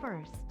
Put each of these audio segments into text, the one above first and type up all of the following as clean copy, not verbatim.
First,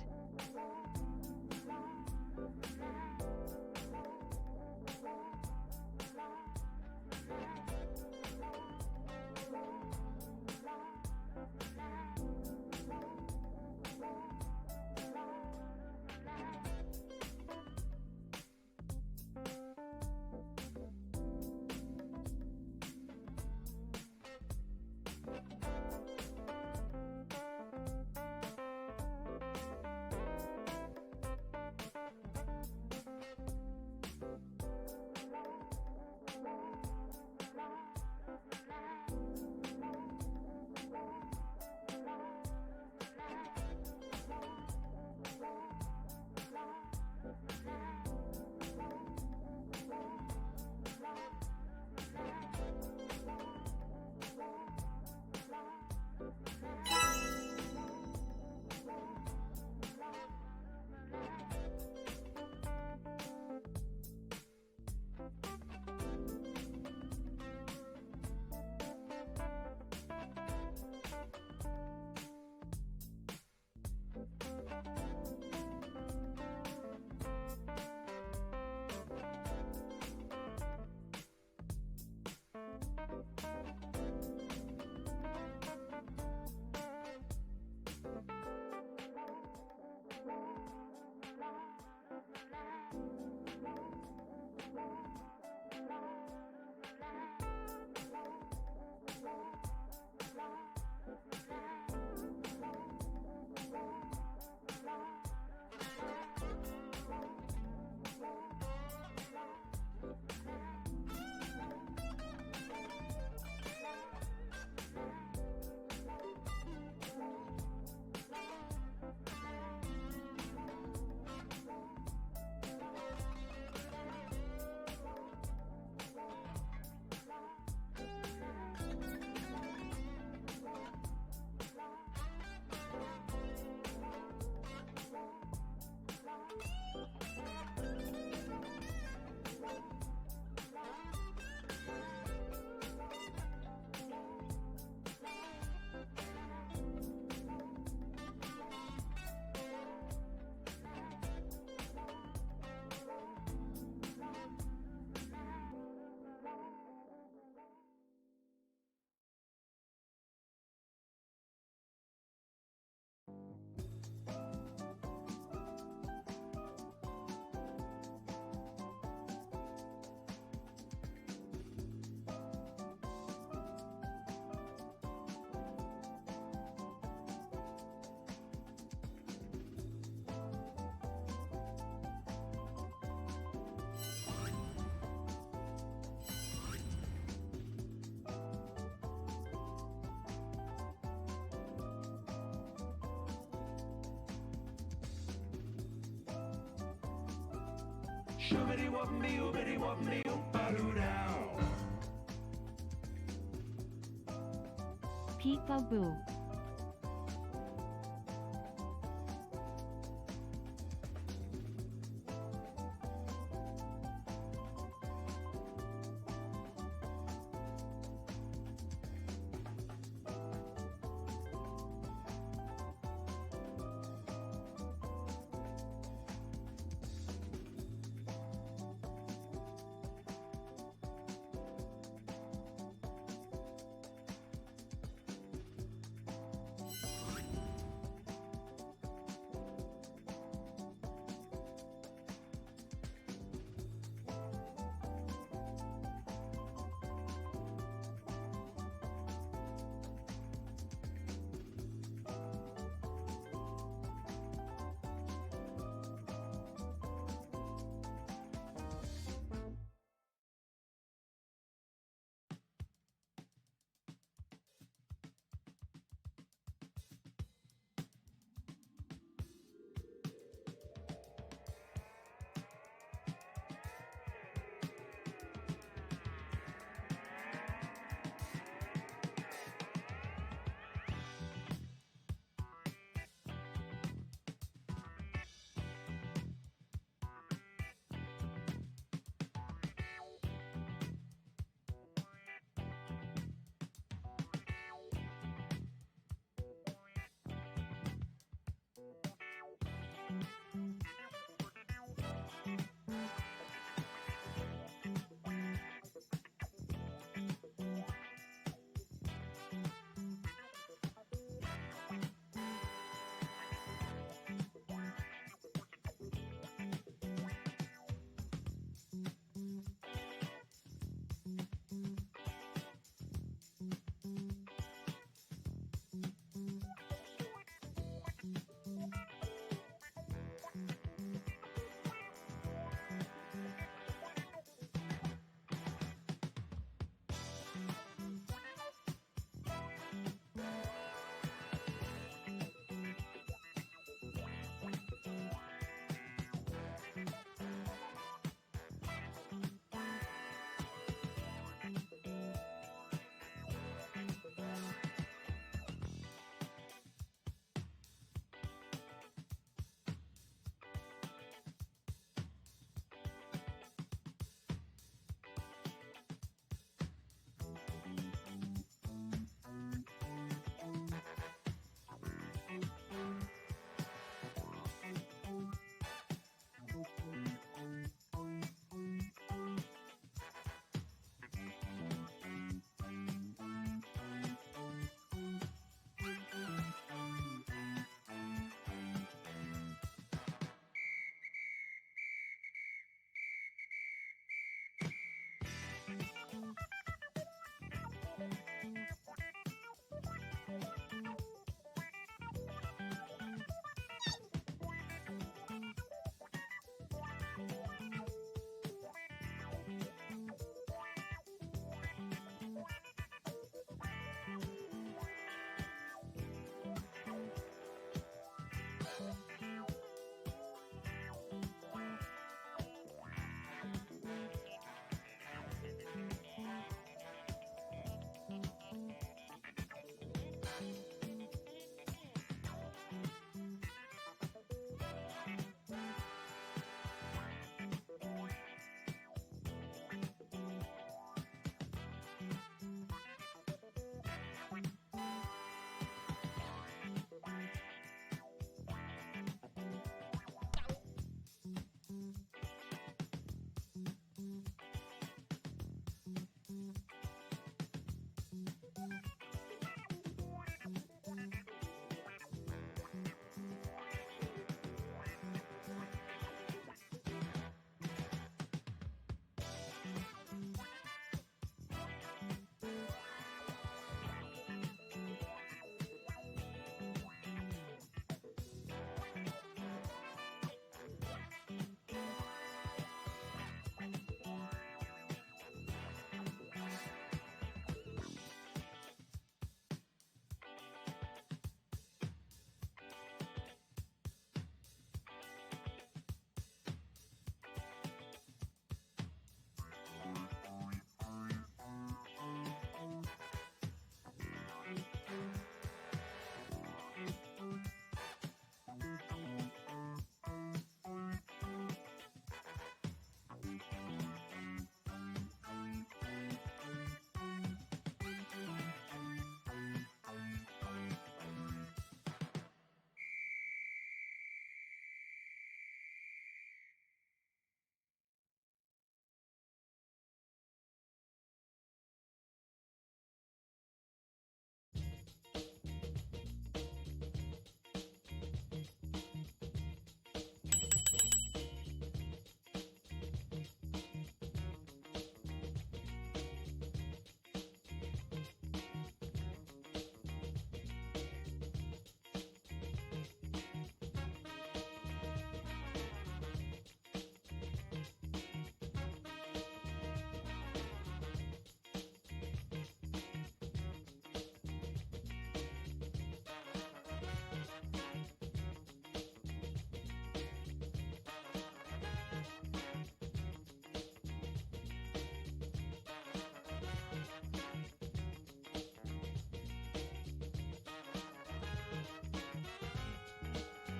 peekaboo.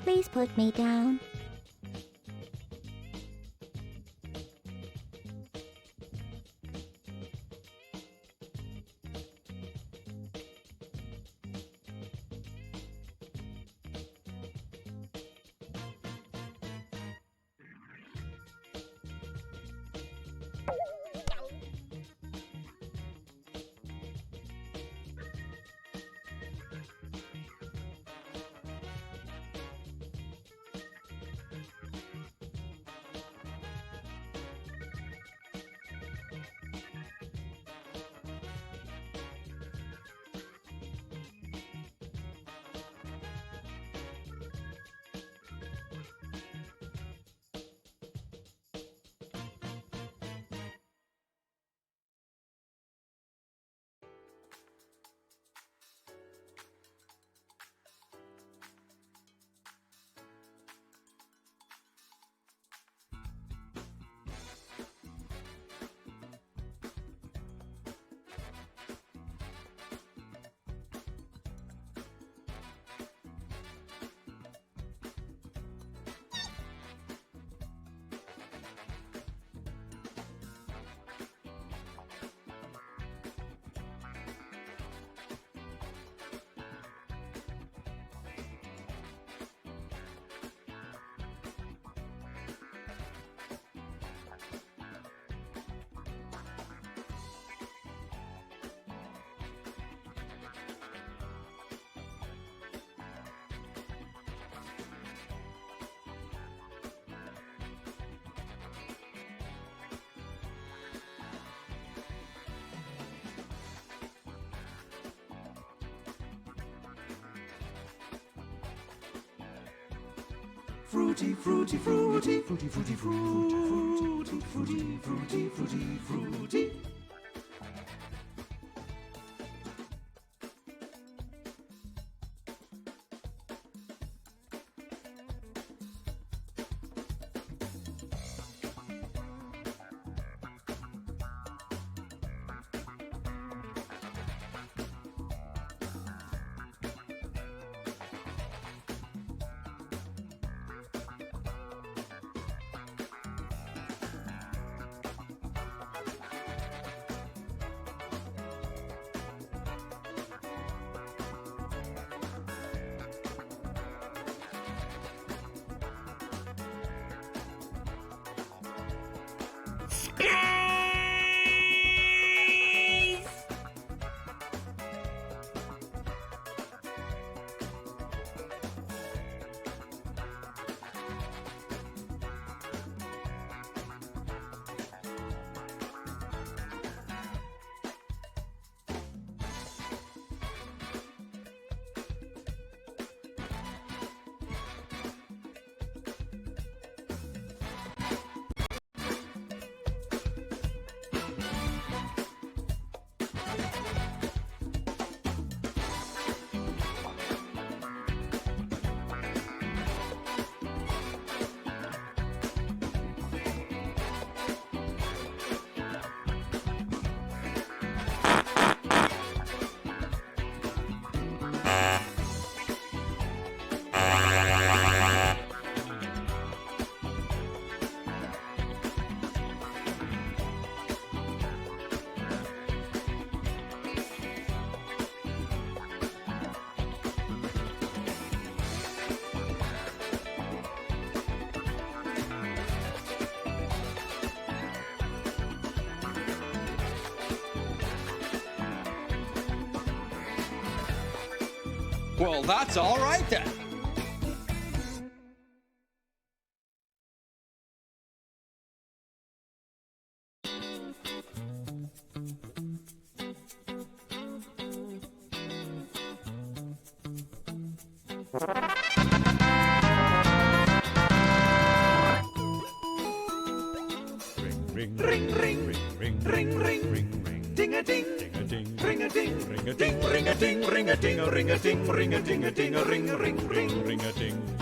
Please put me down. fruity, fruity, fruity, fruity, fruity, fruity, fruity, fruity, fruity, fruity. Well, that's all right then. Ring, ring, ring, ring, ring, ring, ring, ding a ding, ding a ding, ring a ding, ring a ding, ring a ding, ring a ding, ring a ding, ring a ding, a ding, a ring, ring, ring, ring a ding.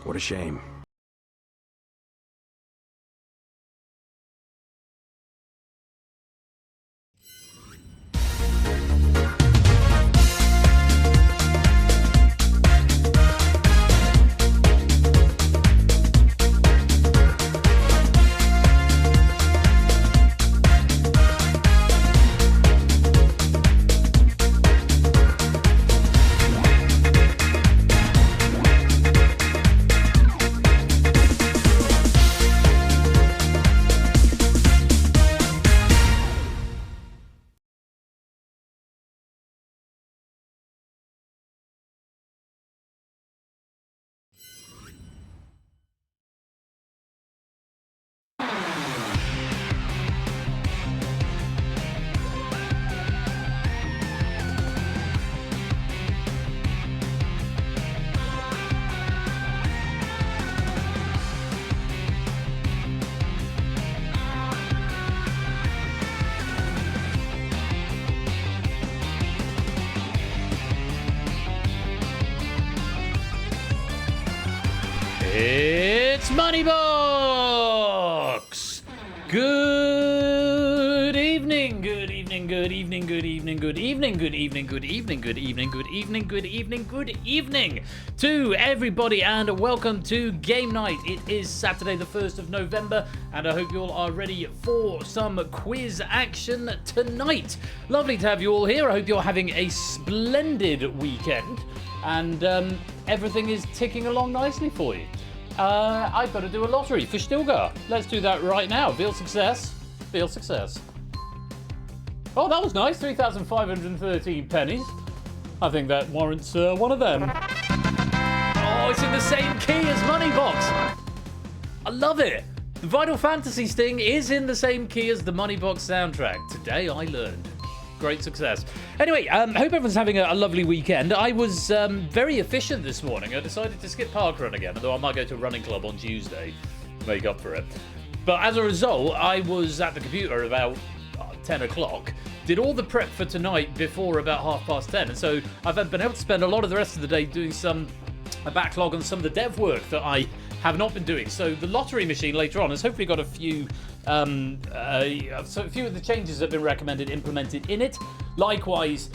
What a shame. It's Moneybox! Good evening, good evening, good evening, good evening, good evening, good evening, good evening, good evening, good evening, good evening, good evening to everybody, and welcome to Game Night. It is Saturday the 1st of November, and I hope you all are ready for some quiz action tonight. Lovely to have you all here. I hope you're having a splendid weekend, and everything is ticking along nicely for you. I've got to do a lottery for Stilgar. Let's do that right now. Feel success. Feel success. Oh, that was nice. 3,513 pennies. I think that warrants one of them. Oh, it's in the same key as Moneybox. I love it. The Vital Fantasy Sting is in the same key as the Moneybox soundtrack. Today I learned. Great success. Anyway, hope everyone's having a lovely weekend. I was very efficient this morning. I decided to skip parkrun again, although I might go to a running club on Tuesday to make up for it. But as a result, I was at the computer about 10 o'clock, did all the prep for tonight before about 10:30, and so I've been able to spend a lot of the rest of the day doing a backlog on some of the dev work that I have not been doing. So the lottery machine later on has hopefully got a few of the changes that have been recommended implemented in it. Likewise,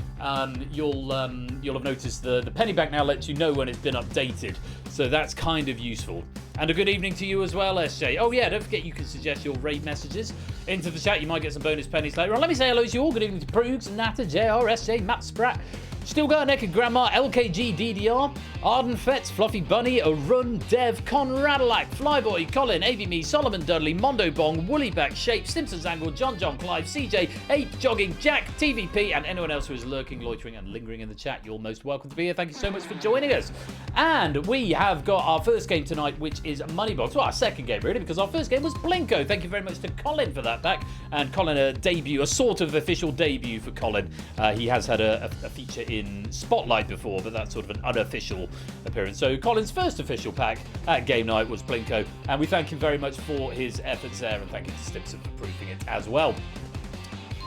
you'll have noticed the penny bank now lets you know when it's been updated, so that's kind of useful. And a good evening to you as well, SJ. Oh yeah, don't forget you can suggest your raid messages into the chat. You might get some bonus pennies later on. Let me say hello to you all. Good evening to Proogs, Natter, JR, SJ, Matt Spratt, Stilgar, Naked Grandma, LKG, DDR, Arden Fetz, Fluffy Bunny, Arun, Dev, Conradalac, Flyboy, Colin, AVMe, Solomon Dudley, Mondo Bong, Woollyback, Shape, Simpsons Angle, John Clive, CJ, Ape, Jogging, Jack, TVP, and anyone else who is lurking, loitering, and lingering in the chat. You're most welcome to be here. Thank you so much for joining us. And we have got our first game tonight, which is Moneybox. Well, our second game, really, because our first game was Plinko. Thank you very much to Colin for that back. And Colin, a sort of official debut for Colin. He has had a feature in Spotlight before, but that's sort of an unofficial appearance. So Colin's first official pack at Game Night was Plinko, and we thank him very much for his efforts there, and thank you to Stipson for proofing it as well.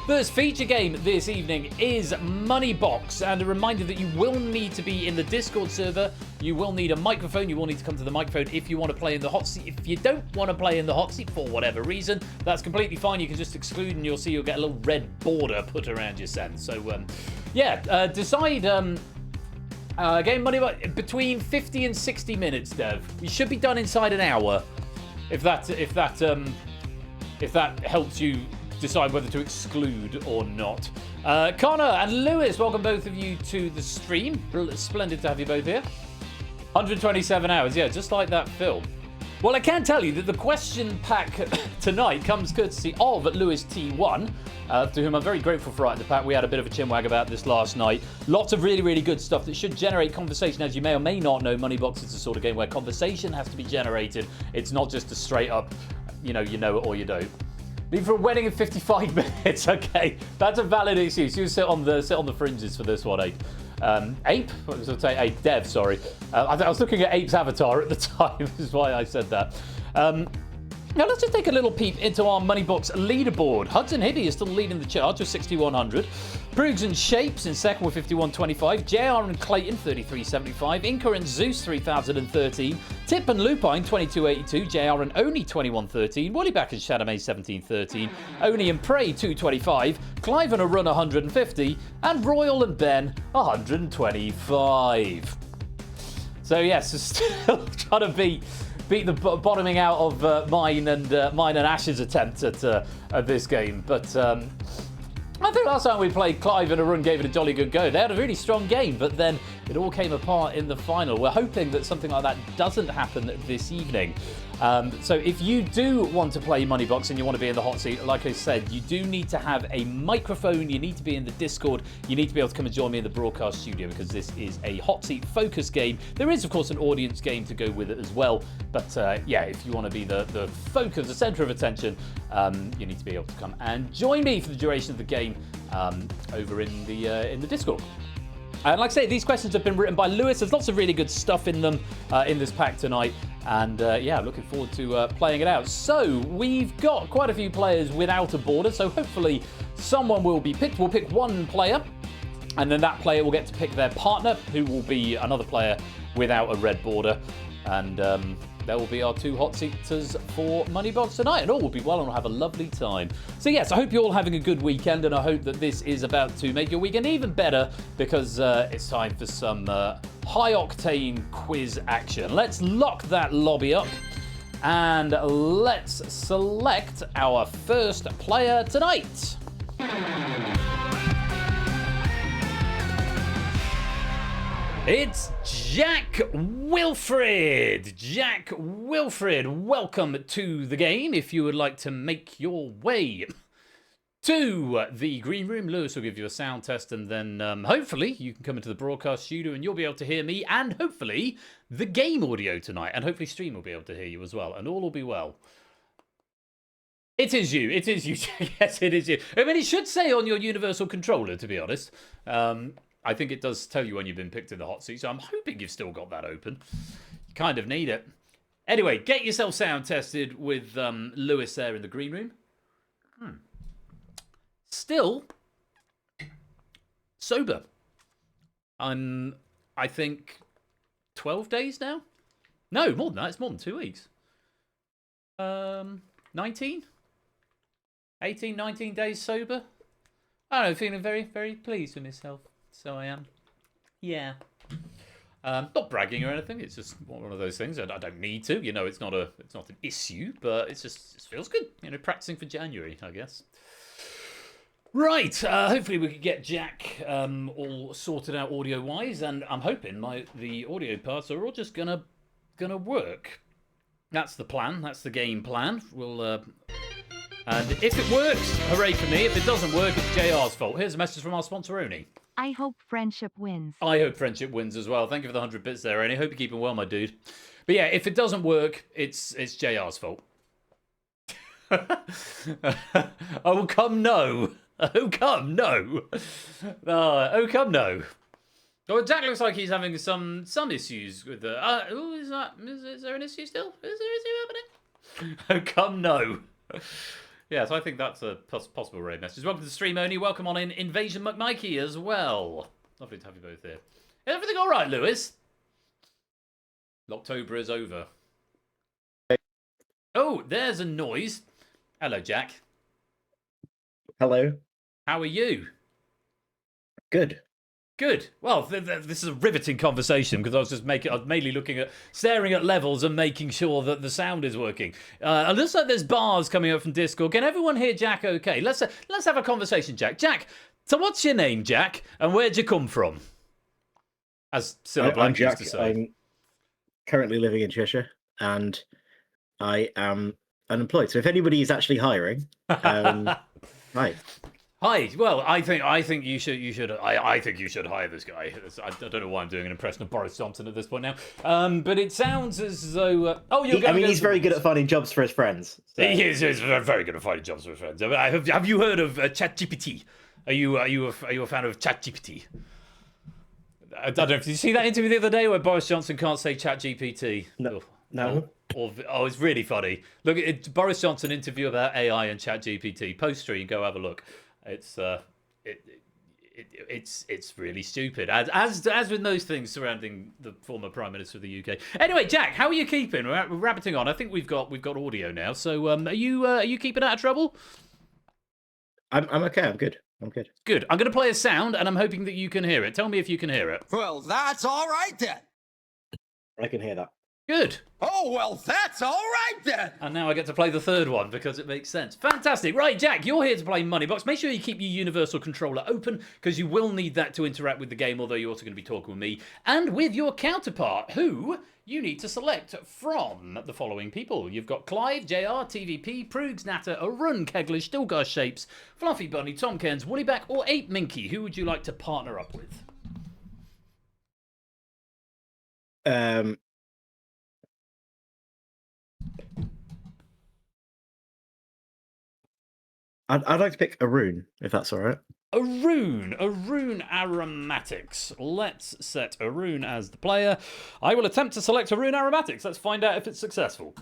First feature game this evening is Moneybox, and a reminder that you will need to be in the Discord server. You will need a microphone. You will need to come to the microphone if you want to play in the hot seat. If you don't want to play in the hot seat for whatever reason, that's completely fine. You can just exclude, and you'll see you'll get a little red border put around your send. So, decide game Moneybox between 50 and 60 minutes, Dev. We should be done inside an hour, if that helps you decide whether to exclude or not. Connor and Lewis, welcome both of you to the stream. Splendid to have you both here. 127 hours, yeah, just like that film. Well, I can tell you that the question pack tonight comes courtesy of Lewis T1, to whom I'm very grateful for writing the pack. We had a bit of a chinwag about this last night. Lots of really, really good stuff that should generate conversation. As you may or may not know, Moneybox is the sort of game where conversation has to be generated. It's not just a straight up, you know it or you don't. Leave for a wedding in 55 minutes. Okay, that's a valid excuse. You sit on the fringes for this one, Ape. Ape? What was I say? Ape. Dev, sorry. I was looking at Ape's avatar at the time. This is why I said that. Now let's just take a little peep into our Moneybox leaderboard. Hudson Hibby is still leading the charge with 6,100. Prugs and Shapes in second with 5,125. JR and Clayton 3,375. Inca and Zeus 3,013. Tip and Lupine 2,282. JR and Oni 2,113. Woollyback and Shadowmay 1,713. Oni and Prey 225. Clive and Arun 150. And Royal and Ben 125. So yes, still trying to beat the bottoming out of mine and Ash's attempt at this game. But I think last time we played, Clive and Arun gave it a jolly good go. They had a really strong game, but then it all came apart in the final. We're hoping that something like that doesn't happen this evening. So if you do want to play Moneybox and you want to be in the hot seat, like I said, you do need to have a microphone. You need to be in the Discord. You need to be able to come and join me in the broadcast studio because this is a hot seat focus game. There is, of course, an audience game to go with it as well. But yeah, if you want to be the focus, the center of attention, you need to be able to come and join me for the duration of the game over in the Discord. And like I say, these questions have been written by Lewis. There's lots of really good stuff in them in this pack tonight. And yeah, looking forward to playing it out. So we've got quite a few players without a border. So hopefully someone will be picked. We'll pick one player. And then that player will get to pick their partner, who will be another player without a red border. And there will be our two hot seaters for Moneybox tonight, and all will be well, and we'll have a lovely time. So yes, I hope you're all having a good weekend, and I hope that this is about to make your weekend even better, because it's time for some high-octane quiz action. Let's lock that lobby up, and let's select our first player tonight. It's Jack Wilfred. Jack Wilfred, welcome to the game. If you would like to make your way to the green room, Lewis will give you a sound test, and then hopefully you can come into the broadcast studio and you'll be able to hear me, and hopefully the game audio tonight, and hopefully Stream will be able to hear you as well, and all will be well. It is you. It is you. Yes, it is you. I mean, it should say on your universal controller, to be honest. I think it does tell you when you've been picked in the hot seat, so I'm hoping you've still got that open. You kind of need it. Anyway, get yourself sound tested with Lewis there in the green room. Still sober. I'm, I think, 12 days now? No, more than that. It's more than 2 weeks. 19? 18, 19 days sober? I don't know, feeling very, very pleased with myself. So I am. Yeah. Not bragging or anything. It's just one of those things. I don't need to. You know, it's not an issue, but it feels good. You know, practicing for January, I guess. Right. Hopefully we can get Jack all sorted out audio wise, and I'm hoping the audio parts are all just gonna work. That's the plan. That's the game plan. We'll. And if it works, hooray for me. If it doesn't work, it's JR's fault. Here's a message from our sponsor, Oni. I hope friendship wins. I hope friendship wins as well. Thank you for the 100 bits there, Oni. Hope you're keeping well, my dude. But yeah, if it doesn't work, it's JR's fault. Oh, come no. Oh, come no. Oh, come no. Oh, Jack looks like he's having some issues with the... is there an issue still? Is there an issue happening? Oh, come no. Yeah, so I think that's a possible raid message. Welcome to the stream, Oni. Welcome on in Invasion McMikey as well. Lovely to have you both here. Is everything all right, Lewis? October is over. Oh, there's a noise. Hello, Jack. Hello. How are you? Good. Good. Well, this is a riveting conversation because I was mainly staring at levels and making sure that the sound is working. It looks like there's bars coming up from Discord. Can everyone hear Jack okay? Let's have a conversation, Jack. Jack, so what's your name, Jack, and where'd you come from? As Cilla Blank used to say. I'm currently living in Cheshire, and I am unemployed. So if anybody is actually hiring, hi. Hi. Well, I think you should. I think you should hire this guy. I don't know why I'm doing an impression of Boris Johnson at this point now. But it sounds as though. He's very good at finding jobs for his friends. So. He's very good at finding jobs for his friends. Have you heard of ChatGPT? Are you a fan of ChatGPT? I don't know. Did you see that interview the other day where Boris Johnson can't say ChatGPT? No. Oh, it's really funny. Look at Boris Johnson interview about AI and ChatGPT. Post stream, go have a look. It's it's really stupid. As with those things surrounding the former Prime Minister of the UK. Anyway, Jack, how are you keeping? We're rabbiting on. I think we've got audio now. So are you keeping out of trouble? I'm okay. I'm good. Good. I'm going to play a sound, and I'm hoping that you can hear it. Tell me if you can hear it. Well, that's all right then. I can hear that. Good. Oh, well, that's all right then. And now I get to play the third one because it makes sense. Fantastic. Right, Jack, you're here to play Moneybox. Make sure you keep your universal controller open because you will need that to interact with the game, although you're also going to be talking with me and with your counterpart, who you need to select from the following people. You've got Clive, JR, TVP, Proogs, Natter, Arun, Keglish, Stilgar Shapes, Fluffy Bunny, Tom Cairns, Woollyback, or Ape Minky. Who would you like to partner up with? I'd like to pick Arun, if that's all right. Arun Aromatics. Let's set Arun as the player. I will attempt to select Arun Aromatics. Let's find out if it's successful.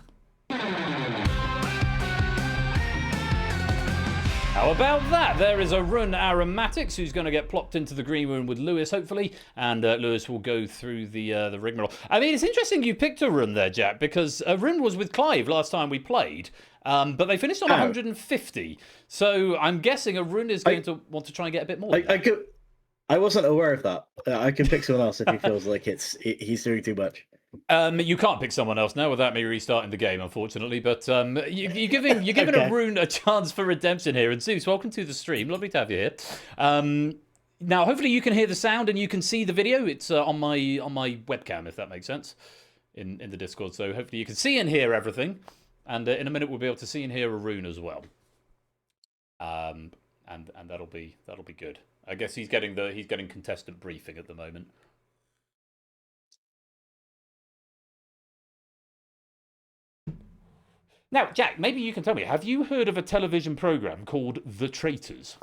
How about that? There is Arun Aromatics, who's going to get plopped into the green room with Lewis, hopefully, and Lewis will go through the rigmarole. I mean, it's interesting you picked Arun there, Jack, because Arun was with Clive last time we played, but they finished on 150. So I'm guessing Arun is going to want to try and get a bit more. I wasn't aware of that. I can pick someone else if he feels like he's doing too much. You can't pick someone else now without me restarting the game, unfortunately. But you're giving Okay. Arun a chance for redemption here. And Zeus, welcome to the stream. Lovely to have you here. Now, hopefully, you can hear the sound and you can see the video. It's on my webcam, if that makes sense, in the Discord. So hopefully, you can see and hear everything. And in a minute, we'll be able to see and hear Arun as well. And that'll be good. I guess he's getting contestant briefing at the moment. Now, Jack, maybe you can tell me, have you heard of a television program called The Traitors?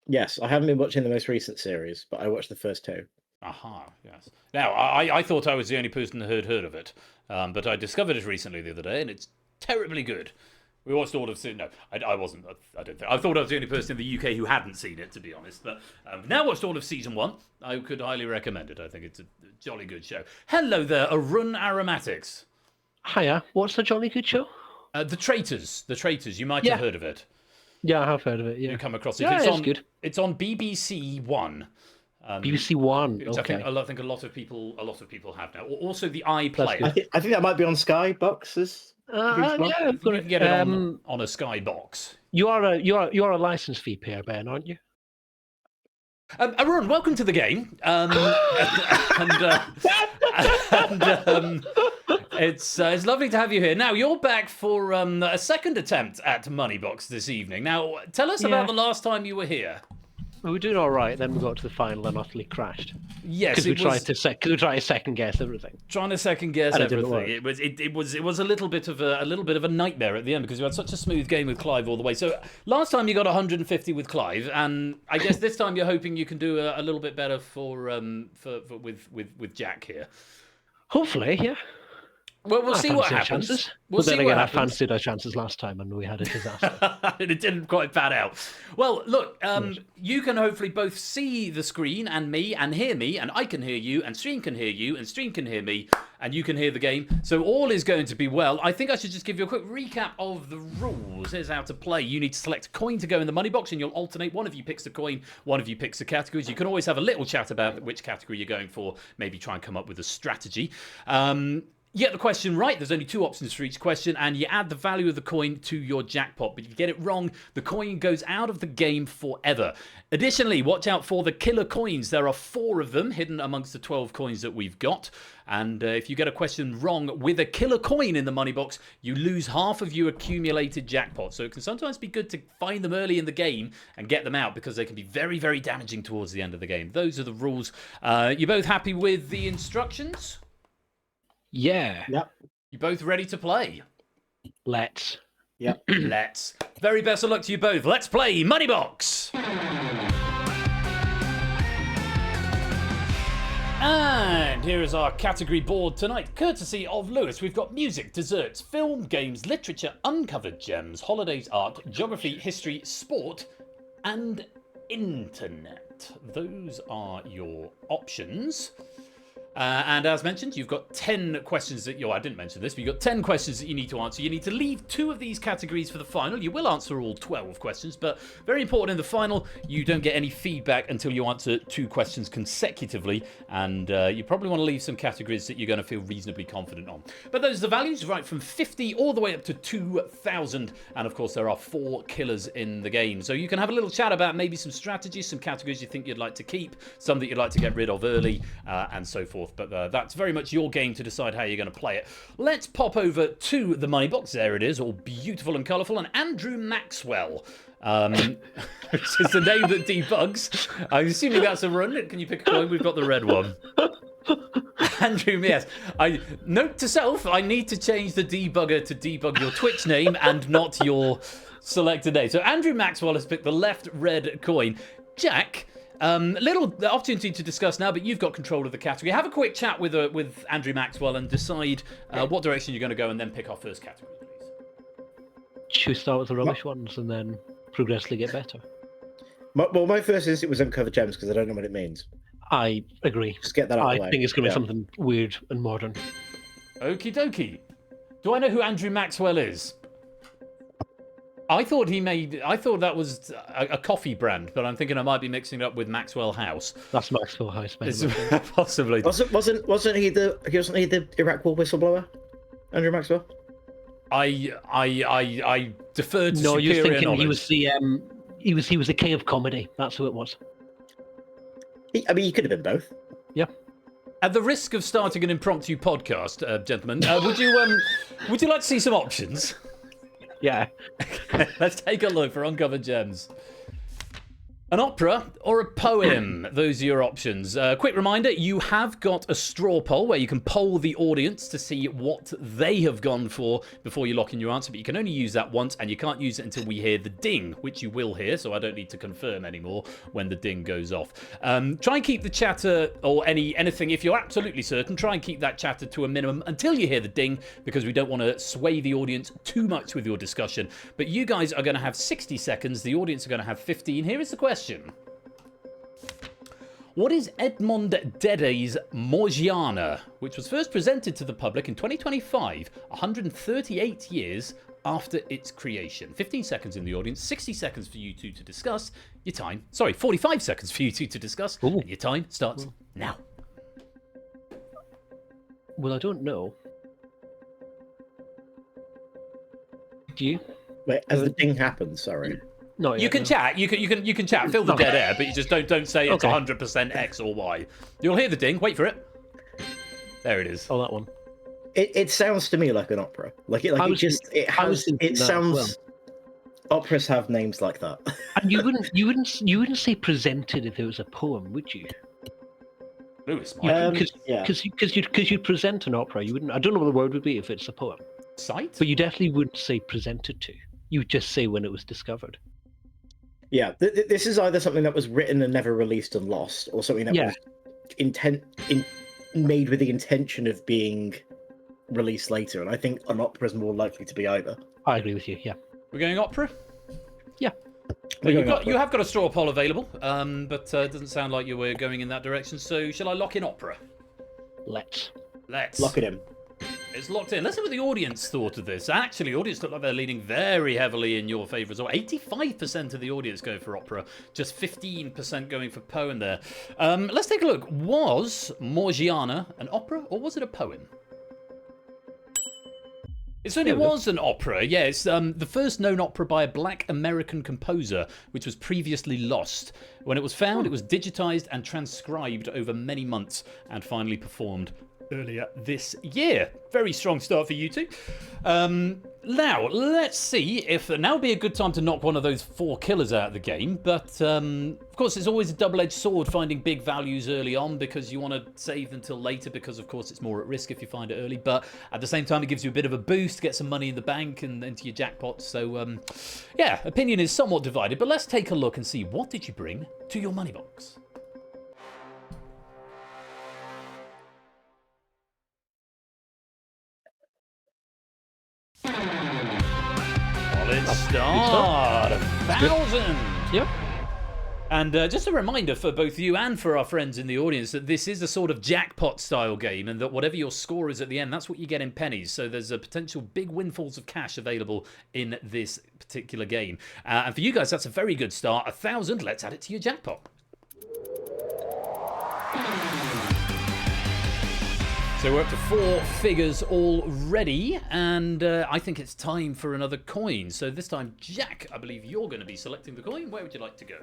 Yes, I haven't been watching the most recent series, but I watched the first two. Aha, yes. Now, I thought I was the only person who had heard of it, but I discovered it recently the other day, and it's terribly good. We watched all of it. No, I wasn't. I don't think. I thought I was the only person in the UK who hadn't seen it, to be honest. But now watched all of season 1. I could highly recommend it. I think it's a jolly good show. Hello there, Arun Aromatics. Hiya, what's the jolly good show? The Traitors. The Traitors. You might have heard of it. Yeah, I have heard of it. Yeah, You come across it. Yeah, it's it's on, good. It's on BBC One. BBC One. Which Okay. I think a lot of people have now. Also, the iPlayer. good. I think that might be on Sky Boxes. Yeah, I've got You it. can get it on a Skybox. You are a license fee payer, Ben, aren't you? Arun, welcome to the game. It's lovely to have you here. Now, you're back for a second attempt at Moneybox this evening. Now, tell us about the last time you were here. We were doing all right, then we got to the final and utterly crashed. Yes, Because we tried to second guess everything. trying to second guess And it didn't everything. work. It was a little bit of a nightmare at the end because you had such a smooth game with Clive all the way. So last time you got 150 with Clive, and I guess this time you're hoping you can do a little bit better with Jack here. Hopefully, yeah. Well, we'll see what fancied our happens. chances. We'll But then see again, what I happens. fancied our chances last time and we had a disaster. And it didn't quite pan out. Well, look, you can hopefully both see the screen and me and hear me, and I can hear you, and Stream can hear you, and Stream can hear me, and you can hear the game. So all is going to be well. I think I should just give you a quick recap of the rules. Here's how to play. You need to select a coin to go in the money box, and you'll alternate. One of you picks a coin, one of you picks the categories. You can always have a little chat about which category you're going for, maybe try and come up with a strategy. You get the question right. There's only 2 options for each question, and you add the value of the coin to your jackpot. But if you get it wrong, the coin goes out of the game forever. Additionally, watch out for the killer coins. There are 4 of them hidden amongst the 12 coins that we've got. And if you get a question wrong with a killer coin in the money box, you lose half of your accumulated jackpot. So it can sometimes be good to find them early in the game and get them out because they can be very, very damaging towards the end of the game. Those are the rules. You both happy with the instructions? Yeah. Yep. You both ready to play? Let's. Yep. Let's. Very best of luck to you both. Let's play Moneybox. And And here is our category board tonight, courtesy of Lewis. We've got music, desserts, film, games, literature, uncovered gems, holidays, art, geography, history, sport, and internet. Those are your options. And as mentioned, you've got 10 questions that I didn't mention this, but you've got 10 questions that you need to answer. You need to leave 2 of these categories for the final. You will answer all 12 questions, but very important in the final, you don't get any feedback until you answer 2 questions consecutively. And you probably want to leave some categories that you're going to feel reasonably confident on. But those are the values, right from 50 all the way up to 2,000. And of course, there are 4 killers in the game. So you can have a little chat about maybe some strategies, some categories you think you'd like to keep, some that you'd like to get rid of early, and so forth. But that's very much your game to decide how you're going to play it. Let's pop over to the money box. There it is, all beautiful and colourful. And Andrew Maxwell, which is the name that debugs. I'm assuming that's a run. Can you pick a coin? We've got the red one. Andrew, yes. Note to self, I need to change the debugger to debug your Twitch name and not your selected name. So Andrew Maxwell has picked the left red coin. Jack, little opportunity to discuss now, but you've got control of the category. Have a quick chat with Andrew Maxwell and decide what direction you're going to go, and then pick our first category, please. Should we start with the rubbish ones and then progressively get better? My first instinct was uncover gems because I don't know what it means. I agree. Just get that out of the way. I think it's going to be something weird and modern. Okie dokie. Do I know who Andrew Maxwell is? I thought that was a coffee brand, but I'm thinking I might be mixing it up with Maxwell House. That's Maxwell House, Possibly. Wasn't he the Iraq War whistleblower? Andrew Maxwell? I deferred to no, superior you're thinking knowledge. he was the king of comedy. That's who it was. He could have been both. Yeah. At the risk of starting an impromptu podcast, gentlemen, would you like to see some options? Yeah. Let's take a look for uncovered gems. An opera or a poem? Those are your options. Quick reminder, you have got a straw poll where you can poll the audience to see what they have gone for before you lock in your answer, but you can only use that once, and you can't use it until we hear the ding, which you will hear, so I don't need to confirm anymore when the ding goes off. Try and keep the chatter, or anything, if you're absolutely certain, try and keep that chatter to a minimum until you hear the ding, because we don't want to sway the audience too much with your discussion. But you guys are going to have 60 seconds, the audience are going to have 15. Here is the question. What is Edmond Dedé's Morgiana, which was first presented to the public in 2025, 138 years after its creation? 15 seconds in the audience, 60 seconds for you two to discuss. 45 seconds for you two to discuss. And your time starts now. Well, I don't know. Do you? Wait, as the ding happens, sorry. No, you can chat. You can chat. Fill the dead air, but you just don't say it's 100% X or Y. You'll hear the ding. Wait for it. There it is. Oh, that one. It sounds to me like an opera. It sounds. Operas have names like that. And you wouldn't say presented if it was a poem, would you? Lewis, Because you'd present an opera. You wouldn't. I don't know what the word would be if it's a poem. Cite? But you definitely wouldn't say presented to. You would just say when it was discovered. Yeah, this is either something that was written and never released and lost, or something that was made with the intention of being released later. And I think an opera is more likely to be either. I agree with you. Yeah. We're going opera? Yeah. You have got a straw poll available, but it doesn't sound like you were going in that direction. So shall I lock in opera? Let's lock it in. It's locked in. Let's see what the audience thought of this. Actually, the audience look like they're leaning very heavily in your favour as well. 85% of the audience go for opera, just 15% going for poem there. Let's take a look. Was Morgiana an opera or was it a poem? It certainly was an opera, yes. The first known opera by a black American composer, which was previously lost. When it was found, it was digitised and transcribed over many months and finally performed earlier this year. Very strong start for you two. Now, let's see if now would be a good time to knock one of those 4 killers out of the game. But, of course, it's always a double-edged sword finding big values early on because you want to save them till later because, of course, it's more at risk if you find it early. But at the same time, it gives you a bit of a boost, get some money in the bank and into your jackpot. So, yeah, opinion is somewhat divided. But let's take a look and see what did you bring to your money box. start. 1,000. Yep. And just a reminder for both you and for our friends in the audience that this is a sort of jackpot style game, and that whatever your score is at the end, that's what you get in pennies. So there's a potential big windfalls of cash available in this particular game. And for you guys, that's a very good start. 1,000. Let's add it to your jackpot. So we're up to 4 figures already, and I think it's time for another coin. So this time, Jack, I believe you're going to be selecting the coin. Where would you like to go?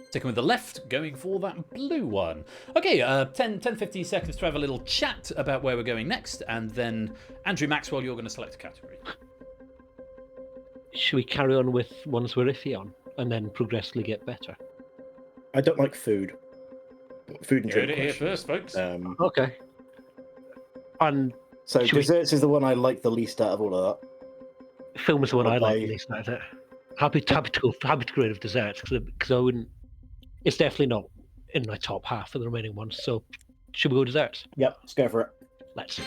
Sticking with the left, going for that blue one. Okay, 10, 15 seconds to have a little chat about where we're going next, and then Andrew Maxwell, you're going to select a category. Should we carry on with ones we're iffy on and then progressively get better? I don't like food. Food and Heard drink it here questions. first, folks. Okay. And So should we- desserts is the one I like the least out of all of that. film is the one I like I- the least out of it. Happy to go rid of desserts because I wouldn't. It's definitely not in my top half of the remaining ones. So should we go desserts? Yep, let's go for it. Let's.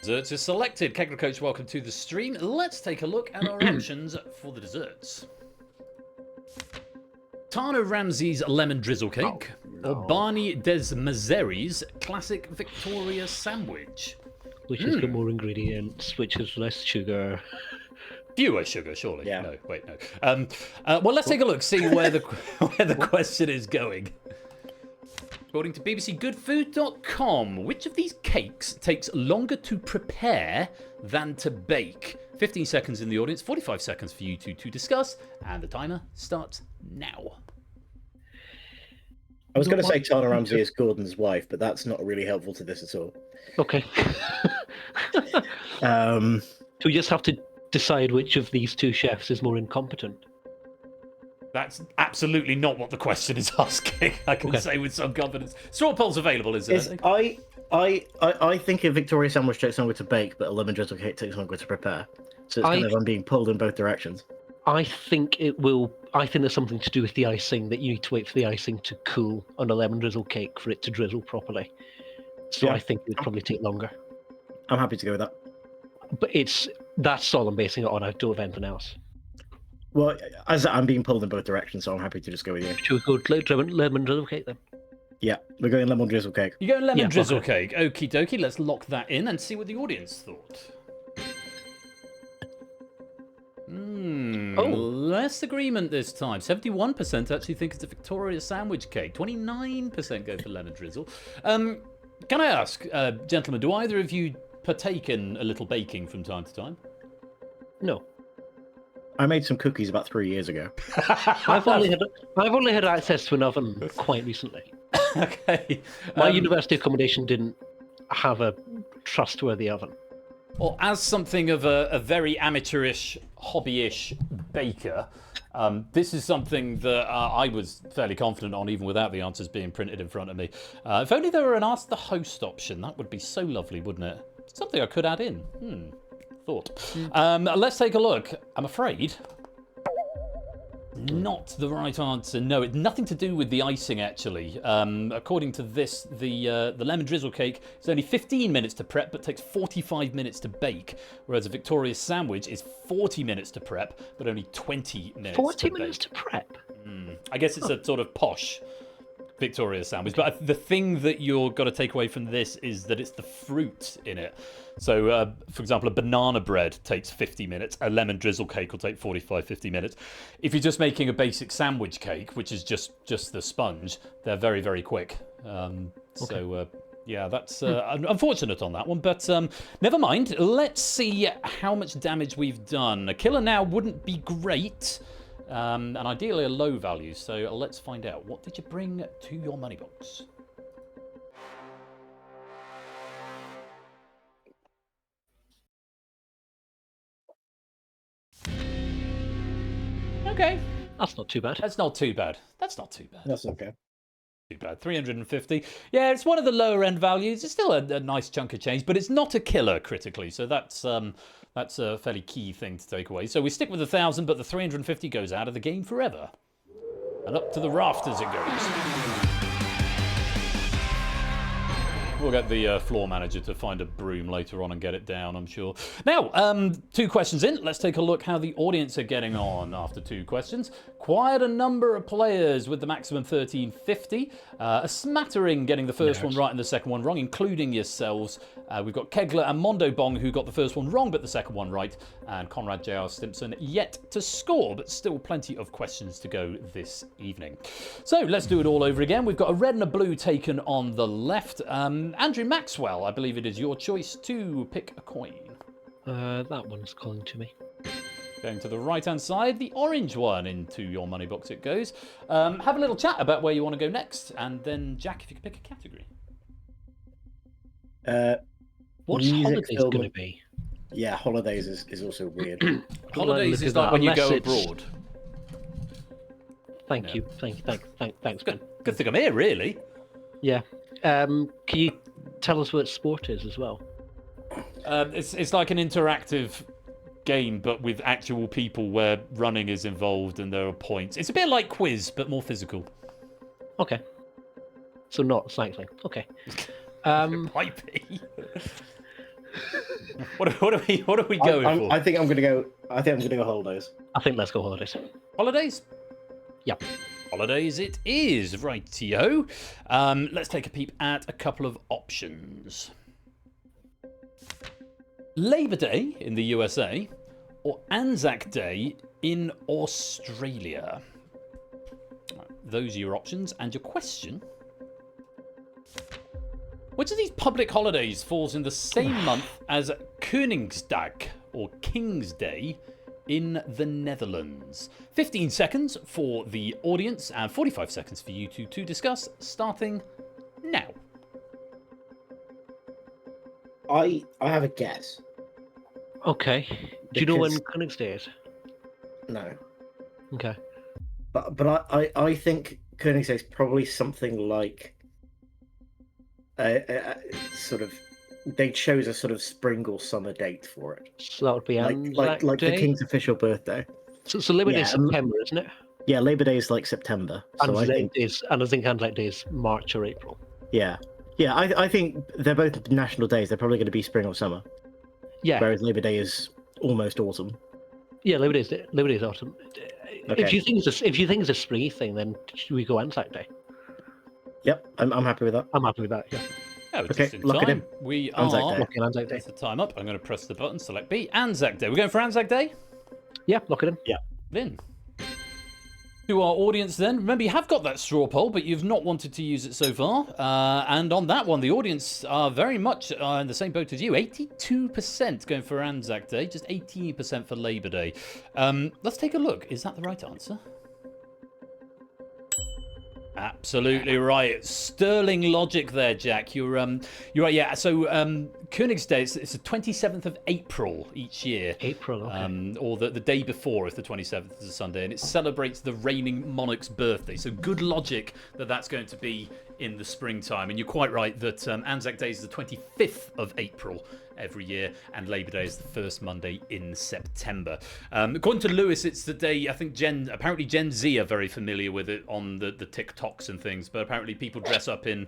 Desserts is selected. Kegler Coach, welcome to the stream. Let's take a look at our options for the desserts. Tana Ramsey's lemon drizzle cake, or Barney Desmazeries classic Victoria sandwich. Which has got more ingredients, which has less sugar. Fewer sugar, surely. Yeah. No, wait, no. Well, let's take a look, see where the where the question is going. According to bbcgoodfood.com, which of these cakes takes longer to prepare than to bake? 15 seconds in the audience, 45 seconds for you two to discuss, and the timer starts now. I was going to say Tana Ramsey is Gordon's wife, but that's not really helpful to this at all. Okay. So we just have to decide which of these two chefs is more incompetent. That's absolutely not what the question is asking, I can say with some confidence. Straw poll's available, is Is, it? I think a Victoria sandwich takes longer to bake, but a lemon drizzle cake takes longer to prepare. So it's kind of I'm being pulled in both directions. I think it will. I think there's something to do with the icing, that you need to wait for the icing to cool on a lemon drizzle cake for it to drizzle properly. So Yeah. I think it would probably take longer. I'm happy to go with that. But that's all I'm basing it on. I don't have anything else. Well, as I'm being pulled in both directions, so I'm happy to just go with you. Should we go lemon drizzle cake then? Yeah, we're going lemon drizzle cake. You go lemon Yeah, drizzle okay. cake. Okie dokie, let's lock that in and see what the audience thought. Less agreement this time. 71% actually think it's a Victoria sandwich cake. 29% go for lemon drizzle. Can I ask, gentlemen, do either of you partake in a little baking from time to time? No. I made some cookies about 3 years ago. I've only had access to an oven quite recently. Okay. My university accommodation didn't have a trustworthy oven. Well, as something of a very amateurish, hobby-ish baker, this is something that I was fairly confident on, even without the answers being printed in front of me. If only there were an Ask the Host option, that would be so lovely, wouldn't it? Something I could add in. Thought. Let's take a look. I'm afraid not the right answer. No, it's nothing to do with the icing, actually. According to this, the lemon drizzle cake is only 15 minutes to prep, but takes 45 minutes to bake, whereas a Victoria sandwich is 40 minutes to prep, but only 20 minutes 40 to minutes bake. to prep? I guess it's a sort of posh Victoria sandwich, but the thing that you're got to take away from this is that it's the fruit in it. So, for example, a banana bread takes 50 minutes. A lemon drizzle cake will take 45, 50 minutes. If you're just making a basic sandwich cake, which is just the sponge, they're very, very quick. So, yeah, that's unfortunate on that one. But never mind. Let's see how much damage we've done. A killer now wouldn't be great. And ideally a low value. So let's find out. What did you bring to your money box? Okay. That's not too bad. That's not too bad. That's not too bad. That's okay. Too bad. 350. Yeah, it's one of the lower end values. It's still a nice chunk of change, but it's not a killer critically. So that's a fairly key thing to take away. So we stick with 1,000, but the 350 goes out of the game forever. And up to the rafters it goes. We'll get the floor manager to find a broom later on and get it down, I'm sure. Now, 2 questions in. Let's take a look how the audience are getting on after 2 questions. Quite a number of players with the maximum 1350. A smattering getting the first one right and the second one wrong, including yourselves. We've got Kegler and Mondo Bong who got the first one wrong but the second one right. And Conrad J.R. Stimpson yet to score, but still plenty of questions to go this evening. So let's do it all over again. We've got a red and a blue taken on the left. Andrew Maxwell, I believe it is your choice to pick a coin. That one's calling to me. Going to the right-hand side, the orange one into your money box it goes. Have a little chat about where you want to go next, and then Jack, if you could pick a category. What's music, holidays film, going to be? Yeah, holidays is also weird. Holidays look is at like that, when you unless go it's- abroad. Thank you. Thanks, Ben. Good thing I'm here, really. Yeah. Can you tell us what sport is as well? It's like an interactive game, but with actual people where running is involved and there are points. It's a bit like Quiz, but more physical. Okay. So not cycling. Okay. Might be. What are we going for? I think I'm gonna go holidays. I think let's go holidays. Holidays? Yep. Holidays it is, rightio. Let's take a peep at a couple of options. Labor Day in the USA or Anzac Day in Australia? Those are your options. And your question: which of these public holidays falls in the same month as Koningsdag or King's Day in the Netherlands? 15 seconds for the audience and 45 seconds for you two to discuss, starting now. I have a guess. Okay. Do you know when Because- Koningsday is? No, Okay. but I think Koenigsegg is probably something like sort of they chose a sort of spring or summer date for it, So that would be Anzac like Day. the King's official birthday. So Labor Day is Yeah, September, isn't it? Yeah, Labor Day is like September. So I think I think Anzac Day is March or April. yeah. I think they're both national days. They're probably going to be spring or summer, Yeah. whereas Labor Day is almost autumn. Yeah, Labor Day is autumn. Okay. If you think it's a springy thing, then should we go Anzac Day? Yep, I'm happy with that. I'm happy with that. Yeah. Oh, Okay, just in lock it time. in. We Anzac are. Day. Lock in Anzac Day. That's the time up. I'm going to press the button, select B. Anzac Day. We're going for Anzac Day? Yeah, lock it in. Then. To our audience then, remember you have got that straw poll, but you've not wanted to use it so far. And on that one, the audience are very much in the same boat as you. 82% going for Anzac Day, just 18% for Labor Day. Let's take a look. Is that the right answer? Absolutely right. Sterling logic there, Jack. You're right. Yeah. So Koenigsday, it's the 27th of April each year. April, okay. Or the day before, if the 27th is a Sunday, and it celebrates the reigning monarch's birthday. So good logic that that's going to be in the springtime. And you're quite right that Anzac Day is the 25th of April every year, and Labor Day is the first Monday in September. According to Lewis, it's the day, I think apparently Gen Z are very familiar with it on the TikToks and things, but apparently people dress up in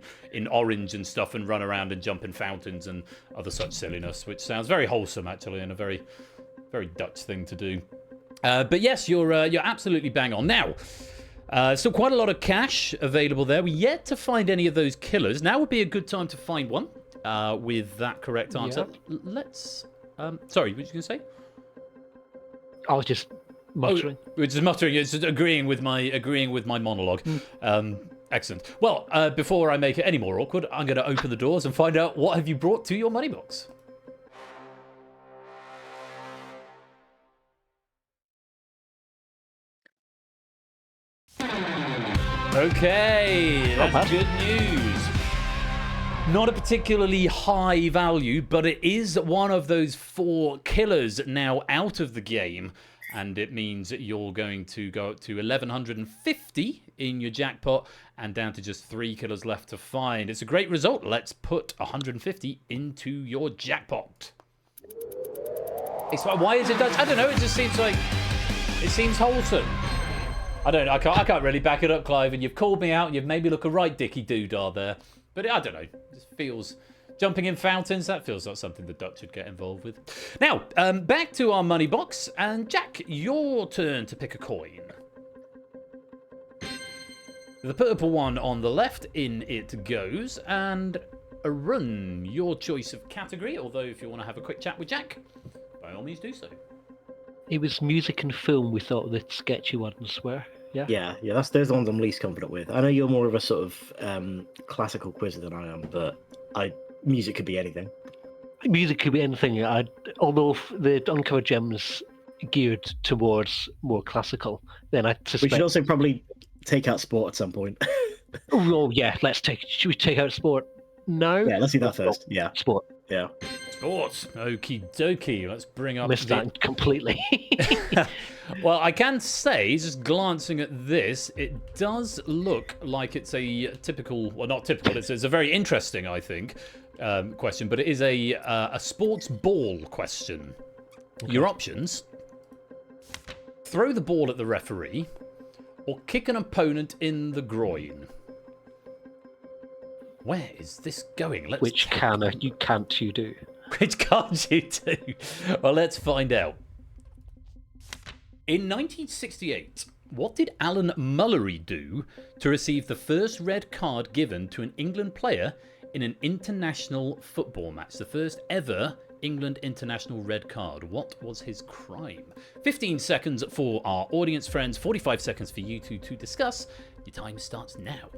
orange and stuff and run around and jump in fountains and other such silliness, which sounds very wholesome actually, and a very, very Dutch thing to do. But yes, you're absolutely bang on. Now, still quite a lot of cash available there. We're yet to find any of those killers. Now would be a good time to find one with that correct answer. Yep. Let's... sorry, what were you going to say? I was just muttering. We're just muttering. It's just agreeing with my monologue. Excellent. Well, before I make it any more awkward, I'm going to open the doors and find out what have you brought to your money box. Okay, that's good news. Not a particularly high value, but it is one of those 4 killers now out of the game. And it means that you're going to go up to 1,150 in your jackpot and down to just 3 killers left to find. It's a great result. Let's put 150 into your jackpot. Why is it Dutch? I don't know. It just seems like... It seems wholesome. I can't really back it up, Clive, and you've called me out and you've made me look a right dicky doodah there. But I don't know. It just feels... Jumping in fountains, that feels like something the Dutch should get involved with. Now, back to our money box. And Jack, your turn to pick a coin. The purple one on the left, in it goes. And Arun, your choice of category. Although if you want to have a quick chat with Jack, by all means do so. It was music and film we thought the sketchy ones were. Yeah. Yeah, those are the ones I'm least confident with. I know you're more of a sort of classical quizzer than I am, but music could be anything. Music could be anything. Although the Uncovered Gems geared towards more classical, then I suspect... We should also probably take out sport at some point. Oh yeah, should we take out sport now? Yeah, let's do that first. Yeah. Sport. Yeah. Sports. Okie dokie. Let's bring up Missed that completely. Well, I can say, just glancing at this, it does look like it's a typical, well, not typical, it's a very interesting, I think, question, but it is a sports ball question. Okay. Your options: throw the ball at the referee, or kick an opponent in the groin. Where is this going? Which can't you do? Which can't you do? Well, let's find out. In 1968, what did Alan Mullery do to receive the first red card given to an England player in an international football match? The first ever England international red card. What was his crime? 15 seconds for our audience friends, 45 seconds for you two to discuss. Your time starts now.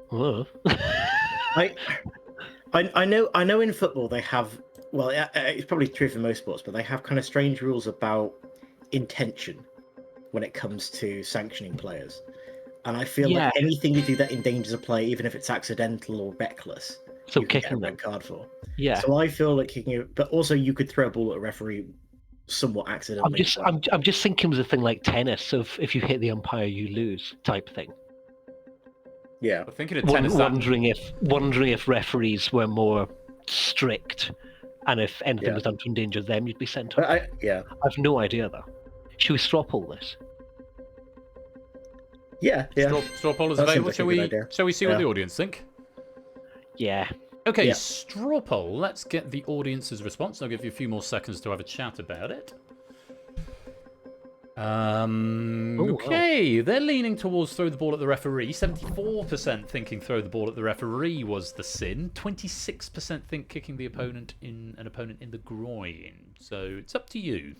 Whoa. I know in football they have, well, it's probably true for most sports, but they have kind of strange rules about intention when it comes to sanctioning players. And I feel like anything you do that endangers a player, even if it's accidental or reckless, so you can kicking get a red card for. Yeah. So I feel like kicking it, but also you could throw a ball at a referee somewhat accidentally. I'm just thinking of a thing like tennis. So if you hit the umpire, you lose type thing. Yeah. I'm thinking of tennis. Wondering if referees were more strict, and if anything was done to endanger them, you'd be sent off. I've no idea though. Should we straw poll this? Yeah. Straw poll is available. Shall we see what the audience think? Yeah. Okay, straw poll. Let's get the audience's response. I'll give you a few more seconds to have a chat about it. Okay, they're leaning towards throw the ball at the referee. 74% thinking throw the ball at the referee was the sin. 26% think kicking an opponent in the groin. So it's up to you.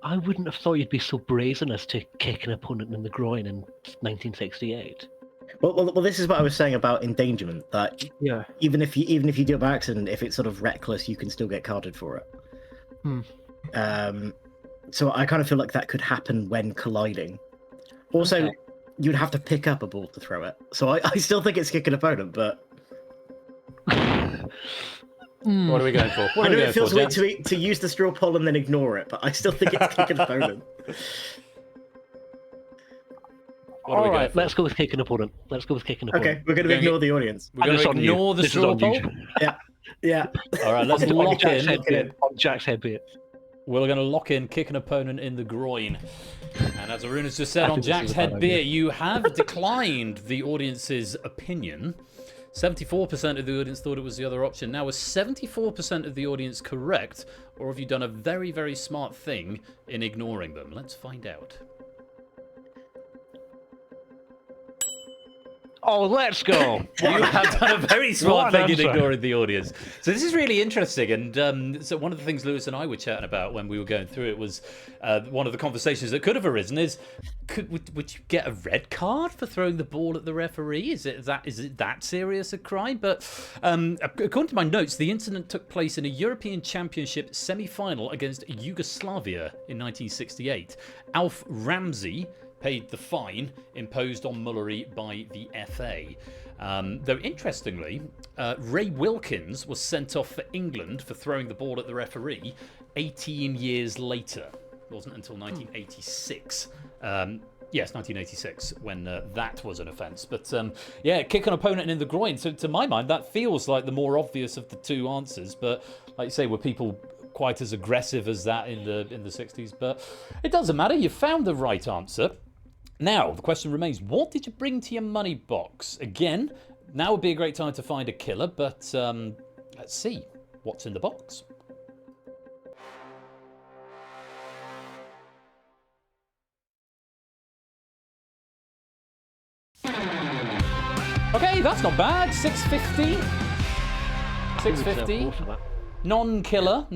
I wouldn't have thought you'd be so brazen as to kick an opponent in the groin in 1968. Well, this is what I was saying about endangerment. That even if you do it by accident, if it's sort of reckless, you can still get carded for it. So I kind of feel like that could happen when colliding. Also, you'd have to pick up a ball to throw it. So I still think it's kick an opponent, but what are we going for? I know it feels weird to use the straw poll and then ignore it, but I still think it's kick an opponent. All right, let's go with kick an opponent. Okay, we're going to ignore the audience. We're going to ignore the straw poll? Yeah. All right, let's lock in. On Jack's head bit. We're going to lock in kick an opponent in the groin. And as Arun has just said, on Jack's head beer, you have declined the audience's opinion. 74% of the audience thought it was the other option. Now, was 74% of the audience correct, or have you done a very, very smart thing in ignoring them? Let's find out. Oh, let's go! You have done a very smart thing in ignoring the audience. So this is really interesting, and so one of the things Lewis and I were chatting about when we were going through it was one of the conversations that could have arisen is, would you get a red card for throwing the ball at the referee? Is it that serious a crime? But according to my notes, the incident took place in a European Championship semi-final against Yugoslavia in 1968. Alf Ramsey paid the fine imposed on Mullery by the FA. Though interestingly, Ray Wilkins was sent off for England for throwing the ball at the referee 18 years later. It wasn't until 1986. Yes, 1986, when that was an offence. But kick an opponent in the groin. So to my mind, that feels like the more obvious of the two answers. But like you say, were people quite as aggressive as that in the 60s? But it doesn't matter. You found the right answer. Now, the question remains, what did you bring to your money box? Again, now would be a great time to find a killer, but let's see what's in the box. Okay, that's not bad. 650. 650. Non-killer,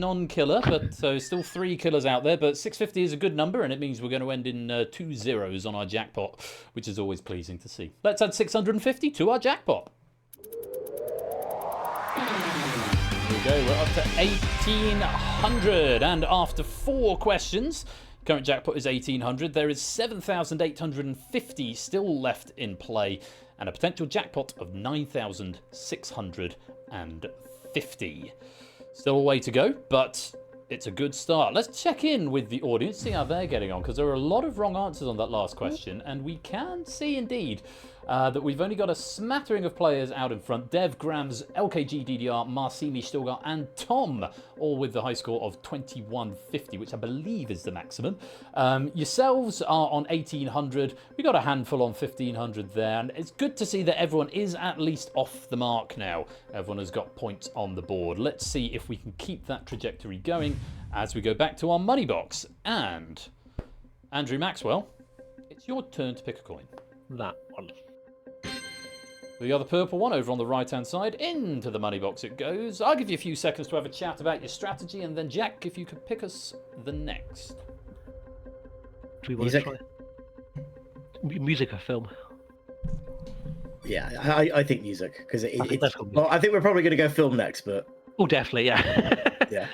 but so still 3 killers out there, but 650 is a good number, and it means we're going to end in 2 zeros on our jackpot, which is always pleasing to see. Let's add 650 to our jackpot. Here we go, we're up to 1,800, and after 4 questions, current jackpot is 1,800. There is 7,850 still left in play, and a potential jackpot of 9,650. Still a way to go, but it's a good start. Let's check in with the audience, see how they're getting on, because there are a lot of wrong answers on that last question, and we can see indeed that we've only got a smattering of players out in front. Dev, Grams, LKG, DDR, Marcini, Stilgar, and Tom, all with the high score of 2150, which I believe is the maximum. Yourselves are on 1,800. We got a handful on 1,500 there, and it's good to see that everyone is at least off the mark now. Everyone has got points on the board. Let's see if we can keep that trajectory going as we go back to our money box. And Andrew Maxwell, it's your turn to pick a coin. That one. The other purple one over on the right-hand side. Into the money box it goes. I'll give you a few seconds to have a chat about your strategy, and then Jack, if you could pick us the next. Do we want to try music or film? Yeah, I think music, because well, I think we're probably going to go film next, but... Oh, definitely, yeah. Yeah.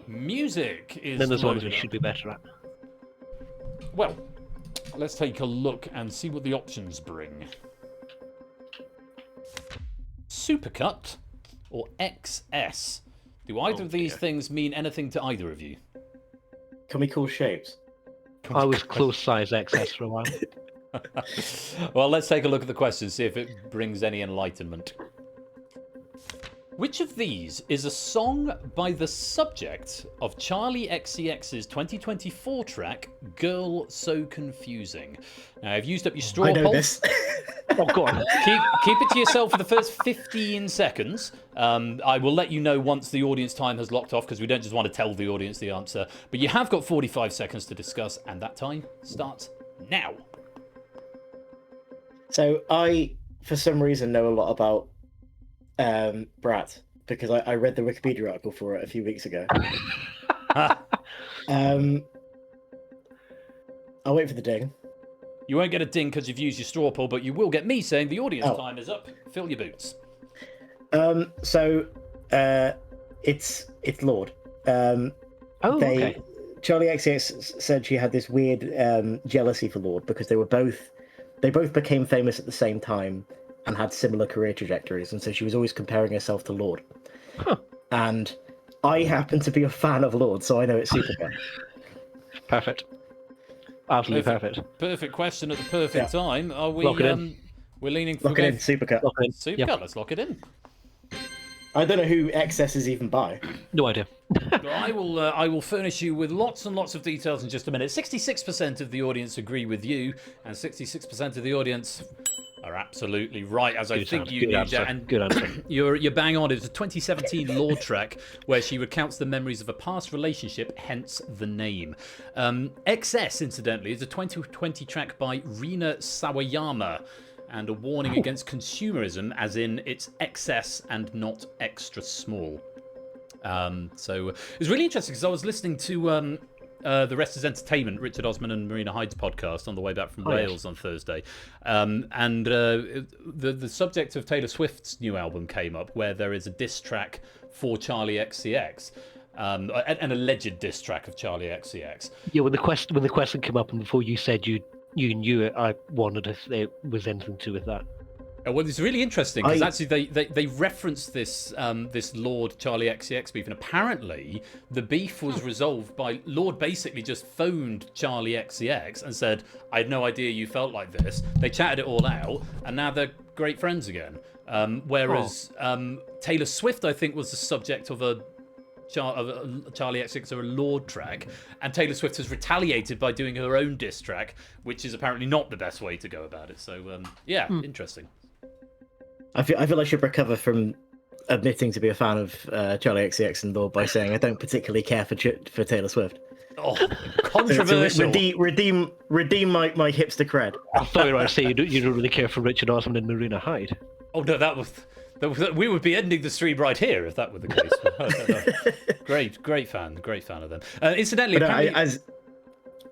Music is... Then there's ones we should be better at. Well, let's take a look and see what the options bring. Supercut or XS? Do either of these things mean anything to either of you? Can we call shapes? I was close size XS for a while. Well, let's take a look at the question, see if it brings any enlightenment. Which of these is a song by the subject of Charlie XCX's 2024 track, Girl So Confusing? Now, I've used up your straw poll. I know this. Oh, go on. Keep it to yourself for the first 15 seconds. I will let you know once the audience time has locked off, because we don't just want to tell the audience the answer. But you have got 45 seconds to discuss, and that time starts now. So I, for some reason, know a lot about Brat, because I read the Wikipedia article for it a few weeks ago. I'll wait for the ding. You won't get a ding because you've used your straw poll, but you will get me saying the audience time is up. Fill your boots. It's Lord. Okay. Charlie XCX said she had this weird jealousy for Lord because they both became famous at the same time and had similar career trajectories, and so she was always comparing herself to Lord. Huh. And I happen to be a fan of Lord, so I know it's super fun. Perfect. Absolutely perfect. Perfect question at the perfect time. Are we? Lock it in. We're leaning for Lock it in, Supercut. Supercut. Yep. Let's lock it in. I don't know who XS is even by. No idea. I will furnish you with lots and lots of details in just a minute. 66% of the audience agree with you, and 66% of the audience are absolutely right, as I think you knew, Jack. And good answer. You're bang on. It's a 2017 Lord track where she recounts the memories of a past relationship, hence the name. XS, incidentally, is a 2020 track by Rina Sawayama, and a warning against consumerism, as in it's excess and not extra small. So it was really interesting because I was listening to The Rest is Entertainment, Richard Osman and Marina Hyde's podcast on the way back from Wales on Thursday. And the subject of Taylor Swift's new album came up, where there is a diss track for Charlie XCX. An alleged diss track of Charlie XCX. Yeah, when the question came up and before you said you knew it, I wondered if there was anything to do with that. Well, it's really interesting because actually they referenced this this Lord Charlie XCX beef, and apparently the beef was resolved by Lord basically just phoned Charlie XCX and said, "I had no idea you felt like this." They chatted it all out, and now they're great friends again. Whereas Taylor Swift, I think, was the subject of a Charlie XX or a Lord track, and Taylor Swift has retaliated by doing her own diss track, which is apparently not the best way to go about it. So, interesting. I feel like I should recover from admitting to be a fan of Charlie XCX and Lord by saying I don't particularly care for Taylor Swift. Oh, controversial. To redeem my hipster cred. I thought you were going to say you don't really care for Richard Osman and Marina Hyde. Oh no, that was we would be ending the stream right here if that were the case. Great fan of them. Incidentally,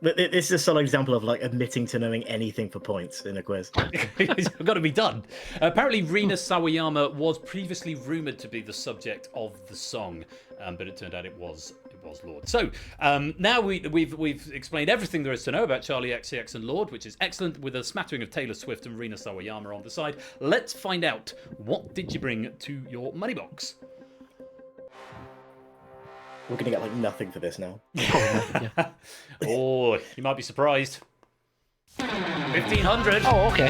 this is a solid example of like admitting to knowing anything for points in a quiz. It's got to be done. Apparently, Rina Sawayama was previously rumored to be the subject of the song, but it turned out it was Lord. So now we've explained everything there is to know about Charlie XCX and Lord, which is excellent, with a smattering of Taylor Swift and Rina Sawayama on the side. Let's find out, what did you bring to your money box? We're gonna get like nothing for this now. Oh, you might be surprised. 1,500. Oh, okay.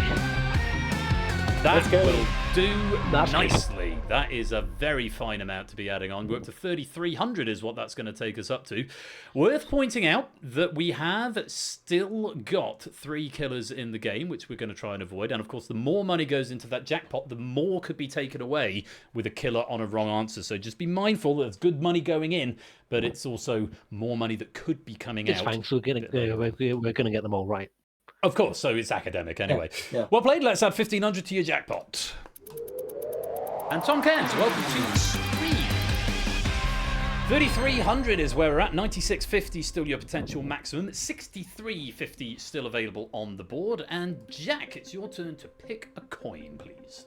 That will do nicely. That is a very fine amount to be adding on. We're up to 3,300 is what that's going to take us up to. Worth pointing out that we have still got 3 killers in the game, which we're going to try and avoid. And of course, the more money goes into that jackpot, the more could be taken away with a killer on a wrong answer. So just be mindful that there's good money going in, but it's also more money that could be coming out. It's fine, so we're going to get them all right. Of course, so it's academic anyway. Yeah. Well played, let's add 1,500 to your jackpot. And Tom Cairns, welcome to the stream. 3,300 is where we're at. 96.50 still your potential maximum. 63.50 still available on the board. And Jack, it's your turn to pick a coin, please.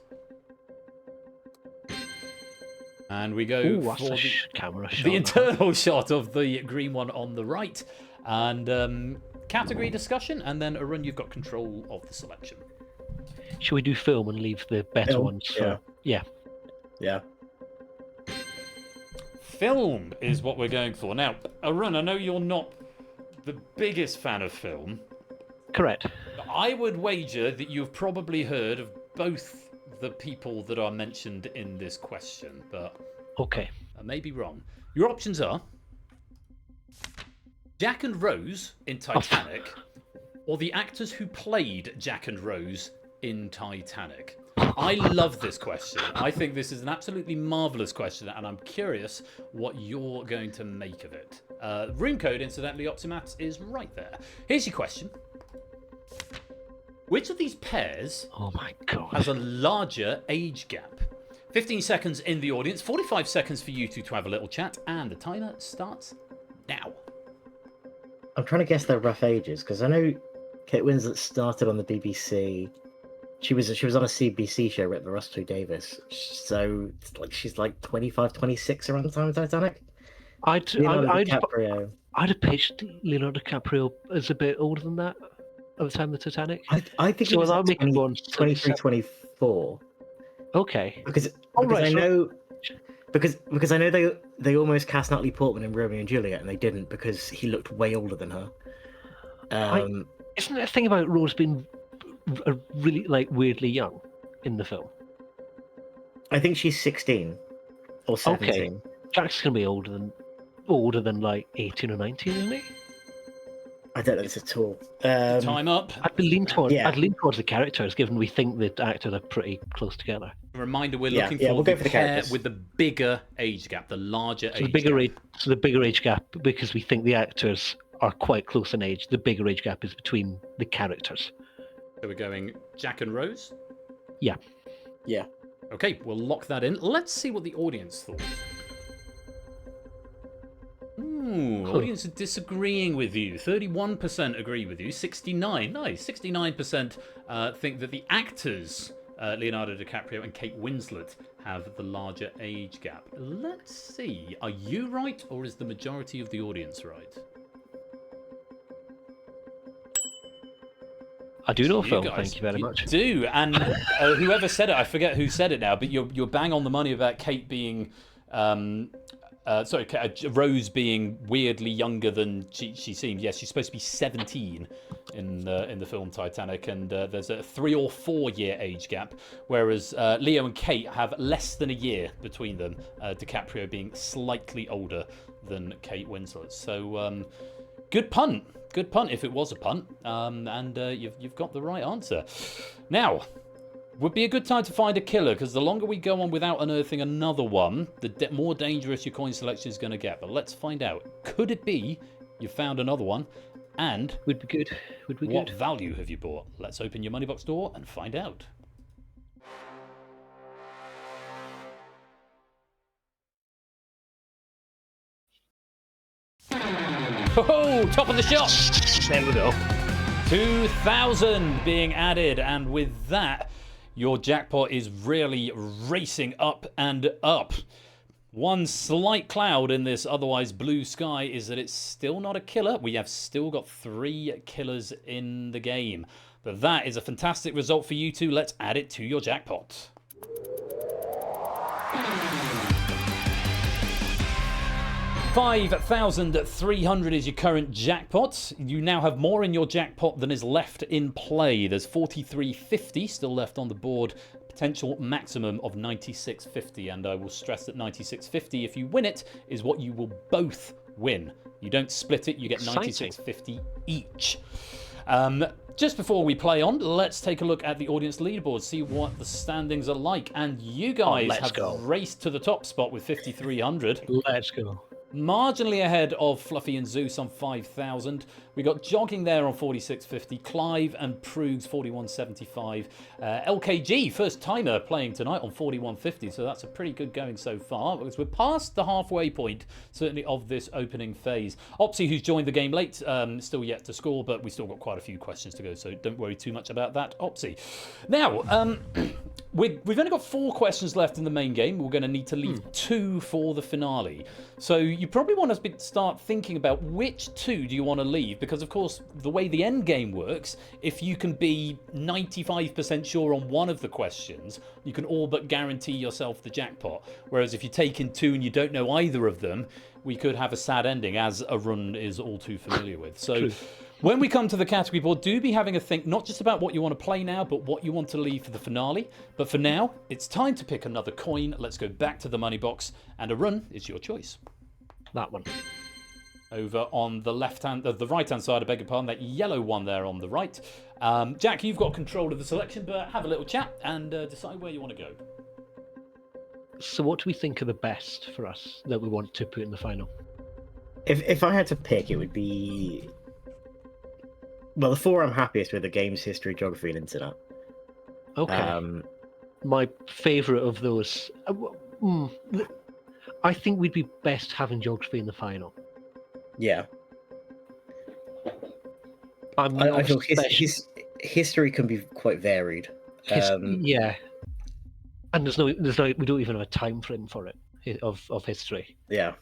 And we go for the internal shot of the green one on the right. And category discussion, and then Arun, you've got control of the selection. Should we do film and leave the better ones for... Yeah. Film is what we're going for. Now, Arun, I know you're not the biggest fan of film. Correct. I would wager that you've probably heard of both the people that are mentioned in this question, but okay, I may be wrong. Your options are Jack and Rose in Titanic, or the actors who played Jack and Rose in Titanic. I love this question. I think this is an absolutely marvellous question, and I'm curious what you're going to make of it. Room code, incidentally, Optimats, is right there. Here's your question. Which of these pairs has a larger age gap? 15 seconds in the audience, 45 seconds for you two to have a little chat, and the timer starts now. I'm trying to guess their rough ages, because I know Kate Winslet started on the BBC. She was on a CBC show written by Russell T Davies. So she's like 25, 26 around the time of Titanic. I'd have pitched Leonardo DiCaprio as a bit older than that at the time of the Titanic. I think so. I'll make it 23, 24. Okay. Because I know they almost cast Natalie Portman in Romeo and Juliet, and they didn't because he looked way older than her. Isn't there a thing about Rose being really weirdly young in the film? I think she's 16 or 17. Okay. Jack's gonna be older than like 18 or 19, isn't he? I don't know this at all. Time up. I'd lean towards the characters, given we think the actors are pretty close together. Reminder: we're looking for the pair with the bigger age gap, the larger age gap. So the bigger age gap, because we think the actors are quite close in age. The bigger age gap is between the characters. So we're going Jack and Rose? Yeah. Yeah. Okay, we'll lock that in. Let's see what the audience thought. Audience are disagreeing with you. 31% agree with you. 69% think that the actors, Leonardo DiCaprio and Kate Winslet, have the larger age gap. Let's see. Are you right, or is the majority of the audience right? I do know film, thank you very much. Do, and whoever said it, I forget who said it now, but you're bang on the money about Kate being Rose being weirdly younger than she seemed. Yes, she's supposed to be 17 in the film Titanic, and there's a 3 or 4 year age gap, whereas Leo and Kate have less than a year between them. DiCaprio being slightly older than Kate Winslet. So good punt if it was a punt, and you've got the right answer. Now, would be a good time to find a killer, because the longer we go on without unearthing another one, the more dangerous your coin selection is going to get. But let's find out. Could it be you found another one? And would be good. What value have you bought? Let's open your Moneybox door and find out. Oh, top of the shop. There we go. 2,000 being added, and with that, your jackpot is really racing up and up. One slight cloud in this otherwise blue sky is that it's still not a killer. We have still got 3 killers in the game. But that is a fantastic result for you two. Let's add it to your jackpot. $5,300 is your current jackpot. You now have more in your jackpot than is left in play. There's $43.50 still left on the board. Potential maximum of $96.50, and I will stress that $96.50, if you win it, is what you will both win. You don't split it, you get $96.50 each. Just before we play on, let's take a look at the audience leaderboard, see what the standings are like. And you guys have raced to the top spot with 5,300. Let's go. Marginally ahead of Fluffy and Zeus on 5,000. We got Jogging there on 46.50. Clive and Prugs 41.75. LKG, first timer playing tonight on 41.50. So that's a pretty good going so far, because we're past the halfway point, certainly, of this opening phase. Opsy, who's joined the game late, still yet to score, but we still got quite a few questions to go, so don't worry too much about that, Opsy. Now, we've only got 4 questions left in the main game. We're going to need to leave 2 for the finale. So you probably want to start thinking about which 2 do you want to leave, because of course the way the end game works, if you can be 95% sure on one of the questions, you can all but guarantee yourself the jackpot. Whereas if you take in 2 and you don't know either of them, we could have a sad ending, as a run is all too familiar with. So when we come to the category board, do be having a think, not just about what you want to play now, but what you want to leave for the finale. But for now, it's time to pick another coin. Let's go back to the money box, and a run is your choice. That one. Over on the the right-hand side, I beg your pardon, that yellow one there on the right. Jack, you've got control of the selection, but have a little chat and decide where you want to go. So what do we think are the best for us that we want to put in the final? If I had to pick, it would be... Well, the 4 I'm happiest with are games, history, geography, and internet. Okay. My favourite of those... I think we'd be best having geography in the final. Yeah. I feel history can be quite varied. Yeah. And there's no, we don't even have a time frame for it of history. Yeah.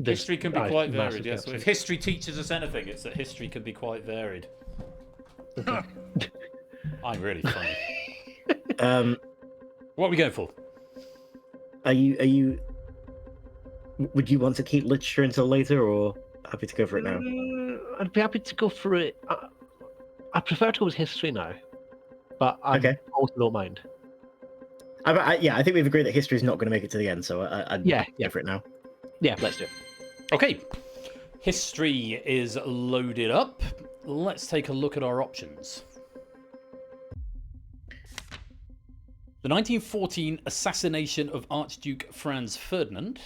History can be quite varied, yes. If history teaches us anything, it's that history can be quite varied. I'm really funny. What are we going for? Are you? Would you want to keep literature until later, or happy to go for it now? I'd be happy to go for it. I prefer to go with history now, but I also don't mind. I think we've agreed that history is not going to make it to the end, so I'd go for it now. Yeah, let's do it. Okay, history is loaded up. Let's take a look at our options. The 1914 assassination of Archduke Franz Ferdinand.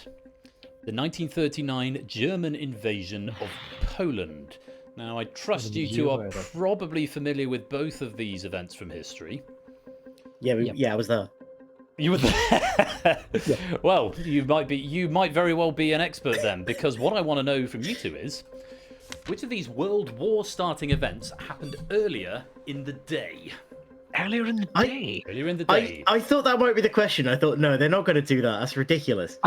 The 1939 German invasion of Poland. Now, I trust you two are probably familiar with both of these events from history. Yeah, I was there. You were there? Yeah. Well, you might very well be an expert then, because what I want to know from you two is, which of these World War starting events happened earlier in the day? Earlier in the day? Earlier in the day. I thought that might be the question. I thought, no, they're not going to do that. That's ridiculous.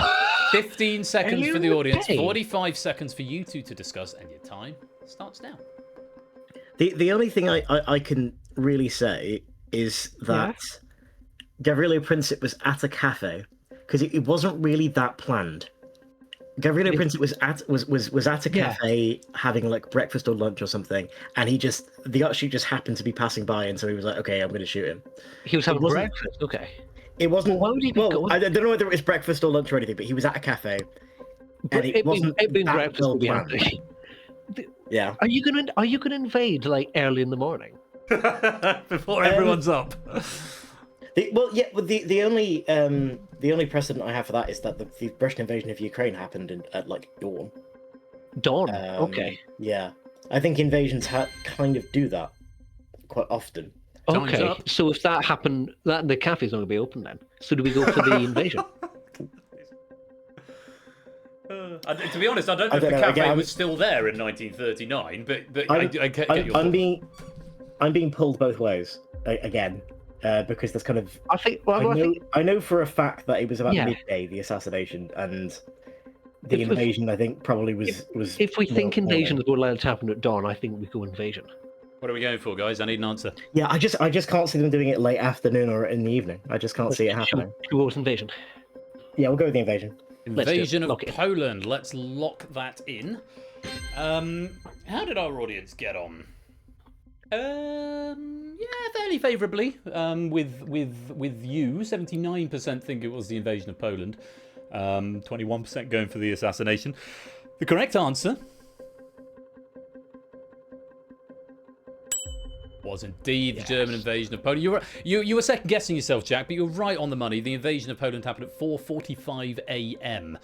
15 seconds for the audience, 45 secones for you two to discuss, and your time starts now. The only thing I can really say is that Gavrilo Princip was at a cafe, because it wasn't really that planned. Gavrilo Princip was at a cafe having like breakfast or lunch or something, and the Archduke just happened to be passing by, and so he was like, "Okay, I'm going to shoot him." He was having breakfast. Okay. It wasn't. Why would he be going? I don't know whether it was breakfast or lunch or anything, but he was at a cafe, and it wasn't being that breakfast well would be planned. handy. Yeah. Are you gonna invade like early in the morning? Before everyone's up. The only precedent I have for that is that the Russian invasion of Ukraine happened at like dawn. Dawn. Okay. Yeah, I think invasions kind of do that quite often. Okay. So if that happened, the cafe's not going to be open then. So do we go for the invasion? To be honest, I don't know if the cafe was still there in 1939, but I get your point. I'm being pulled both ways again. Because there's kind of I know for a fact that it was about midday, the assassination, and the invasion I think probably was if we think invasions were allowed to happen at dawn, I think we go invasion. What are we going for, guys? I need an answer. Yeah, I just can't see them doing it late afternoon or in the evening. I just can't see it happening. What was invasion? Yeah, we'll go with the invasion. Invasion of Poland. Let's lock that in. How did our audience get on? Yeah, fairly favourably. With you, 79% think it was the invasion of Poland. 21% going for the assassination. The correct answer was indeed the German invasion of Poland. You were second guessing yourself, Jack, but you're right on the money. The invasion of Poland happened at 4:45 a.m.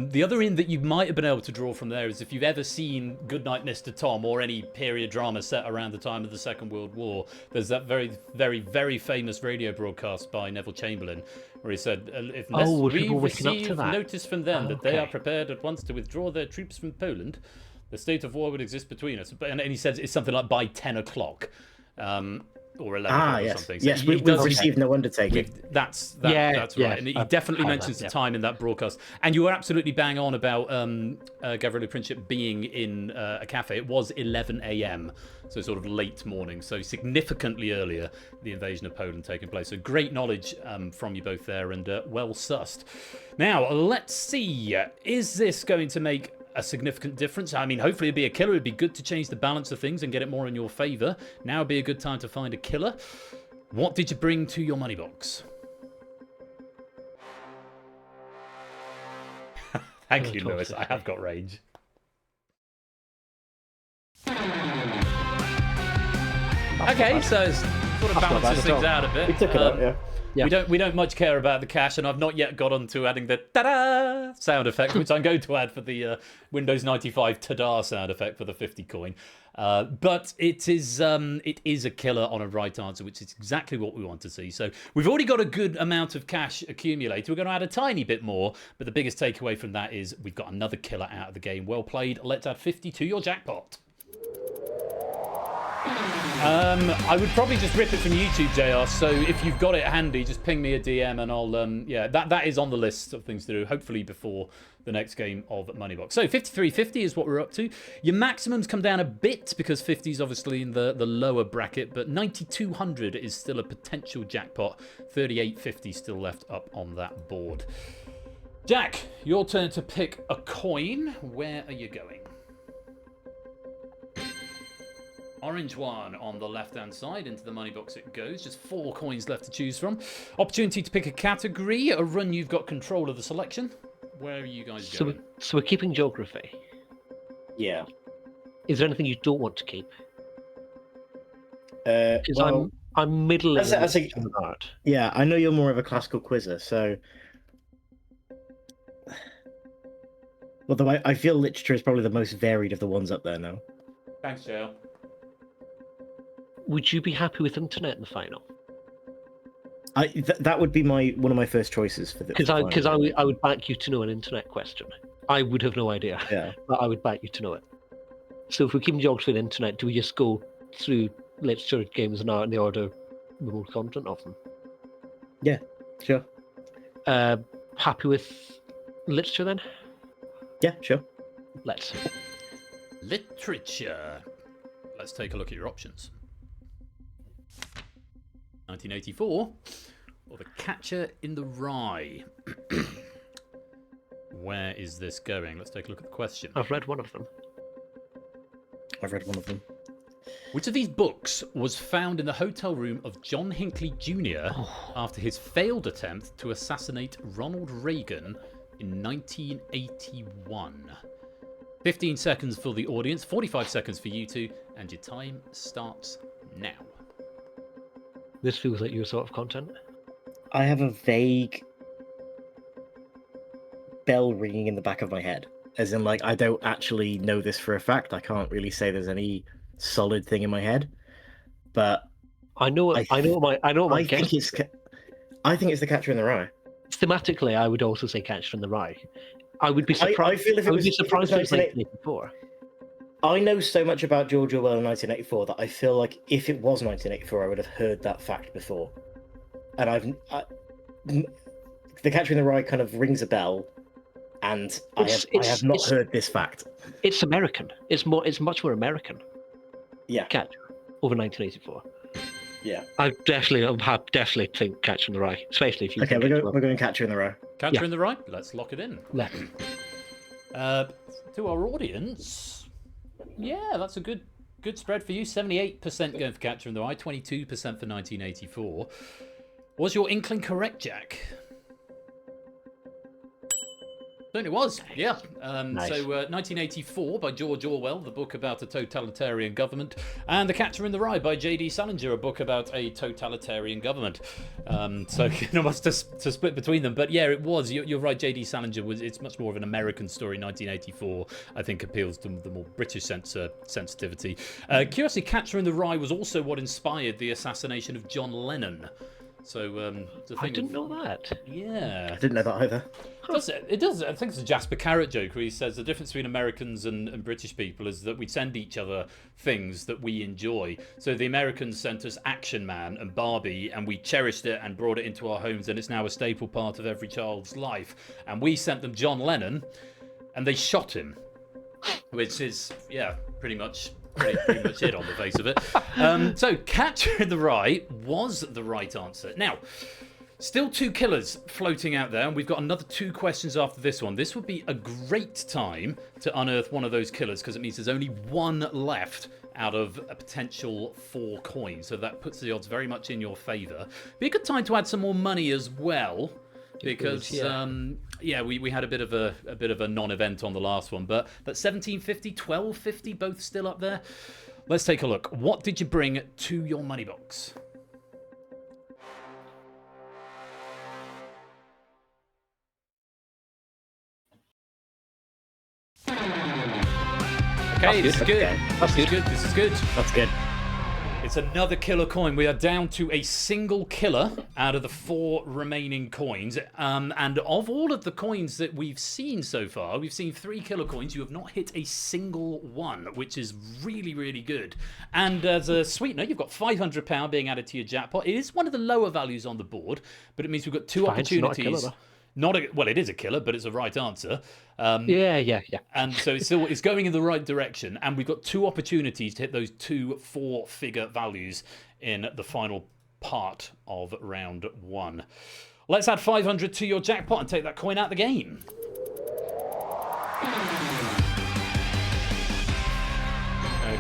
The other end that you might have been able to draw from there is if you've ever seen Goodnight Mr. Tom or any period drama set around the time of the Second World War, there's that very, very, very famous radio broadcast by Neville Chamberlain where he said, unless we receive notice from them that they are prepared at once to withdraw their troops from Poland, the state of war would exist between us. And he says it's something like by 10 o'clock. Or 11 or something. So yes, we've received no undertaking. That's right. And he definitely mentions the time in that broadcast. And you were absolutely bang on about Gavrilo Princip being in a cafe. It was 11 a.m., so sort of late morning. So significantly earlier, the invasion of Poland taking place. So great knowledge from you both there, and well sussed. Now, let's see. Is this going to make a significant difference? I mean, hopefully it'd be a killer. It'd be good to change the balance of things and get it more in your favour. Now would be a good time to find a killer. What did you bring to your money box? Thank you, Lewis. I have got range. Okay, so it sort of balances things out a bit. We took it out, yeah. We don't much care about the cash, and I've not yet got on to adding the ta-da sound effect, which I'm going to add for the Windows 95 ta-da sound effect for the 50 coin. But it is a killer on a right answer, which is exactly what we want to see. So we've already got a good amount of cash accumulated. We're going to add a tiny bit more, but the biggest takeaway from that is we've got another killer out of the game. Well played. Let's add 50 to your jackpot. I would probably just rip it from YouTube, JR. So if you've got it handy, just ping me a DM and I'll, that is on the list of things to do, hopefully before the next game of Moneybox. So 53.50 is what we're up to. Your maximums come down a bit because 50 is obviously in the lower bracket, but 9,200 is still a potential jackpot. 38.50 still left up on that board. Jack, your turn to pick a coin. Where are you going? Orange one on the left-hand side. Into the money box it goes. Just 4 coins left to choose from. Opportunity to pick a category. A run you've got control of the selection. Where are you guys going? So we're keeping geography. Yeah. Is there anything you don't want to keep? Because well, I'm middle as a art. Yeah, I know you're more of a classical quizzer, so. Although I feel literature is probably the most varied of the ones up there now. Thanks, JL. Would you be happy with internet in the final? That would be one of my first choices for the. Because I would back you to know an internet question. I would have no idea. Yeah. But I would back you to know it. So if we're keeping geography and internet, do we just go through literature, games, and art in the order the most content of them? Yeah, sure. Happy with literature then? Yeah, sure. Let's. Literature. Let's take a look at your options. 1984, or The Catcher in the Rye. Where is this going? Let's take a look at the question. I've read one of them. I've read one of them. Which of these books was found in the hotel room of John Hinckley Jr. after his failed attempt to assassinate Ronald Reagan in 1981? 15 seconds for the audience, 45 seconds for you two, and your time starts now. This feels like your sort of content. I have a vague bell ringing in the back of my head, as in, like, I don't actually know this for a fact. I can't really say there's any solid thing in my head, but I think it's The Catcher in the Rye. Thematically, I would also say Catcher in the Rye. I would be surprised. I feel if it was, surprised if it was 1984. I know so much about George Orwell in 1984 that I feel like if it was 1984, I would have heard that fact before. And The Catcher in the Rye kind of rings a bell, and I have not heard this fact. It's American. It's much more American. Yeah. Catcher over 1984. Yeah. I definitely think Catcher in the Rye, especially if you. Okay, we're going Catcher in the Rye. Catcher in the Rye. Let's lock it in. Yeah. To our audience, yeah, that's a good spread for you. 78% going for Catcher in the Rye, 22% for 1984. Was your inkling correct, Jack? Certainly was, yeah. Nice. So 1984 by George Orwell, the book about a totalitarian government, and The Catcher in the Rye by J.D. Salinger, a book about a totalitarian government. So much to split between them. But yeah, it was. You're right, J.D. Salinger it's much more of an American story. 1984, I think, appeals to the more British sensitivity. Curiously, Catcher in the Rye was also what inspired the assassination of John Lennon. So I didn't know that. Yeah, I didn't know that either. It does. I think it's a Jasper Carrot joke where he says the difference between Americans and British people is that we send each other things that we enjoy. So the Americans sent us Action Man and Barbie, and we cherished it and brought it into our homes, and it's now a staple part of every child's life. And we sent them John Lennon, and they shot him, which is pretty much it on the face of it. So Catcher in the Rye was the right answer. Now, still two killers floating out there, and we've got another two questions after this one. This would be a great time to unearth one of those killers, because it means there's only one left out of a potential 4 coins. So that puts the odds very much in your favour. Be a good time to add some more money as well, because we had a bit of a non-event on the last one, but 1750, 1250, both still up there. Let's take a look. What did you bring to your money box? Okay, this is good. This is good. That's good. It's another killer coin. We are down to a single killer out of the 4 remaining coins. And of all of the coins that we've seen so far, we've seen 3 killer coins. You have not hit a single one, which is really, really good. And as a sweetener, you've got £500 being added to your jackpot. It is one of the lower values on the board, but it means we've got 2 opportunities. Well, it is a killer, but it's a right answer. Yeah. And so it's going in the right direction, and we've got 2 opportunities to hit those 2 4-figure values in the final part of round 1. Let's add 500 to your jackpot and take that coin out of the game.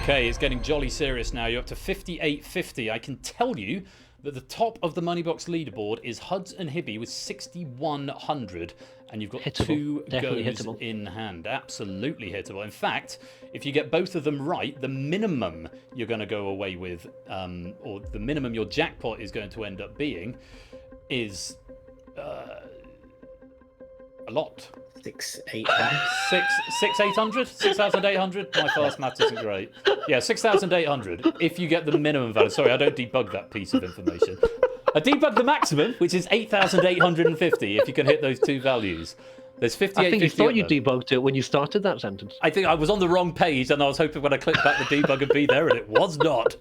Okay, it's getting jolly serious now. You're up to 5850. I can tell you that the top of the Moneybox leaderboard is Huds and Hibby with 6,100, and you've got hittable. 2 goes hittable. in hand. Absolutely hittable. In fact, if you get both of them right, the minimum you're going to go away with, or the minimum your jackpot is going to end up being, is a lot. 6,800. 6,800. My fast maths isn't great. Yeah, 6,800 if you get the minimum value. Sorry, I don't debug that piece of information. I debug the maximum, which is 8,850 if you can hit those 2 values. There's 58. I think you thought you debugged it when you started that sentence. I think I was on the wrong page, and I was hoping when I clicked back the debug would be there, and it was not.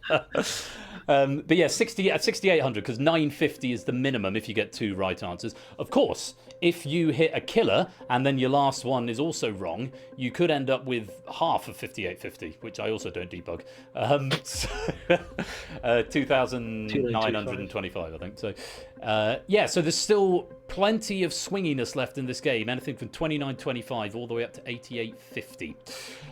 But yeah, 6,800, because 950 is the minimum if you get 2 right answers. Of course, if you hit a killer and then your last one is also wrong, you could end up with half of 5850, which I also don't debug. 2,925, I think. So Yeah, so there's still plenty of swinginess left in this game. Anything from 29.25 all the way up to 88.50.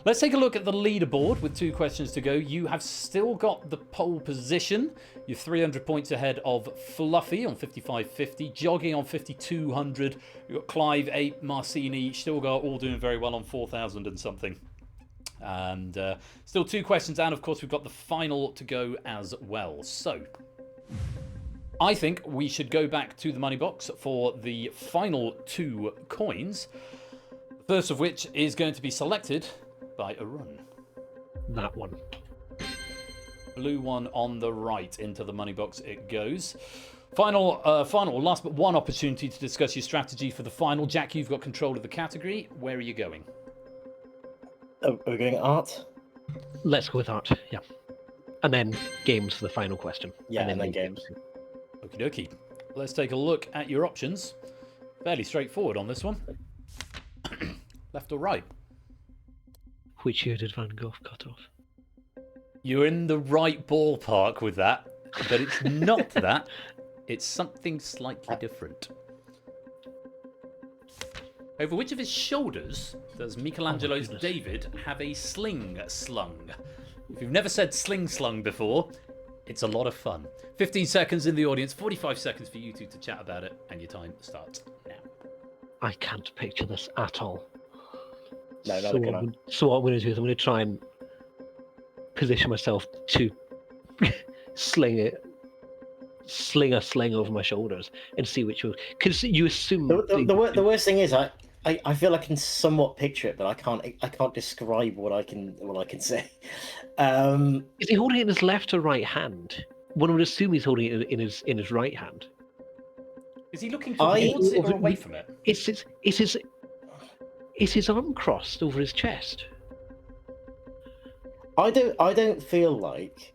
Let's take a look at the leaderboard with 2 questions to go. You have still got the pole position. You're 300 points ahead of Fluffy on 55.50. Jogging on 5,200. You've got Clive, Ape, Marcini, still got all doing very well on 4,000 and something. And still 2 questions, and of course we've got the final to go as well. So I think we should go back to the money box for the final 2 coins. The first of which is going to be selected by Arun. That one. Blue one on the right. Into the money box it goes. Final, last but one opportunity to discuss your strategy for the final. Jack, you've got control of the category. Where are you going? Are we going art? Let's go with art, yeah. And then games for the final question. Yeah, and then games. Okie dokie. Let's take a look at your options. Fairly straightforward on this one. Left or right? Which year did Van Gogh cut off? You're in the right ballpark with that, but it's not that. It's something slightly different. Over which of his shoulders does Michelangelo's David have a sling slung? If you've never said sling slung before, it's a lot of fun. 15 seconds in the audience, 45 seconds for you two to chat about it, and your time starts now. I can't picture this at all. No, so what I'm going to do is I'm going to try and position myself to sling a sling over my shoulders and see which one. Because you assume the worst thing is I feel I can somewhat picture it, but I can't describe what I can say. Is he holding it in his left or right hand? One would assume he's holding it in his right hand. Is he looking towards it or away from it? Is his arm crossed over his chest? I don't feel like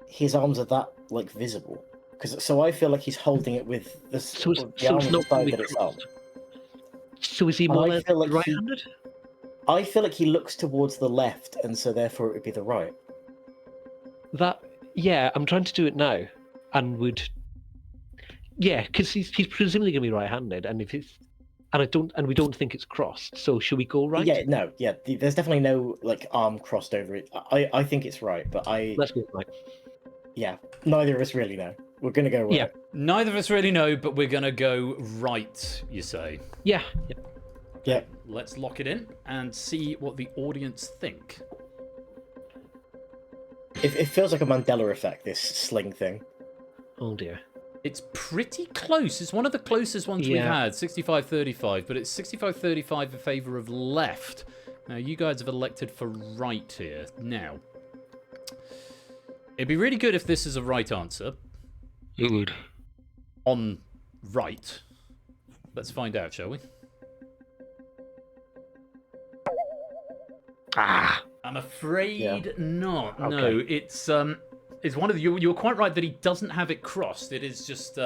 his arms are that visible, so I feel like he's holding it with the arm on the side that it's up. So is he more right-handed? I feel like he looks towards the left, and so therefore it would be the right. Yeah, I'm trying to do it now, and because he's presumably going to be right-handed, and we don't think it's crossed. So should we go right? Yeah. There's definitely no arm crossed over it. I think it's right, but let's go right. Yeah, neither of us really know. We're gonna go right. Yeah, neither of us really know, but we're gonna go right. You say? Yeah. Yeah. Let's lock it in and see what the audience think. It feels like a Mandela effect, this sling thing. Oh dear. It's pretty close. It's one of the closest ones we've had, 65-35, but it's 65-35 in favour of left. Now, you guys have elected for right here. Now, it'd be really good if this is a right answer. It would. On right. Let's find out, shall we? I'm afraid not. Okay. No, it's one of the. You're quite right that he doesn't have it crossed. It is just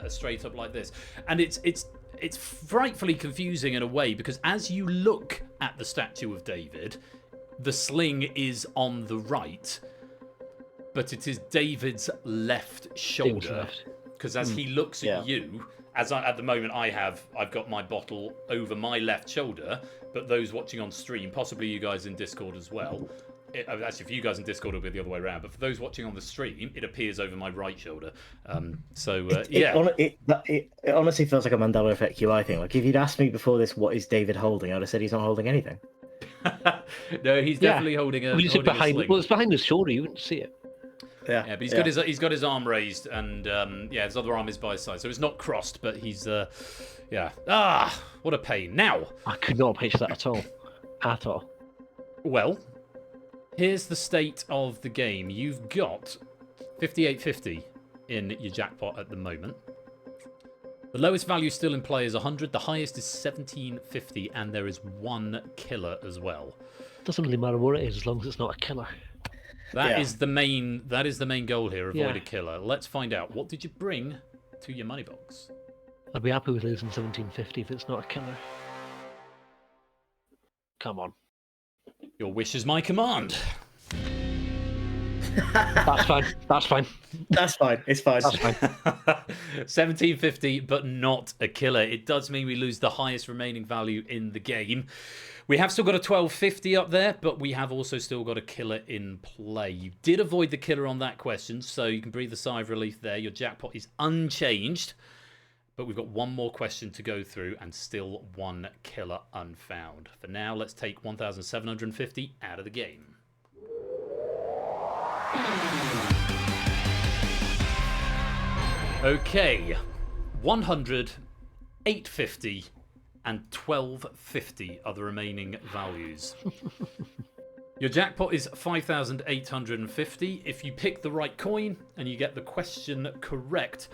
straight up like this, and it's frightfully confusing in a way because as you look at the statue of David, the sling is on the right, but it is David's left shoulder. Because as he looks at you, at the moment I've got my bottle over my left shoulder, but those watching on stream, possibly you guys in Discord as well. Actually, for you guys in Discord, it'll be the other way around. But for those watching on the stream, it appears over my right shoulder. It honestly feels like a Mandela effect UI thing. If you'd asked me before this, what is David holding? I'd have said he's not holding anything. No, he's definitely holding a. It's behind his shoulder. You wouldn't see it. Yeah, but he's got his arm raised, and his other arm is by his side, so it's not crossed. But he's what a pain. Now I could not picture that at all. Well, here's the state of the game. You've got 58.50 in your jackpot at the moment. The lowest value still in play is 100. The highest is 17.50, and there is one killer as well. Doesn't really matter what it is, as long as it's not a killer. That is the main goal here. Avoid a killer. Let's find out. What did you bring to your money box? I'd be happy with losing 17.50 if it's not a killer. Come on. Your wish is my command. That's fine. That's fine. That's fine. It's fine. That's fine. 1750, but not a killer. It does mean we lose the highest remaining value in the game. We have still got a 1250 up there, but we have also still got a killer in play. You did avoid the killer on that question, so you can breathe a sigh of relief there. Your jackpot is unchanged, but we've got one more question to go through and still one killer unfound. For now, let's take 1750 out of the game. Okay, 100, 850, and 1250 are the remaining values. Your jackpot is 5,850. If you pick the right coin and you get the question correct,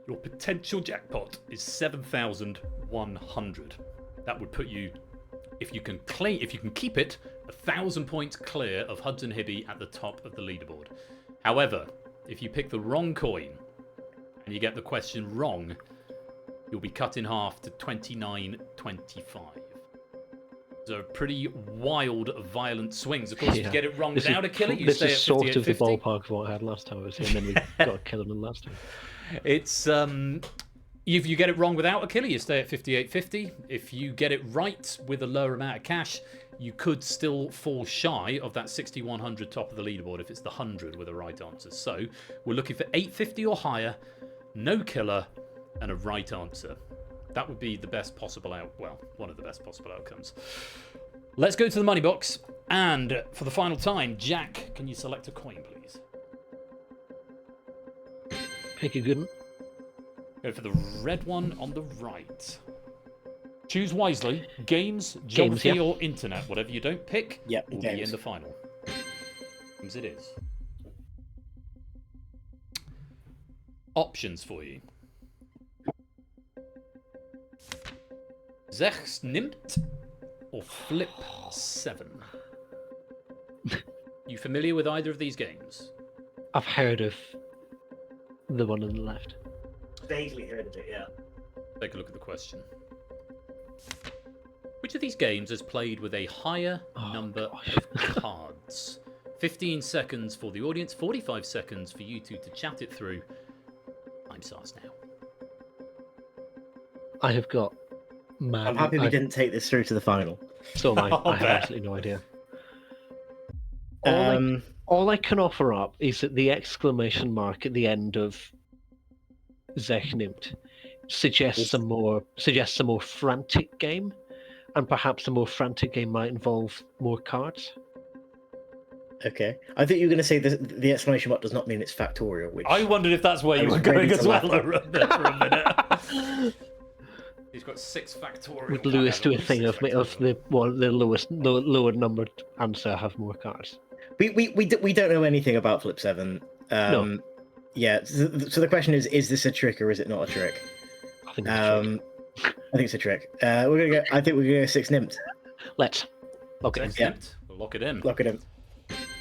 your potential jackpot is 7,100. That would put you, if you can keep it, 1,000 points clear of Hudson Hibby at the top of the leaderboard. However, if you pick the wrong coin and you get the question wrong, you'll be cut in half to 29.25. So pretty wild, violent swings. Of course, if you get it wrong without a killer, you stay at 58.50. This is sort of the ballpark of what I had last time I was here, and then we got a killer in the last time. It's if you get it wrong without a killer, you stay at 58.50. If you get it right with a lower amount of cash, you could still fall shy of that 6,100 top of the leaderboard if it's the 100 with the right answer. So we're looking for 850 or higher, no killer, and a right answer. That would be the best possible one of the best possible outcomes. Let's go to the money box, and for the final time, Jack, can you select a coin, please? Pick a good one. Go for the red one on the right. Choose wisely. Games, geography, or internet. Whatever you don't pick will be in the final. Games it is. Options for you. Sechs nimmt or Flip 7? You familiar with either of these games? I've heard of the one on the left. Vaguely heard of it, yeah. Take a look at the question. Which of these games is played with a higher number of cards? 15 seconds for the audience, 45 seconds for you two to chat it through. Time starts now. I have got... I'm happy we didn't take this through to the final. So am I. I have absolutely no idea. All I can offer up is that the exclamation mark at the end of Zech nimmt suggests a more frantic game, and perhaps a more frantic game might involve more cards. Okay. I think you were going to say the exclamation mark does not mean it's factorial. Which I wondered if that's where you were going as well for a minute. He's got 6 factorial. Would Lewis do a thing of the lower numbered answer have more cards? We don't know anything about Flip 7. No. Yeah. So the question is this a trick or is it not a trick? I think it's a trick. I think it's a trick. I think we're gonna go 6 nimmt. Let's lock it in. Yeah. We'll lock it in. Lock it in.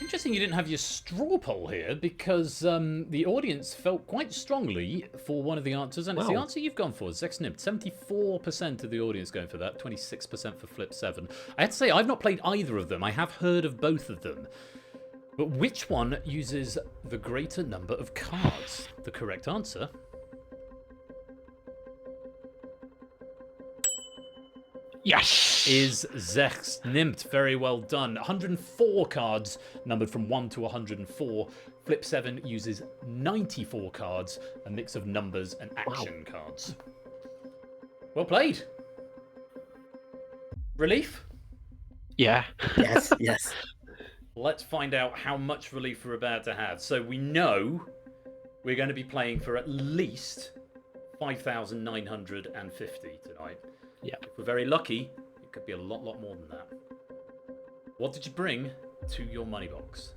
Interesting you didn't have your straw poll here because the audience felt quite strongly for one of the answers, and it's the answer you've gone for, Zex Nimmt. 74% of the audience going for that, 26% for Flip 7. I have to say, I've not played either of them. I have heard of both of them. But which one uses the greater number of cards? The correct answer Yes! is Zex Nimmt. Very well done. 104 cards, numbered from 1 to 104. Flip 7 uses 94 cards, a mix of numbers and action cards. Well played. Relief? Yeah. Yes, yes. Let's find out how much relief we're about to have. So we know we're going to be playing for at least 5,950 tonight. Yeah. If we're very lucky, it could be a lot more than that. What did you bring to your money box?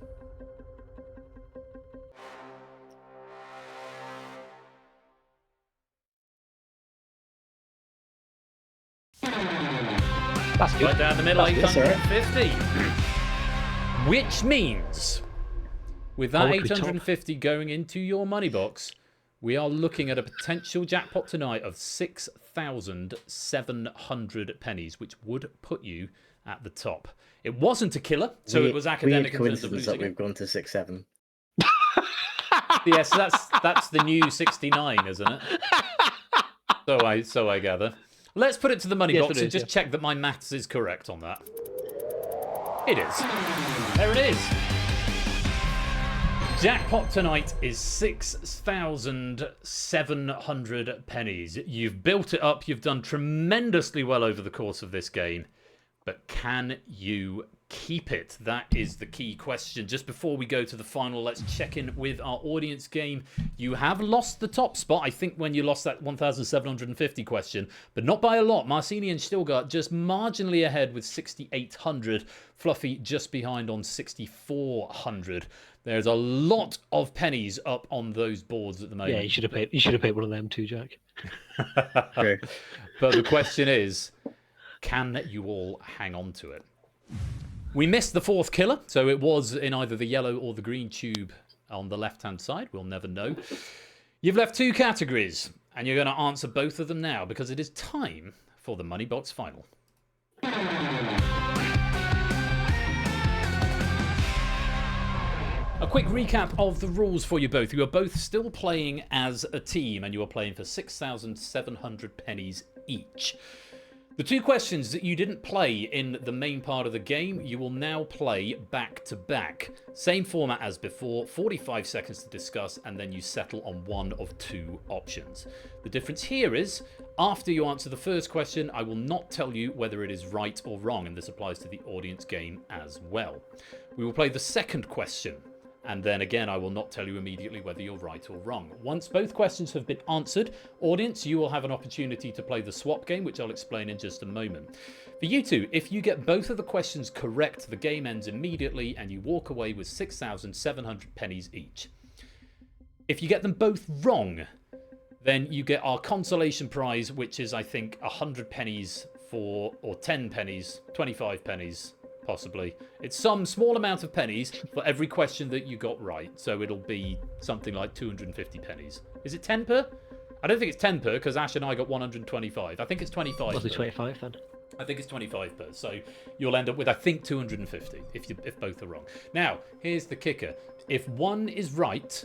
That's good. Right down the middle, That's good, 850. Which means, with that 850 going into your money box, we are looking at a potential jackpot tonight of 6,700 pennies, which would put you at the top. It wasn't a killer, so it was academic in terms of coincidence losing that we've gone to 6-7. Yes, that's the new 69, isn't it? So I gather. Let's put it to the money Yes, box it and is, just yeah. check that my maths is correct on that. It is. There it is. Jackpot tonight is 6,700 pennies. You've built it up. You've done tremendously well over the course of this game. But can you keep it? That is the key question. Just before we go to the final, let's check in with our audience game. You have lost the top spot, I think, when you lost that 1,750 question, but not by a lot. Marcini and Stilgart just marginally ahead with 6,800. Fluffy just behind on 6,400. There's a lot of pennies up on those boards at the moment. Yeah, you should have paid one of them too, Jack. True. But the question is, can you all hang on to it? We missed the fourth killer, so it was in either the yellow or the green tube on the left-hand side. We'll never know. You've left two categories, and you're going to answer both of them now because it is time for the Money Box final. A quick recap of the rules for you both. You are both still playing as a team, and you are playing for 6,700 pennies each. The two questions that you didn't play in the main part of the game, you will now play back to back. Same format as before, 45 seconds to discuss, and then you settle on one of two options. The difference here is, after you answer the first question, I will not tell you whether it is right or wrong, and this applies to the audience game as well. We will play the second question. And then again, I will not tell you immediately whether you're right or wrong. Once both questions have been answered, audience, you will have an opportunity to play the swap game, which I'll explain in just a moment. For you two, if you get both of the questions correct, the game ends immediately and you walk away with 6,700 pennies each. If you get them both wrong, then you get our consolation prize, which is, I think, 100 pennies or 10 pennies, 25 pennies. Possibly. It's some small amount of pennies for every question that you got right. So it'll be something like 250 pennies. Is it 10 per? I don't think it's 10 per because Ash and I got 125. I think it's 25 Was it per. 25 then? I think it's 25 per. So you'll end up with, I think, 250 if both are wrong. Now, here's the kicker. If one is right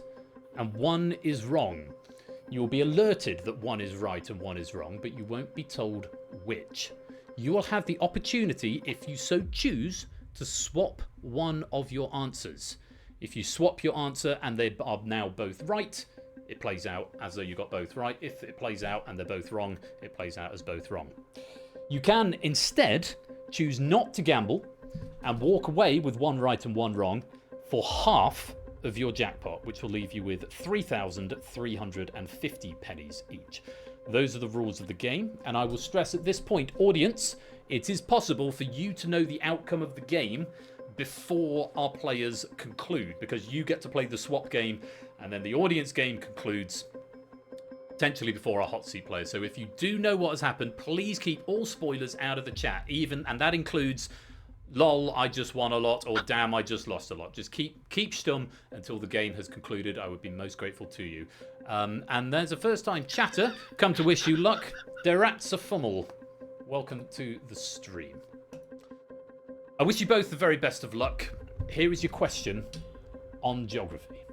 and one is wrong, you will be alerted that one is right and one is wrong, but you won't be told which. You will have the opportunity, if you so choose, to swap one of your answers. If you swap your answer and they are now both right, it plays out as though you got both right. If it plays out and they're both wrong, it plays out as both wrong. You can instead choose not to gamble and walk away with one right and one wrong for half of your jackpot, which will leave you with 3,350 pennies each. Those are the rules of the game, and I will stress at this point, audience, it is possible for you to know the outcome of the game before our players conclude, because you get to play the swap game, and then the audience game concludes potentially before our hot seat players. So if you do know what has happened, please keep all spoilers out of the chat, and that includes lol, I just won a lot, or damn, I just lost a lot. Just keep stum until the game has concluded. I would be most grateful to you. And there's a first-time chatter. Come to wish you luck. Deratsafummel. Welcome to the stream. I wish you both the very best of luck. Here is your question on geography.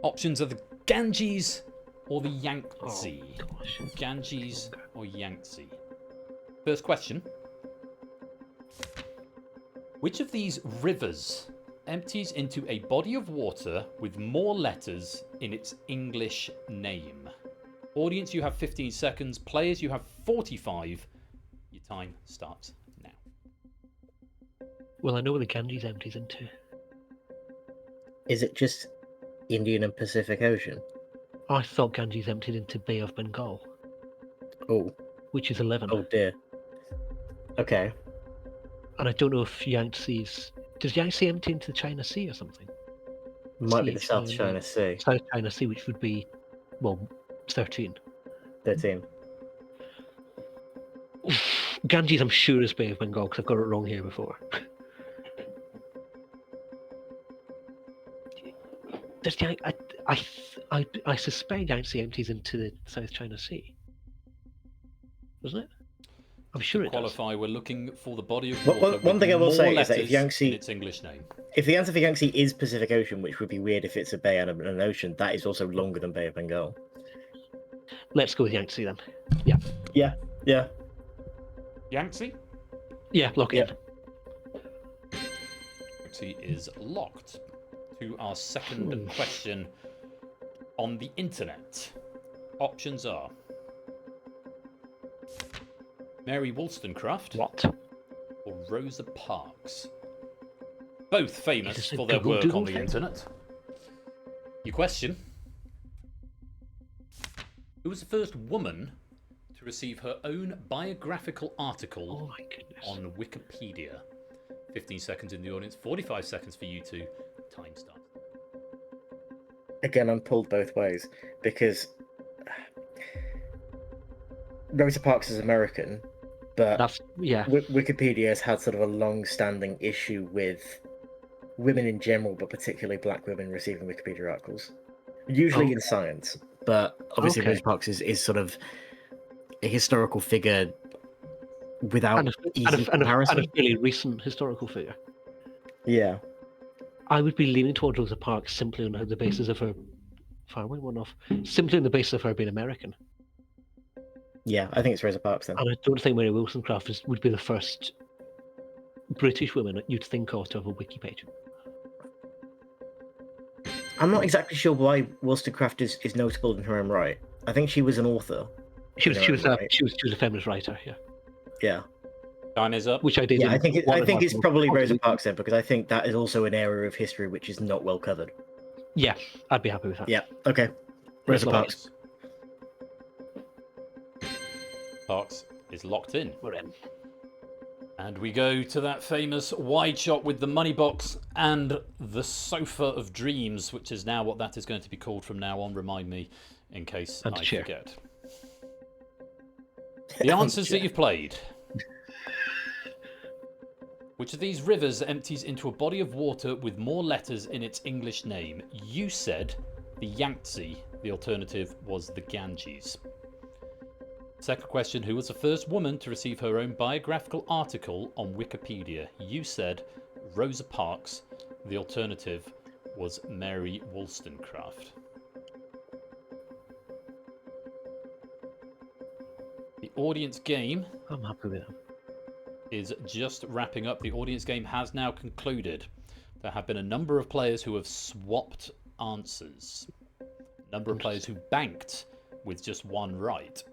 Options are the Ganges or the Yangtze. Ganges or Yangtze. First question. Which of these rivers empties into a body of water with more letters in its English name? Audience, you have 15 seconds. Players, you have 45. Your time starts now. Well, I know where the Ganges empties into. Is it just Indian and Pacific Ocean? I thought Ganges emptied into Bay of Bengal, Oh. which is 11. Oh dear. Okay. And I don't know if Yangtze's... Does Yangtze empty into the China Sea or something? Might be the Sea, South China Sea. South China Sea, which would be, well, 13. 13. Ganges, I'm sure, is Bay of Bengal, because I've got it wrong here before. Does I suspect Yangtze empties into the South China Sea. Doesn't it? I'm sure To it does. qualify, we're looking for the body of One- water. one with thing I will more say is that if letters Yangtze- in its English name. If the answer for Yangtze is Pacific Ocean, which would be weird if it's a bay and an ocean, that is also longer than Bay of Bengal. Let's go with Yangtze then. Yeah. Yangtze? Yeah, lock Yeah. in. Yangtze is locked. To our second question on the internet. Options are Mary Wollstonecraft What? or Rosa Parks. Both famous Is this a for their Google work Doodle on the thing? internet. Your question: who was the first woman to receive her own biographical Oh article my goodness. on Wikipedia? 15 seconds in the audience, 45 seconds for you two. Time starts. Again, I'm pulled both ways because Rosa Parks is American, but That's yeah. Wikipedia has had sort of a long-standing issue with women in general, but particularly black women receiving Wikipedia articles, usually in science. But obviously, Okay. Rosa Parks is sort of a historical figure without And easy a comparison. fairly recent historical figure. Yeah. I would be leaning towards Rosa Parks simply on the basis of her farming one off. Simply on the basis of her being American. Yeah, I think it's Rosa Parks then. And I don't think Mary Wollstonecraft would be the first British woman that you'd think of to have a wiki page. I'm not exactly sure why Wollstonecraft is notable in her own right. I think she was an author. She was in her she was own a right. she was a feminist writer, yeah. Yeah. Time is up. Which I did. Yeah, in I think one of my it's books. probably Rosa Parks then, because I think that is also an area of history which is not well covered. Yeah, I'd be happy with that. Yeah. Okay. Rosa Parks. Parks is locked in. We're in. And we go to that famous wide shot with the money box and the sofa of dreams, which is now what that is going to be called from now on. Remind me in case And I chair. forget. The answers that you've played. Which of these rivers empties into a body of water with more letters in its English name? You said the Yangtze. The alternative was the Ganges. Second question, who was the first woman to receive her own biographical article on Wikipedia? You said Rosa Parks. The alternative was Mary Wollstonecraft. The audience game I'm happy with that. is just wrapping up. The audience game has now concluded. There have been a number of players who have swapped answers. A number of players who banked with just one right.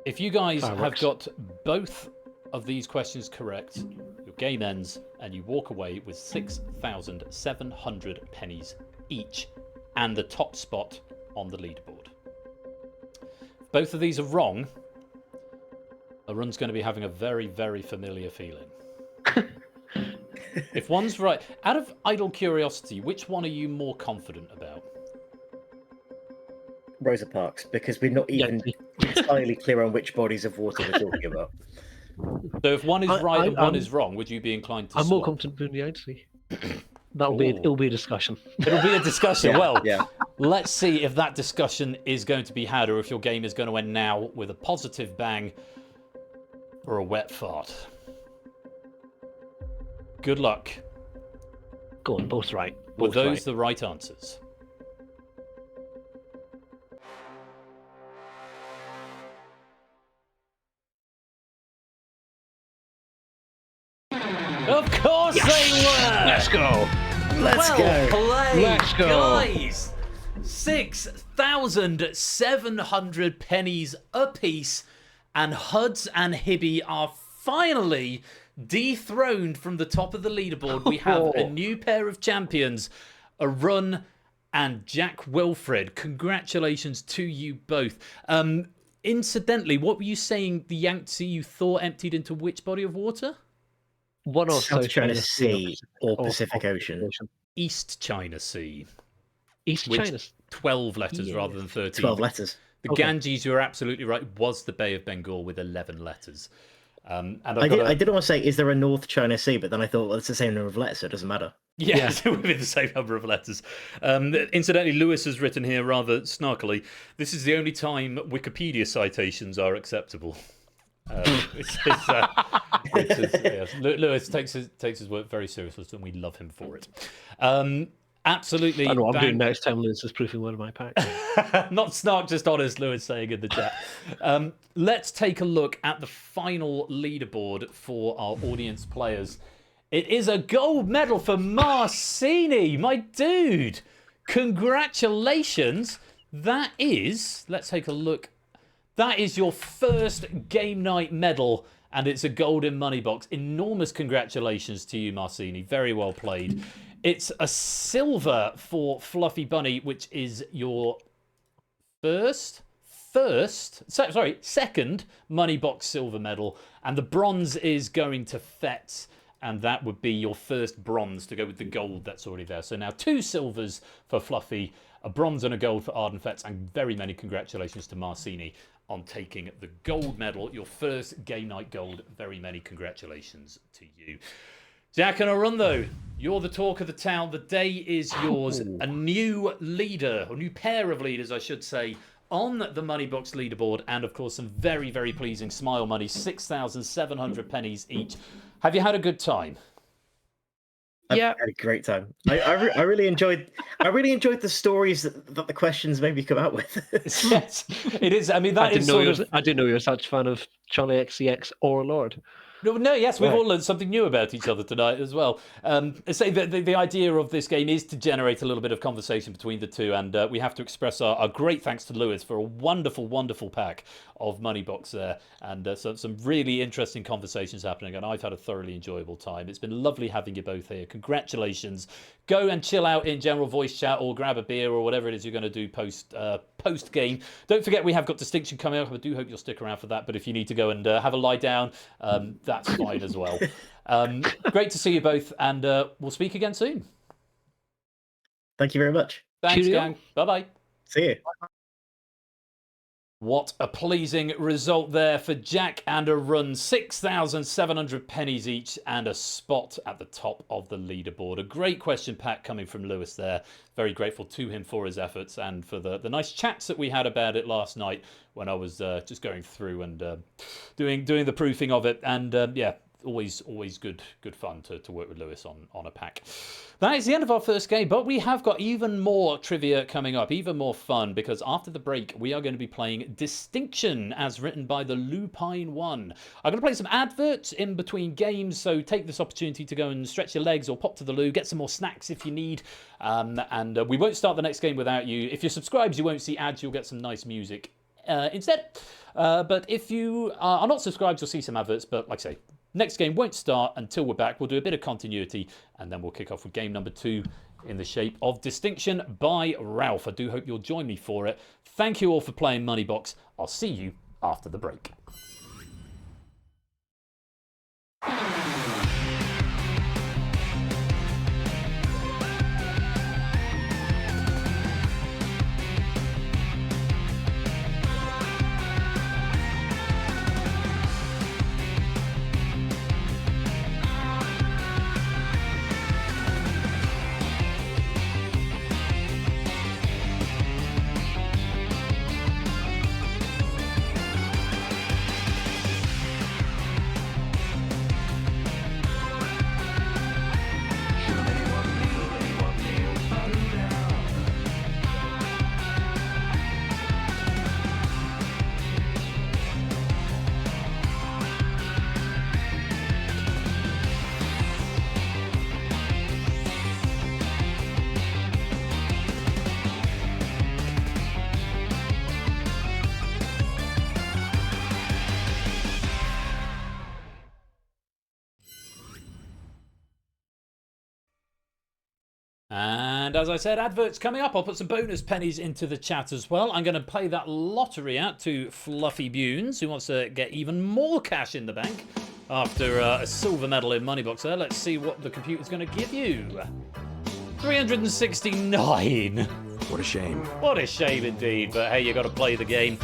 If you guys have Fireworks. got both of these questions correct, your game ends and you walk away with 6,700 pennies each and the top spot on the leaderboard. If both of these are wrong, a run's going to be having a very, very familiar feeling. If one's right, out of idle curiosity, which one are you more confident about? Rosa Parks, because we're not even entirely clear on which bodies of water we're talking about. So if one is right and one I'm- is wrong, would you be inclined to I'm more swap? confident in the Yangtze. It'll be a discussion. It'll be a discussion. Well, Yeah. let's see if that discussion is going to be had or if your game is going to end now with a positive bang or a wet fart. Good luck. Go on, both right. Were Both those right. the right answers? Of course they were! Let's go. Let's well go. played, Let's go. guys! 6,700 pennies apiece, and Huds and Hibby are finally dethroned from the top of the leaderboard. We have a new pair of champions, Arun and Jack Wilfred. Congratulations to you both. Incidentally, what were you saying? The Yangtze you thought emptied into which body of water? One of South China Sea or Pacific Ocean. East China Sea. East Which- China. 12 letters Yeah. rather than 13. 12 letters. The Okay. Ganges, you're absolutely right, was the Bay of Bengal with 11 letters. And I did want to say, is there a North China Sea? But then I thought, well, it's the same number of letters, so it doesn't matter. Yes, yeah. Within the same number of letters. Incidentally, Lewis has written here rather snarkily, this is the only time Wikipedia citations are acceptable. Lewis takes his work very seriously, and we love him for it. Absolutely. I know what I'm doing next time Lewis is proofing one of my packs. Not snark, just honest, Lewis saying in the chat. Let's take a look at the final leaderboard for our audience players. It is a gold medal for Marcini, my dude. Congratulations. That is, let's take a look. That is your first game night medal, and it's a golden money box. Enormous congratulations to you, Marcini. Very well played. It's a silver for Fluffy Bunny, which is your second money box silver medal, and the bronze is going to Fetz, and that would be your first bronze to go with the gold that's already there. So now 2 silvers for Fluffy, a bronze and a gold for Arden Fetz, and very many congratulations to Marcini on taking the gold medal, your first game night gold. Very many congratulations to you. Jack and Arundo, you're the talk of the town. The day is yours. A new leader, a new pair of leaders, I should say, on the Moneybox leaderboard, and of course some very, very pleasing smile money, 6,700 pennies each. Have you had a good time? Yeah, I had a great time. I really enjoyed the stories that the questions made me come out with. Yes, it is. I mean, I didn't know you were such a fan of Charlie XCX or Lord. No, yes, we've all learned something new about each other tonight as well. Say the idea of this game is to generate a little bit of conversation between the two, and we have to express our great thanks to Lewis for a wonderful, wonderful pack of Moneybox there, and some really interesting conversations happening, and I've had a thoroughly enjoyable time. It's been lovely having you both here. Congratulations. Go and chill out in general voice chat, or grab a beer, or whatever it is you're going to do post game. Don't forget we have got Distinction coming up. I do hope you'll stick around for that, but if you need to go and have a lie down, that's fine as well. Great to see you both, and we'll speak again soon. Thank you very much. Thanks, gang. Bye-bye. See you. What a pleasing result there for Jack and a run. 6,700 pennies each and a spot at the top of the leaderboard. A great question pack coming from Lewis there. Very grateful to him for his efforts and for the nice chats that we had about it last night when I was just going through and doing the proofing of it. And yeah, always good fun to work with Lewis on a pack. That is the end of our first game, but we have got even more trivia coming up, even more fun, because after the break we are going to be playing Distinction as written by the Lupine One. I'm going to play some adverts in between games, so take this opportunity to go and stretch your legs or pop to the loo, get some more snacks if you need, and we won't start the next game without you. If you're subscribed, you won't see ads, you'll get some nice music instead. But if you are not subscribed, you'll see some adverts, but like I say, next game won't start until we're back. We'll do a bit of continuity, and then we'll kick off with game number 2 in the shape of Distinction by Ralph. I do hope you'll join me for it. Thank you all for playing Moneybox. I'll see you after the break. And as I said, adverts coming up. I'll put some bonus pennies into the chat as well. I'm going to play that lottery out to Fluffy Bunes, who wants to get even more cash in the bank after a silver medal in Moneybox there. Let's see what the computer's going to give you. 369. What a shame. What a shame indeed, but hey, you got to play the game.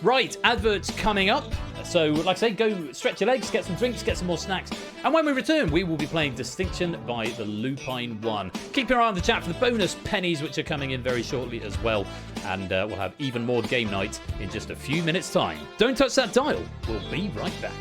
Right, adverts coming up. So, like I say, go stretch your legs, get some drinks, get some more snacks. And when we return, we will be playing Distinction by the Lupine One. Keep your eye on the chat for the bonus pennies, which are coming in very shortly as well. And we'll have even more game night in just a few minutes' time. Don't touch that dial. We'll be right back.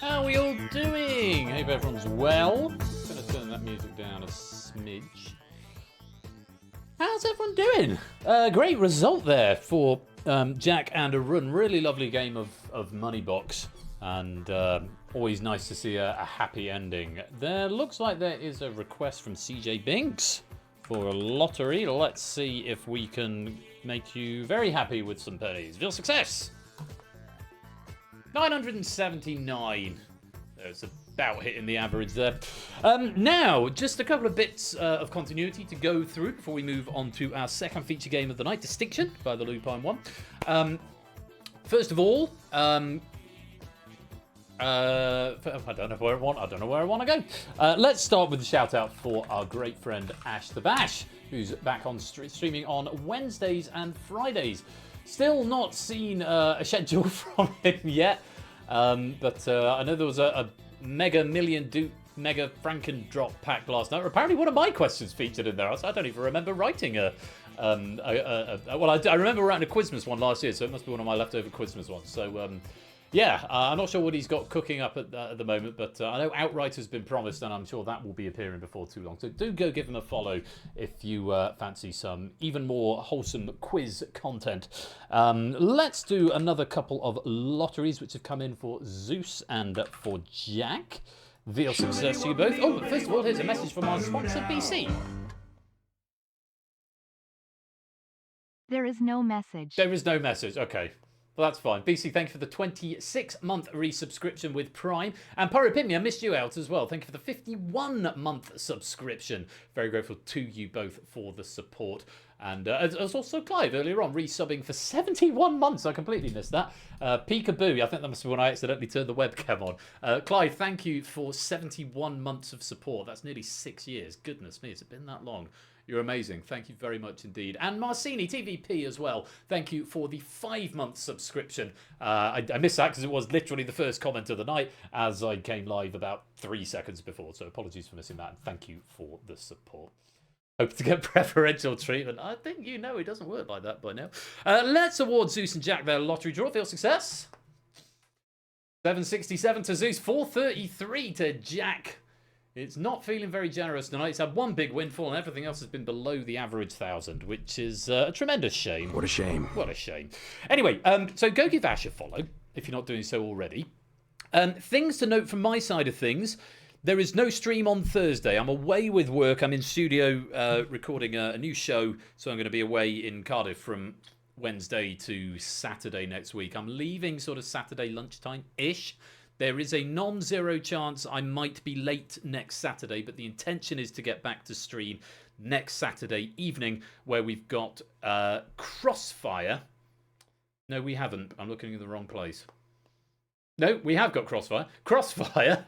How are we all doing? Hope everyone's well. I'm going to turn that music down a smidge. how's everyone doing? Great result there for Jack and a run. Really lovely game of Moneybox, and always nice to see a happy ending. There looks like there is a request from CJ Binks for a lottery. Let's see if we can make you very happy with some pennies. Real success! 979. There's about hitting the average there. Now, just a couple of bits of continuity to go through before we move on to our second feature game of the night, Distinction by the Lupine One. First of all, I don't know where I want to go. Let's start with the shout out for our great friend Ash the Bash, who's back on streaming on Wednesdays and Fridays. Still not seen a schedule from him yet, but I know there was a Mega Franken drop pack last night. Apparently, one of my questions featured in there. I don't even remember writing I remember writing a Quizmas one last year, so it must be one of my leftover Quizmas ones. So, yeah, I'm not sure what he's got cooking up at the moment, but I know Outright has been promised, and I'm sure that will be appearing before too long. So do go give him a follow if you fancy some even more wholesome quiz content. Let's do another couple of lotteries which have come in for Zeus and for Jack. Real success to you both. Oh, but first of all, here's a message from our sponsor, BC. There is no message. There is no message, okay. Well, that's fine. BC, thank you for the 26-month resubscription with Prime. And Pyropimia, I missed you out as well. Thank you for the 51-month subscription. Very grateful to you both for the support. And as also Clive earlier on, resubbing for 71 months. I completely missed that. Peekaboo, I think that must be when I accidentally turned the webcam on. Clive, thank you for 71 months of support. That's nearly 6 years. Goodness me, has it been that long? You're amazing. Thank you very much indeed. And Marcini, TVP as well. Thank you for the 5-month subscription. I missed that because it was literally the first comment of the night as I came live about 3 seconds before. So apologies for missing that. And thank you for the support. Hope to get preferential treatment. I think you know it doesn't work like that by now. Let's award Zeus and Jack their lottery draw. Feel success. 767 to Zeus. 433 to Jack. It's not feeling very generous tonight. It's had one big windfall and everything else has been below the average 1,000, which is a tremendous shame. What a shame. What a shame. Anyway, so go give Ash a follow if you're not doing so already. Things to note from my side of things. There is no stream on Thursday. I'm away with work. I'm in studio recording a new show, so I'm going to be away in Cardiff from Wednesday to Saturday next week. I'm leaving sort of Saturday lunchtime-ish. There is a non-zero chance I might be late next Saturday, but the intention is to get back to stream next Saturday evening, where we've got Crossfire. No, we haven't. I'm looking in the wrong place. No, we have got Crossfire. Crossfire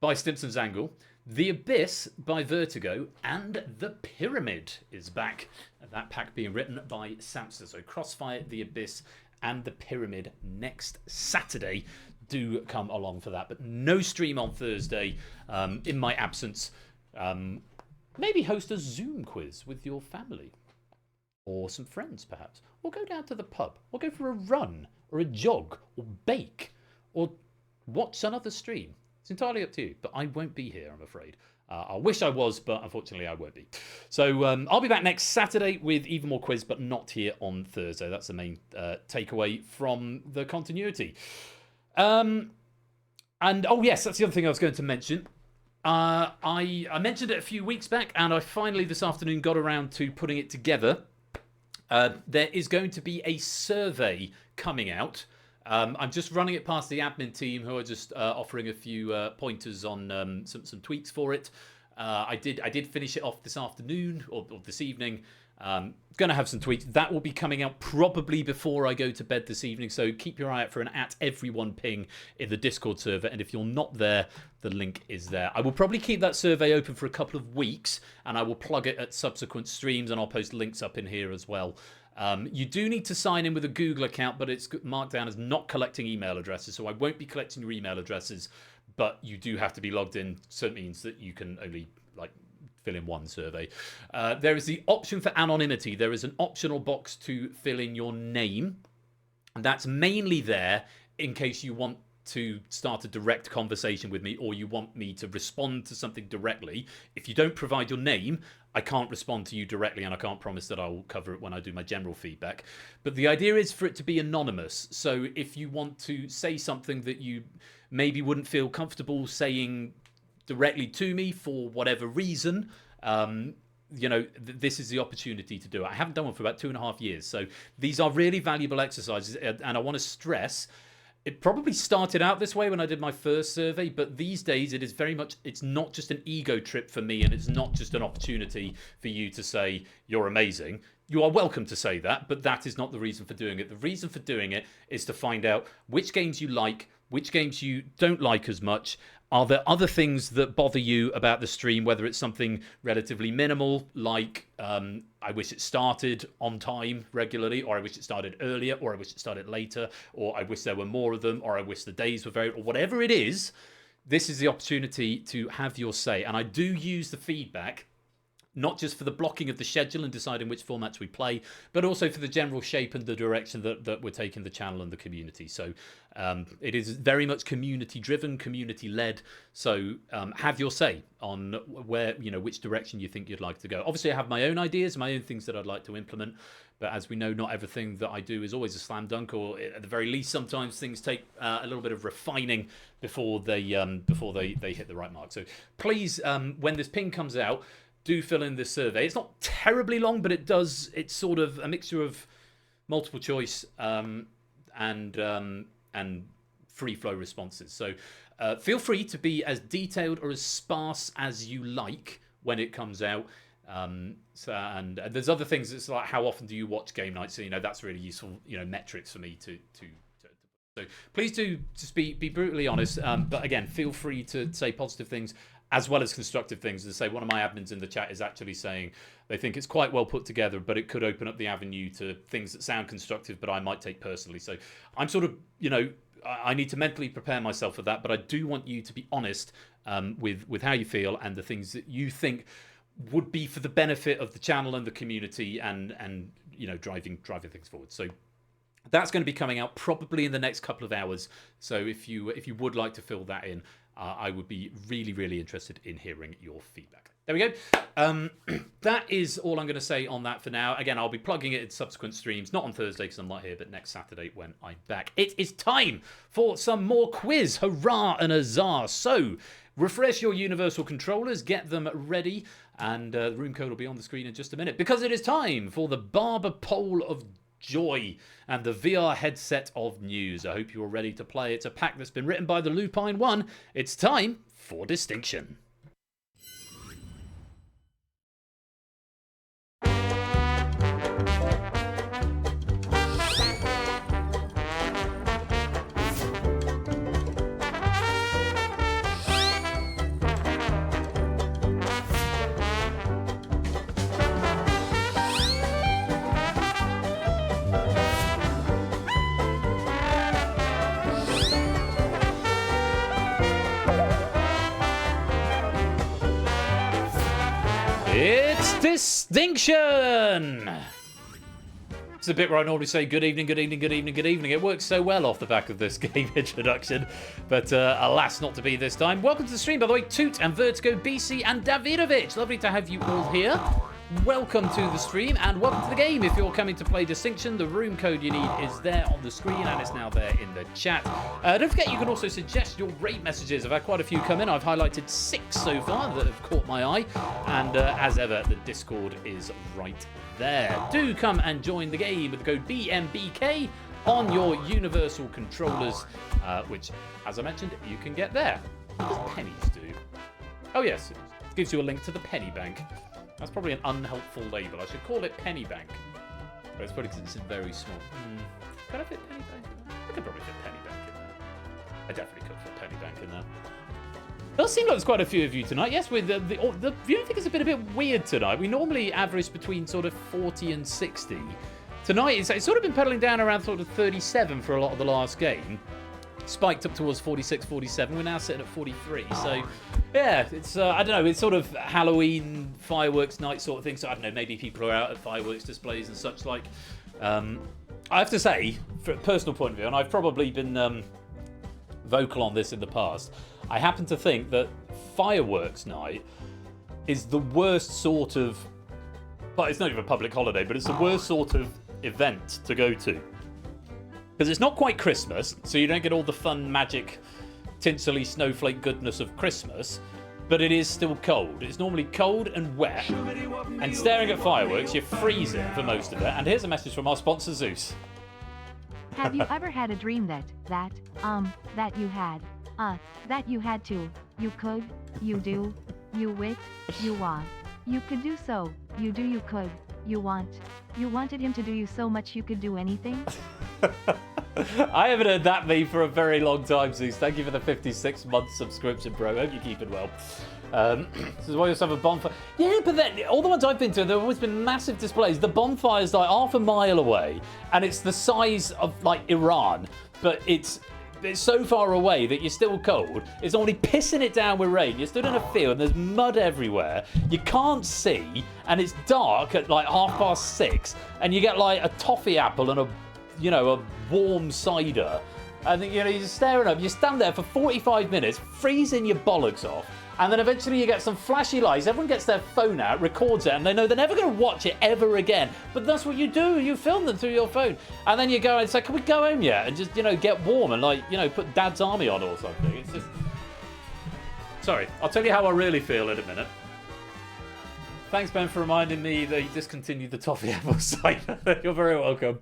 by Stimpson's Angle. The Abyss by Vertigo. And The Pyramid is back. That pack being written by Samson. So Crossfire, The Abyss, and The Pyramid next Saturday. Do come along for that, but no stream on Thursday in my absence. Maybe host a Zoom quiz with your family or some friends perhaps, or go down to the pub, or go for a run or a jog or bake or watch another stream. It's entirely up to you, but I won't be here, I'm afraid. I wish I was, but unfortunately I won't be. So I'll be back next Saturday with even more quiz, but not here on Thursday. That's the main takeaway from the continuity. And oh yes, that's the other thing I was going to mention. I mentioned it a few weeks back, and I finally this afternoon got around to putting it together. There is going to be a survey coming out. I'm just running it past the admin team, who are just offering a few pointers on some tweaks for it. I did finish it off this afternoon or this evening. Going to have some tweets. That will be coming out probably before I go to bed this evening, so keep your eye out for an @everyone ping in the Discord server, and if you're not there, the link is there. I will probably keep that survey open for a couple of weeks, and I will plug it at subsequent streams, and I'll post links up in here as well. You do need to sign in with a Google account, but it's marked down as not collecting email addresses, so I won't be collecting your email addresses, but you do have to be logged in, so it means that you can only fill in one survey. There is the option for anonymity. There is an optional box to fill in your name, and that's mainly there in case you want to start a direct conversation with me, or you want me to respond to something directly, if you don't provide your name, I can't respond to you directly, and I can't promise that I will cover it when I do my general feedback. But the idea is for it to be anonymous. So if you want to say something that you maybe wouldn't feel comfortable saying directly to me for whatever reason, this is the opportunity to do it. I haven't done one for about 2.5 years. So these are really valuable exercises. And I want to stress, it probably started out this way when I did my first survey, but these days it is very much, it's not just an ego trip for me, and it's not just an opportunity for you to say, you're amazing. You are welcome to say that, but that is not the reason for doing it. The reason for doing it is to find out which games you like, which games you don't like as much. Are there other things that bother you about the stream, whether it's something relatively minimal, like I wish it started on time regularly, or I wish it started earlier, or I wish it started later, or I wish there were more of them, or I wish the days were or whatever it is, this is the opportunity to have your say. And I do use the feedback not just for the blocking of the schedule and deciding which formats we play, but also for the general shape and the direction that we're taking the channel and the community. So it is very much community driven, community led. So have your say on where, which direction you think you'd like to go. Obviously, I have my own ideas, my own things that I'd like to implement. But as we know, not everything that I do is always a slam dunk, or at the very least, sometimes things take a little bit of refining before they hit the right mark. So please, when this ping comes out, do fill in this survey. It's not terribly long, but it's sort of a mixture of multiple choice and free flow responses. So feel free to be as detailed or as sparse as you like when it comes out. And there's other things. It's like, how often do you watch game night? So that's really useful metrics for me to so please do just be brutally honest. But again, feel free to say positive things as well as constructive things. As I say, one of my admins in the chat is actually saying they think it's quite well put together, but it could open up the avenue to things that sound constructive, but I might take personally. So I'm sort of, I need to mentally prepare myself for that, but I do want you to be honest with how you feel and the things that you think would be for the benefit of the channel and the community and driving things forward. So that's going to be coming out probably in the next couple of hours. So if you would like to fill that in, I would be really, really interested in hearing your feedback. There we go. That is all I'm going to say on that for now. Again, I'll be plugging it in subsequent streams, not on Thursday because I'm not here, but next Saturday when I'm back. It is time for some more quiz. Hurrah and huzzah. So refresh your universal controllers, get them ready, and the room code will be on the screen in just a minute, because it is time for the Barber Poll of Joy and the VR headset of news. I hope you're ready to play. It's a pack that's been written by the Lupine One. It's time for Distinction. It's Distinction! It's a bit where I normally say good evening, good evening, good evening, good evening. It works so well off the back of this game introduction, but alas, not to be this time. Welcome to the stream, by the way, Toot and Vertigo, BC and Davidovich. Lovely to have you all here. Welcome to the stream and welcome to the game. If you're coming to play Distinction, the room code you need is there on the screen and it's now there in the chat. Don't forget, you can also suggest your raid messages. I've had quite a few come in. I've highlighted 6 so far that have caught my eye. And as ever, the Discord is right there. Do come and join the game with the code BMBK on your universal controllers, which, as I mentioned, you can get there. What does pennies do? Oh yes, it gives you a link to the penny bank. That's probably an unhelpful label. I should call it Penny Bank. But it's probably because it's in very small. Can I fit Penny Bank in there? I could probably fit Penny Bank in there. I definitely could fit Penny Bank in there. Does seem like there's quite a few of you tonight. Yes, with the viewing figures have been a bit weird tonight. We normally average between sort of 40 and 60. Tonight, it's sort of been pedaling down around sort of 37 for a lot of the last game. Spiked up towards 46, 47. We're now sitting at 43. So, yeah, it's, I don't know, it's sort of Halloween fireworks night sort of thing. So, I don't know, maybe people are out at fireworks displays and such like. I have to say, from a personal point of view, and I've probably been vocal on this in the past. I happen to think that fireworks night is the worst sort of... But it's not even a public holiday, but it's the worst sort of event to go to. Because it's not quite Christmas, so you don't get all the fun, magic, tinselly snowflake goodness of Christmas, but it is still cold. It's normally cold and wet, and staring at fireworks, you're freezing for most of it. And here's a message from our sponsor, Zeus. Have you ever had a dream that you had to, you could, you do, you wit, you want, you could do so, you do, you could, you want, you wanted him to do you so much you could do anything? I haven't heard that meme for a very long time, Zeus. Thank you for the 56-month subscription, bro. Hope you're keeping well. This is why you also have a bonfire. Yeah, but then all the ones I've been to, there have always been massive displays. The bonfire's like half a mile away, and it's the size of like Iran, but it's so far away that you're still cold. It's already pissing it down with rain. You're stood in a field and there's mud everywhere. You can't see, and it's dark at like 6:30, and you get like a toffee apple and a warm cider. And then, you're just staring up. You stand there for 45 minutes, freezing your bollocks off. And then eventually you get some flashy lights. Everyone gets their phone out, records it, and they know they're never going to watch it ever again. But that's what you do. You film them through your phone. And then you go and say, can we go home yet? And just, get warm and put Dad's Army on or something. It's just... Sorry, I'll tell you how I really feel in a minute. Thanks, Ben, for reminding me that you discontinued the toffee apple cider. You're very welcome.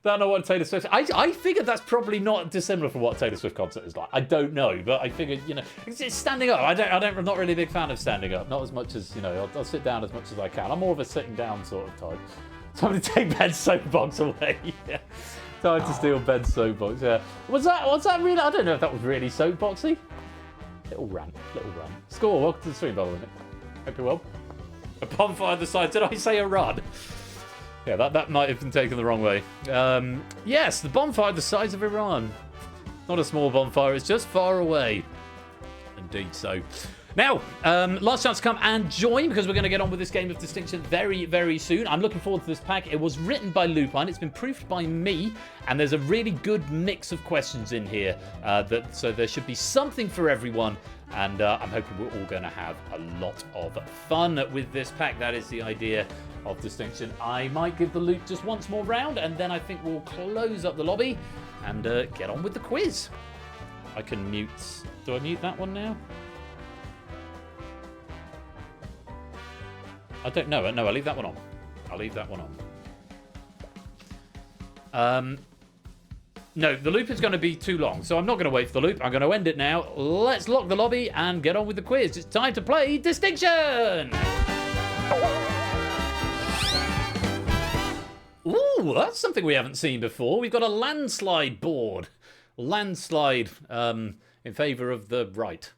Don't know what Taylor Swift... I figured that's probably not dissimilar from what a Taylor Swift concert is like. I don't know, but I figured, it's standing up. I'm not really a big fan of standing up. Not as much as, I'll sit down as much as I can. I'm more of a sitting down sort of type. Somebody take Ben's soapbox away. Yeah. Time to steal Ben's soapbox, yeah. Was that really... I don't know if that was really soapboxy. Little rant. Score, welcome to the stream, by the way. Hope you're well. A bonfire the side. Did I say a run? Yeah, that might have been taken the wrong way. Yes, the bonfire the size of Iran. Not a small bonfire, it's just far away. Indeed so. Now, last chance to come and join, because we're going to get on with this game of distinction very, very soon. I'm looking forward to this pack. It was written by Lupine, it's been proofed by me, and there's a really good mix of questions in here. So there should be something for everyone, and I'm hoping we're all going to have a lot of fun with this pack. That is the idea of distinction. I might give the loot just once more round, and then I think we'll close up the lobby and get on with the quiz. I can mute... Do I mute that one now? I don't know. No, I'll leave that one on. No, the loop is going to be too long, so I'm not going to wait for the loop. I'm going to end it now. Let's lock the lobby and get on with the quiz. It's time to play Distinction! Ooh, that's something we haven't seen before. We've got a landslide board. Landslide in favour of the right.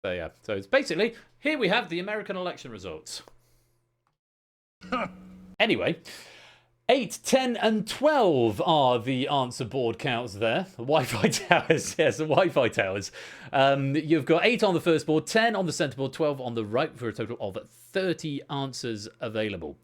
So yeah, so it's basically, here we have the American election results. Anyway, 8, 10, and 12 are the answer board counts there. The Wi-Fi towers, yes, the Wi-Fi towers. You've got 8 on the first board, 10 on the centre board, 12 on the right, for a total of 30 answers available.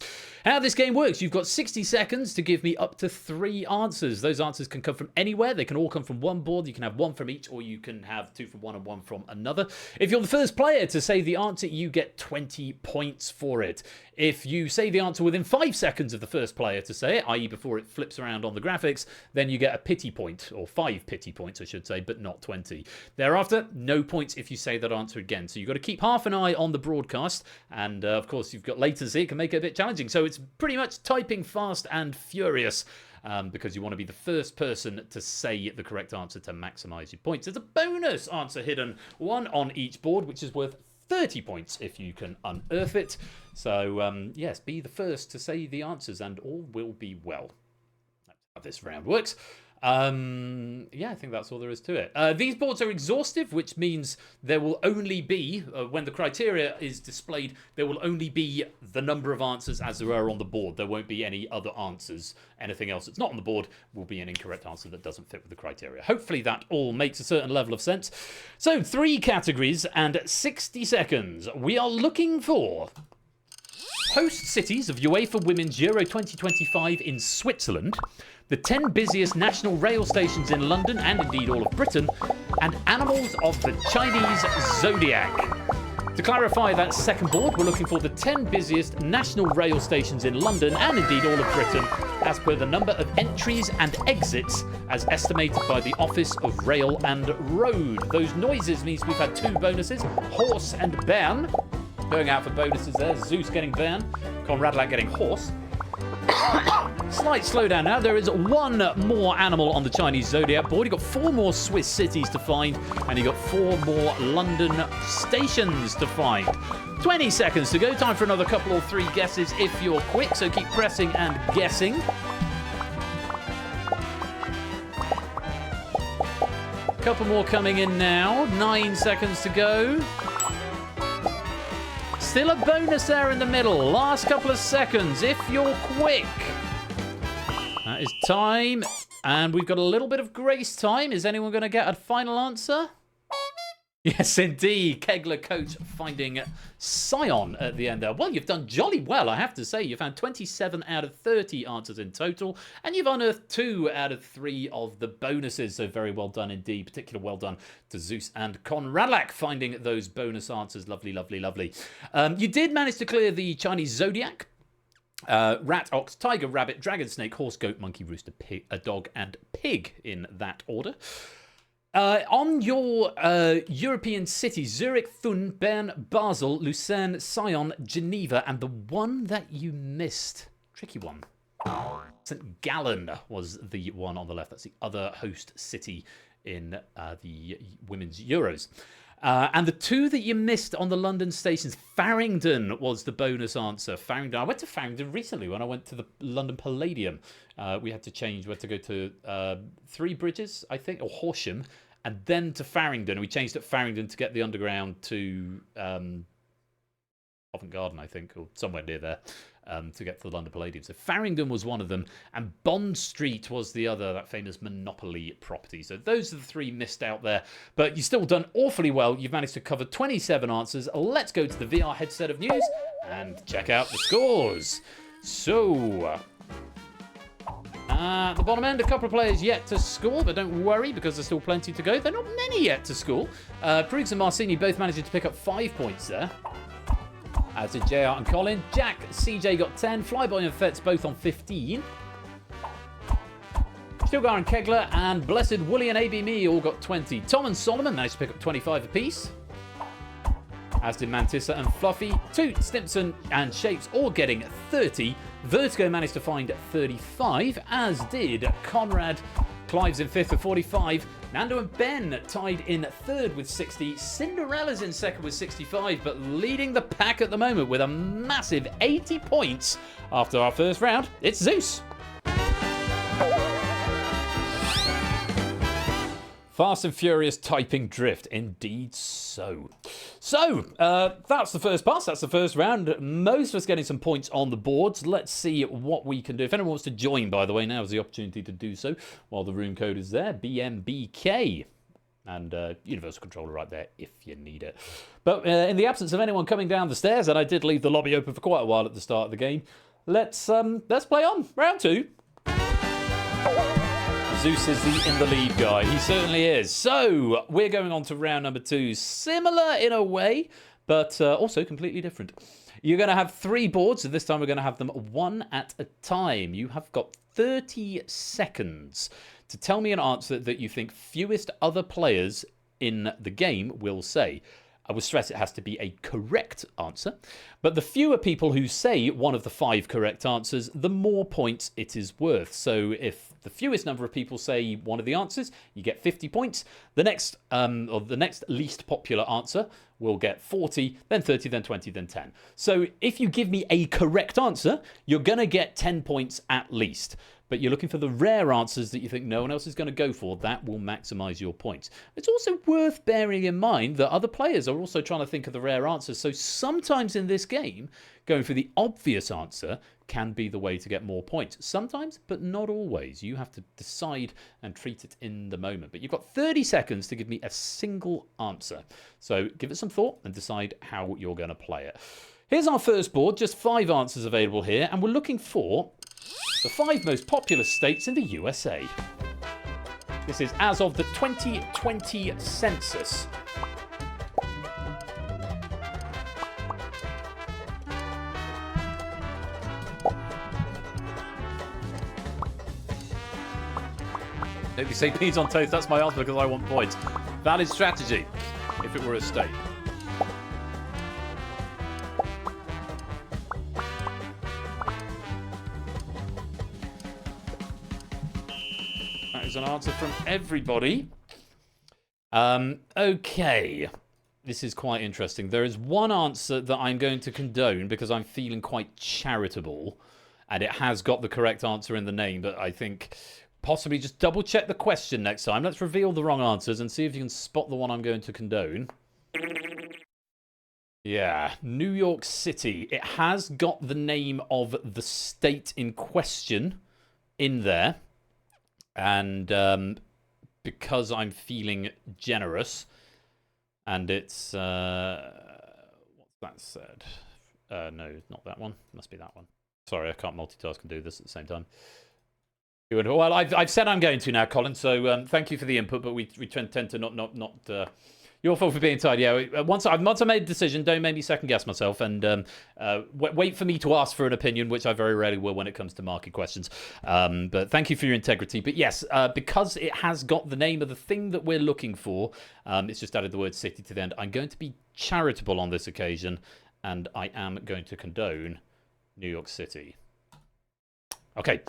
How this game works, you've got 60 seconds to give me up to 3 answers. Those answers can come from anywhere. They can all come from one board. You can have 1 from each, or you can have 2 from one and 1 from another. If you're the first player to say the answer, you get 20 points for it. If you say the answer within 5 seconds of the first player to say it, i.e. before it flips around on the graphics, then you get a pity point, or 5 pity points, I should say, but not 20. Thereafter, no points if you say that answer again. So you've got to keep half an eye on the broadcast, and of course you've got latency. It can make it a bit challenging. So it's pretty much typing fast and furious, because you want to be the first person to say the correct answer to maximize your points. There's a bonus answer hidden, 1 on each board, which is worth 30 points if you can unearth it. So, yes, be the first to say the answers and all will be well. That's how this round works. Yeah, I think that's all there is to it. These boards are exhaustive, which means there will only be, when the criteria is displayed, there will only be the number of answers as there are on the board. There won't be any other answers. Anything else that's not on the board will be an incorrect answer that doesn't fit with the criteria. Hopefully that all makes a certain level of sense. So 3 categories and 60 seconds. We are looking for host cities of UEFA Women's Euro 2025 in Switzerland, the 10 busiest national rail stations in London and indeed all of Britain, and animals of the Chinese zodiac. To clarify that second board, we're looking for the 10 busiest national rail stations in London and indeed all of Britain, as per the number of entries and exits as estimated by the Office of Rail and Road. Those noises means we've had 2 bonuses, horse and Bern. Going out for bonuses there, Zeus getting Bern, Conradlak getting horse. Slight slowdown now. There is 1 more animal on the Chinese zodiac board. You've got 4 more Swiss cities to find, and you've got 4 more London stations to find. 20 seconds to go. Time for another couple or 3 guesses if you're quick, so keep pressing and guessing. Couple more coming in now. 9 seconds to go. Still a bonus there in the middle. Last couple of seconds if you're quick. That is time. And we've got a little bit of grace time. Is anyone going to get a final answer? Yes, indeed. Kegler coach finding Scion at the end there. Well, you've done jolly well, I have to say. You found 27 out of 30 answers in total, and you've unearthed 2 out of 3 of the bonuses. So very well done indeed. Particularly well done to Zeus and Conradlak finding those bonus answers. Lovely, lovely, lovely. You did manage to clear the Chinese zodiac. Rat, ox, tiger, rabbit, dragon, snake, horse, goat, monkey, rooster, pig, a dog, and pig in that order. On your European cities, Zurich, Thun, Bern, Basel, Lucerne, Sion, Geneva, and the one that you missed, tricky one, St. Gallen was the one on the left. That's the other host city in the Women's Euros. And the 2 that you missed on the London stations, Farringdon was the bonus answer. Farringdon. I went to Farringdon recently when I went to the London Palladium. We had to change. We had to go to 3 Bridges, I think, or Horsham, and then to Farringdon. We changed at Farringdon to get the underground to Covent Garden, I think, or somewhere near there, to get to the London Palladium. So Farringdon was one of them, and Bond Street was the other, that famous Monopoly property. So those are the 3 missed out there, but you've still done awfully well. You've managed to cover 27 answers. Let's go to the VR headset of news and check out the scores. So, at the bottom end, a couple of players yet to score, but don't worry because there's still plenty to go. There are not many yet to score. Briggs and Marcini both managing to pick up 5 points there. As did JR and Colin. Jack, CJ got 10. Flyboy and Fetz both on 15. Stilgar and Kegler and Blessed Wooly and AB Me all got 20. Tom and Solomon managed to pick up 25 apiece. As did Mantissa and Fluffy. Toot, Stimson and Shapes all getting 30. Vertigo managed to find 35, as did Conrad. Clive's in 5th with 45. Nando and Ben tied in 3rd with 60. Cinderella's in 2nd with 65, but leading the pack at the moment with a massive 80 points after our first round. It's Zeus. Fast and Furious typing drift, indeed so. So, that's the first pass, that's the first round. Most of us getting some points on the boards. Let's see what we can do. If anyone wants to join, by the way, now is the opportunity to do so while the room code is there, BMBK. And universal controller right there if you need it. But in the absence of anyone coming down the stairs, and I did leave the lobby open for quite a while at the start of the game, let's play on. Round 2. Zeus is the in the lead guy. He certainly is. So, we're going on to round number 2. Similar in a way, but also completely different. You're going to have 3 boards, so this time we're going to have them 1 at a time. You have got 30 seconds to tell me an answer that you think fewest other players in the game will say. I will stress it has to be a correct answer, but the fewer people who say one of the 5 correct answers, the more points it is worth. So if the fewest number of people say one of the answers, you get 50 points. The next least popular answer will get 40, then 30, then 20, then 10. So if you give me a correct answer, you're going to get 10 points at least. But you're looking for the rare answers that you think no one else is going to go for. That will maximize your points. It's also worth bearing in mind that other players are also trying to think of the rare answers. So sometimes in this game, going for the obvious answer can be the way to get more points. Sometimes, but not always. You have to decide and treat it in the moment. But you've got 30 seconds to give me a single answer. So give it some thought and decide how you're going to play it. Here's our first board, just 5 answers available here, and we're looking for the 5 most populous states in the USA. This is as of the 2020 census. If you say peas on toast, that's my answer because I want points. Valid strategy, if it were a state. That is an answer from everybody. Okay. This is quite interesting. There is one answer that I'm going to condone because I'm feeling quite charitable. And it has got the correct answer in the name, but I think possibly just double check the question next time. Let's reveal the wrong answers and see if you can spot the one I'm going to condone. Yeah, New York City. It has got the name of the state in question in there. And because I'm feeling generous, and it's... what's that said? No, not that one. Must be that one. Sorry, I can't multitask and do this at the same time. Well, I've said I'm going to now, Colin. So thank you for the input, but we tend to not. Your fault for being tired. Yeah, once I made a decision, don't make me second guess myself, and wait for me to ask for an opinion, which I very rarely will when it comes to market questions. But thank you for your integrity. But yes, because it has got the name of the thing that we're looking for, it's just added the word city to the end. I'm going to be charitable on this occasion, and I am going to condone New York City. Okay.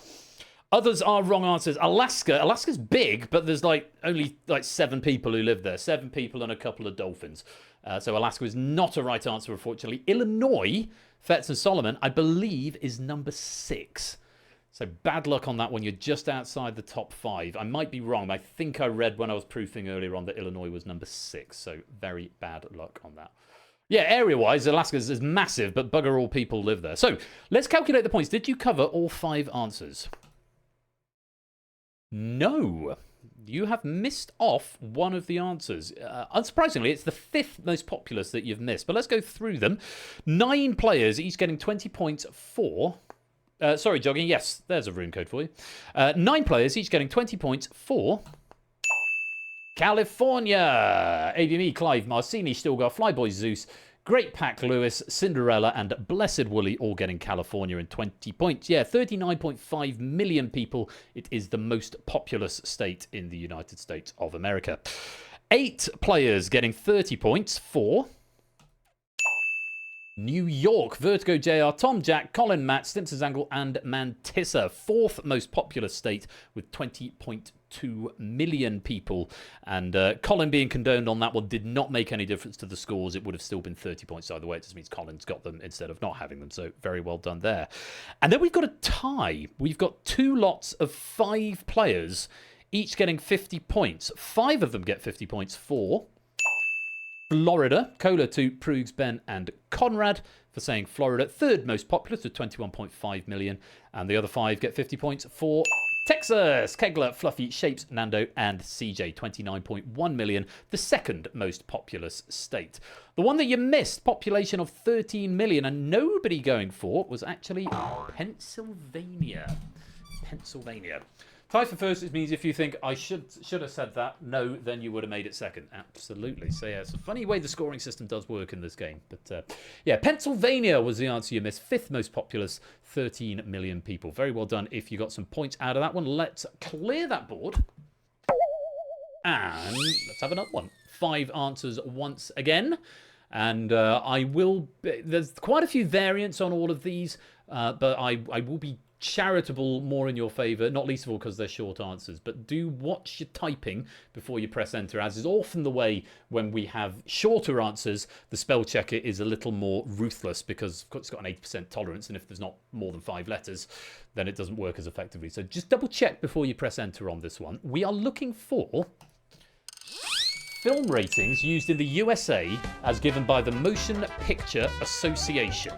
Others are wrong answers. Alaska's big, but there's only 7 people who live there. 7 people and a couple of dolphins. So Alaska is not a right answer, unfortunately. Illinois, Fetz and Solomon, I believe, is number 6. So bad luck on that one. You're just outside the top 5. I might be wrong, but I think I read when I was proofing earlier on that Illinois was number 6. So very bad luck on that. Yeah, area-wise, Alaska is massive, but bugger all people live there. So let's calculate the points. Did you cover all 5 answers? No, you have missed off one of the answers. Unsurprisingly, it's the 5th most populous that you've missed. But let's go through them. 9 players, each getting 20 points for... sorry, Jogging. Yes, there's a room code for you. 9 players, each getting 20 points for... California. ABME, Clive, Marcini, Stilgar, Flyboy, Zeus, Great Pack, Lewis, Cinderella, and Blessed Wooly all getting California in 20 points. Yeah, 39.5 million people. It is the most populous state in the United States of America. 8 players getting 30 points for... New York, Vertigo, JR, Tom, Jack, Colin, Matt, Stimpson's Angle, and Mantissa. 4th most populous state with 20.2 million people. And Colin being condoned on that one did not make any difference to the scores. It would have still been 30 points either way. It just means Colin's got them instead of not having them. So very well done there. And then we've got a tie. We've got 2 lots of 5 players, each getting 50 points. 5 of them get 50 points for... Florida, Cola to Prugs, Ben, and Conrad for saying Florida. 3rd most populous with 21.5 million. And the other 5 get 50 points for Texas. Kegler, Fluffy, Shapes, Nando, and CJ. 29.1 million. The 2nd most populous state. The one that you missed, population of 13 million, and nobody going for, was actually Pennsylvania. Pennsylvania. Tie for first, it means if you think I should have said that, no, then you would have made it second. Absolutely. So yeah, it's a funny way the scoring system does work in this game. But yeah, Pennsylvania was the answer you missed. 5th most populous, 13 million people. Very well done if you got some points out of that one. Let's clear that board. And let's have another one. 5 answers once again. And I will... There's quite a few variants on all of these, but I will be charitable more in your favour, not least of all because they're short answers. But do watch your typing before you press enter, as is often the way when we have shorter answers. The spell checker is a little more ruthless because it's got an 80% tolerance, and if there's not more than 5 letters, then it doesn't work as effectively. So just double check before you press enter on this one. We are looking for film ratings used in the USA as given by the Motion Picture Association.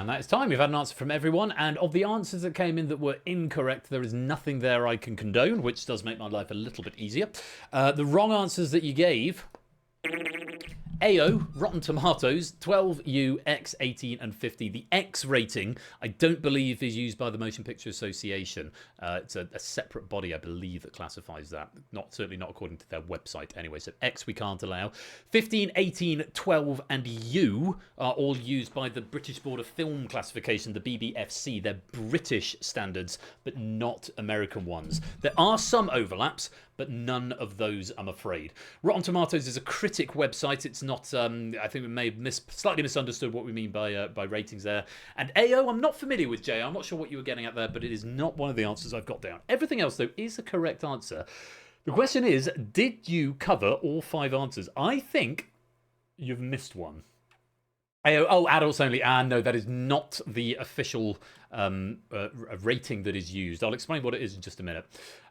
And that is time. We've had an answer from everyone. And of the answers that came in that were incorrect, there is nothing there I can condone, which does make my life a little bit easier. The wrong answers that you gave... AO, Rotten Tomatoes, 12U, X, 18 and 50. The X rating, I don't believe, is used by the Motion Picture Association. It's a separate body, I believe, that classifies that. Certainly not according to their website anyway. So X we can't allow. 15, 18, 12 and U are all used by the British Board of Film Classification, the BBFC. They're British standards, but not American ones. There are some overlaps, but none of those, I'm afraid. Rotten Tomatoes is a critic website. It's not, I think we may have slightly misunderstood what we mean by ratings there. And AO, I'm not familiar with J. I'm not sure what you were getting at there, but it is not one of the answers I've got down. Everything else, though, is a correct answer. The question is, did you cover all 5 answers? I think you've missed one. Oh, adults only. No, that is not the official rating that is used. I'll explain what it is in just a minute.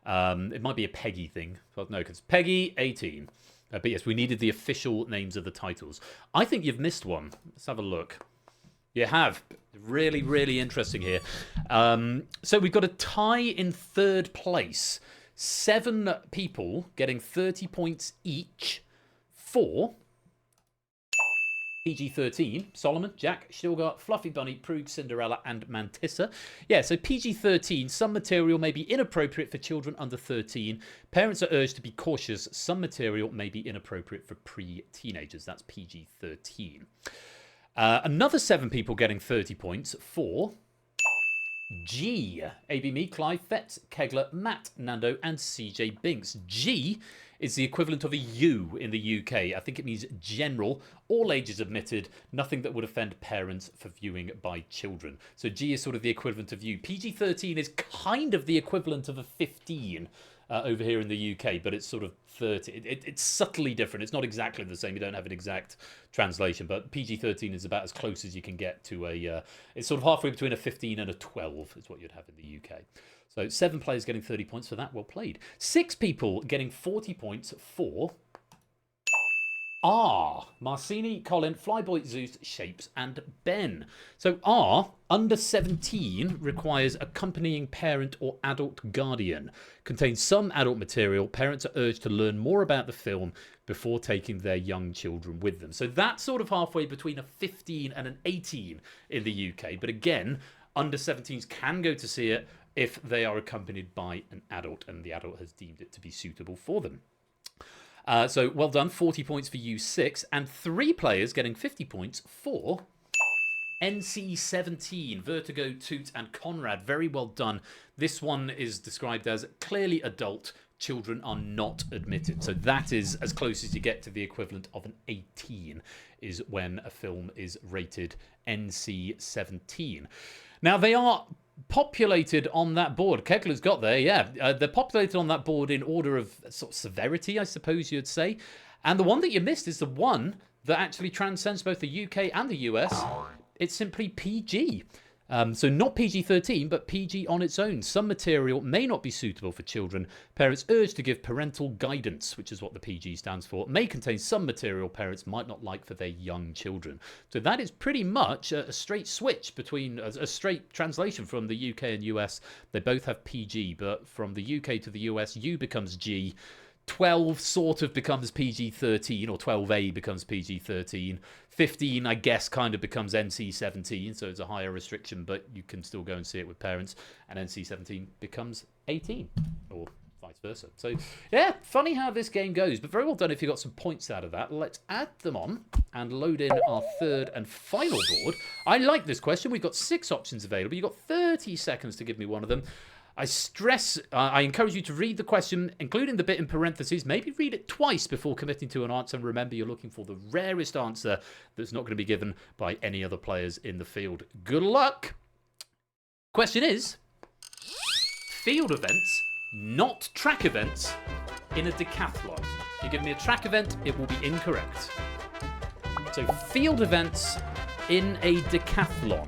It might be a PEGI thing. Well, no, because PEGI 18. But yes, we needed the official names of the titles. I think you've missed one. Let's have a look. You have. Really, really interesting here. So we've got a tie in 3rd place. 7 people getting 30 points each for... PG-13, Solomon, Jack, Stilgar, Fluffy Bunny, Prude, Cinderella, and Mantissa. Yeah, so PG-13, some material may be inappropriate for children under 13. Parents are urged to be cautious. Some material may be inappropriate for pre-teenagers. That's PG-13. Another 7 people getting 30 points for... G. AB Me, Clive, Fetz, Kegler, Matt, Nando, and CJ Binks. G is the equivalent of a U in the UK. I think it means general, all ages admitted, nothing that would offend parents for viewing by children. So G is sort of the equivalent of U. PG-13 is kind of the equivalent of a 15 over here in the UK, but it's sort of 30. It's subtly different. It's not exactly the same. You don't have an exact translation, but PG-13 is about as close as you can get to a... it's sort of halfway between a 15 and a 12 is what you'd have in the UK. So 7 players getting 30 points for that. Well played. 6 people getting 40 points for... R. Marcini, Colin, Flyboy, Zeus, Shapes, and Ben. So R, under 17, requires accompanying parent or adult guardian. Contains some adult material. Parents are urged to learn more about the film before taking their young children with them. So that's sort of halfway between a 15 and an 18 in the UK. But again, under 17s can go to see it if they are accompanied by an adult and the adult has deemed it to be suitable for them. So well done, 40 points for you 6, and 3 players getting 50 points for NC-17, Vertigo, Toot, and Conrad. Very well done. This one is described as clearly adult. Children are not admitted. So that is as close as you get to the equivalent of an 18, is when a film is rated NC-17. Now, they are populated on that board. Kegler's got there, yeah. They're populated on that board in order of sort of severity, I suppose you'd say. And the one that you missed is the one that actually transcends both the UK and the US. It's simply PG. So not PG-13, but PG on its own. Some material may not be suitable for children. Parents urged to give parental guidance, which is what the PG stands for, may contain some material parents might not like for their young children. So that is pretty much a straight switch between, a straight translation from the UK and US. They both have PG, but from the UK to the US, U becomes G. 12 sort of becomes PG-13, or 12A becomes PG-13. 15, I guess, kind of becomes NC-17, so it's a higher restriction, but you can still go and see it with parents. And NC-17 becomes 18, or vice versa. So, yeah, funny how this game goes, but very well done if you got some points out of that. Let's add them on and load in our 3rd and final board. I like this question. We've got 6 options available. You've got 30 seconds to give me one of them. I encourage you to read the question, including the bit in parentheses. Maybe read it twice before committing to an answer. And remember, you're looking for the rarest answer that's not going to be given by any other players in the field. Good luck. Question is, field events, not track events, in a decathlon. If you give me a track event, it will be incorrect. So field events in a decathlon.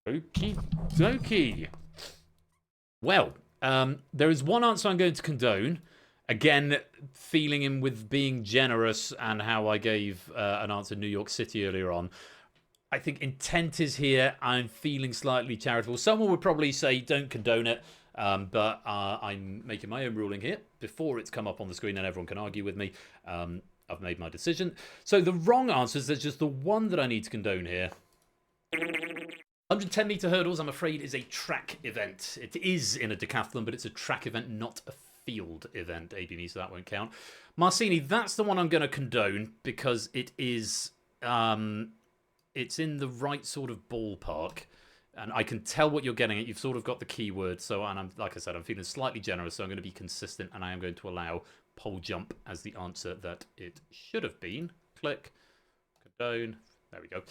Okie dokie. Well, there is one answer I'm going to condone. Again, feeling him with being generous and how I gave an answer New York City earlier on. I think intent is here. I'm feeling slightly charitable. Someone would probably say don't condone it, but I'm making my own ruling here before it's come up on the screen and everyone can argue with me. I've made my decision. So the wrong answers, there's just the one that I need to condone here. 110 meter hurdles, I'm afraid, is a track event. It is in a decathlon, but it's a track event, not a field event, ABV, so that won't count. Marcini, that's the one I'm going to condone because it is, it's in the right sort of ballpark. And I can tell what you're getting at. You've sort of got the keyword. So, and I'm, like I said, I'm feeling slightly generous, so I'm going to be consistent, and I am going to allow pole jump as the answer that it should have been. Click, condone. There we go.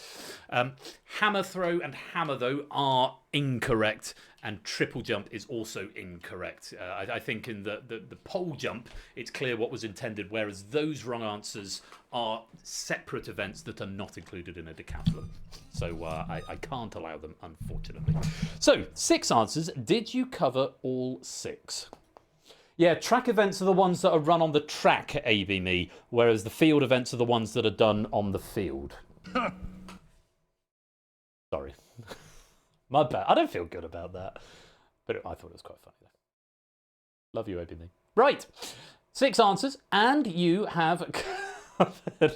Hammer throw and hammer, though, are incorrect, and triple jump is also incorrect. I think in the pole jump, it's clear what was intended, whereas those wrong answers are separate events that are not included in a decathlon. So I can't allow them, unfortunately. So, 6 answers. Did you cover all 6? Yeah, track events are the ones that are run on the track, ABME, whereas the field events are the ones that are done on the field. Sorry. My bad. I don't feel good about that. But I thought it was quite funny, though. Love you, ABME. Right. 6 answers, and you have...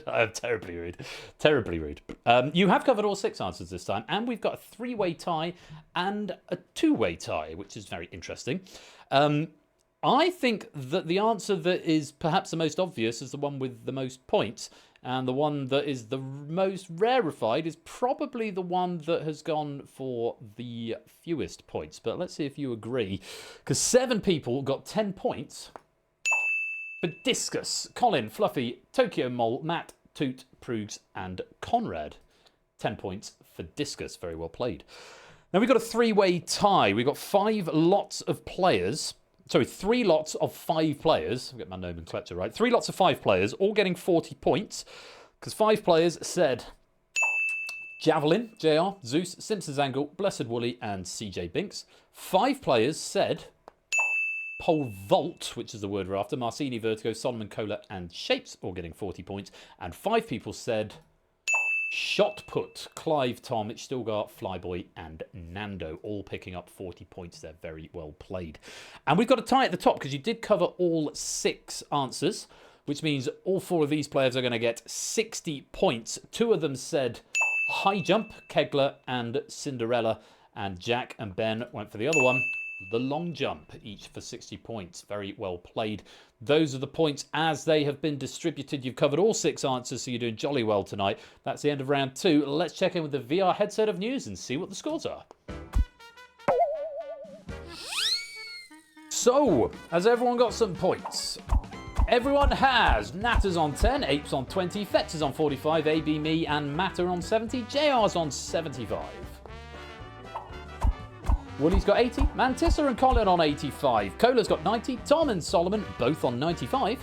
I'm terribly rude. Terribly rude. You have covered all 6 answers this time, and we've got a 3-way tie and a 2-way tie, which is very interesting. I think that the answer that is perhaps the most obvious is the one with the most points, and the one that is the most rarefied is probably the one that has gone for the fewest points. But let's see if you agree, because 7 people got 10 points for discus. Colin, Fluffy, Tokyo Mole, Matt, Toot, Proogs, and Conrad. 10 points for discus. Very well played. Now we've got a 3-way tie. We've got 5 lots of players. Sorry, 3 lots of 5 players. I'll get my nomenclature right. 3 lots of 5 players, all getting 40 points. Because 5 players said Javelin, JR, Zeus, Simpsons Angle, Blessed Wooly, and CJ Binks. 5 players said Pole Vault, which is the word we're after. Marcini, Vertigo, Solomon, Cola, and Shapes, all getting 40 points. And 5 people said Shot Put, Clive, Tom, Stilgar, Flyboy, and Nando, all picking up 40 points. They're very well played. And we've got a tie at the top because you did cover all 6 answers, which means all 4 of these players are going to get 60 points. 2 of them said High Jump, Kegler, and Cinderella, and Jack and Ben went for the other one, the Long Jump, each for 60 points. Very well played. Those are the points as they have been distributed. You've covered all 6 answers, so you're doing jolly well tonight. That's the end of round 2. Let's check in with the VR headset of news and see what the scores are. So, has everyone got some points? Everyone has. Natter's on 10, Apes on 20, Fetz is on 45, AB, me, and Matter on 70, JR's on 75. Wooly's got 80, Mantissa and Colin on 85, Cola's got 90, Tom and Solomon both on 95.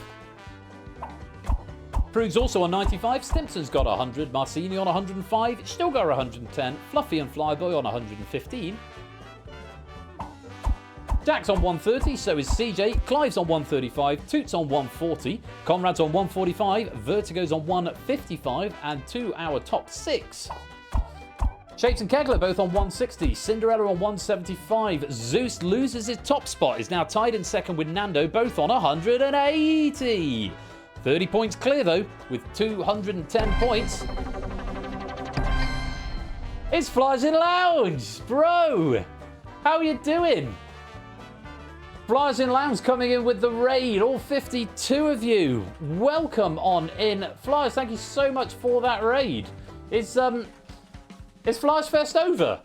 Prug's also on 95, Stimpson's got 100, Marcini on 105, still got 110, Fluffy and Flyboy on 115. Jack's on 130, so is CJ, Clive's on 135, Toot's on 140, Conrad's on 145, Vertigo's on 155, and to our top 6. Shapes and Kegler both on 160, Cinderella on 175, Zeus loses his top spot, is now tied in second with Nando, both on 180. 30 points clear though, with 210 points. It's Flyers in Lounge, bro! How are you doing? Flyers in Lounge coming in with the raid, all 52 of you. Welcome on in. Flyers, thank you so much for that raid. Is Flyers Fest over?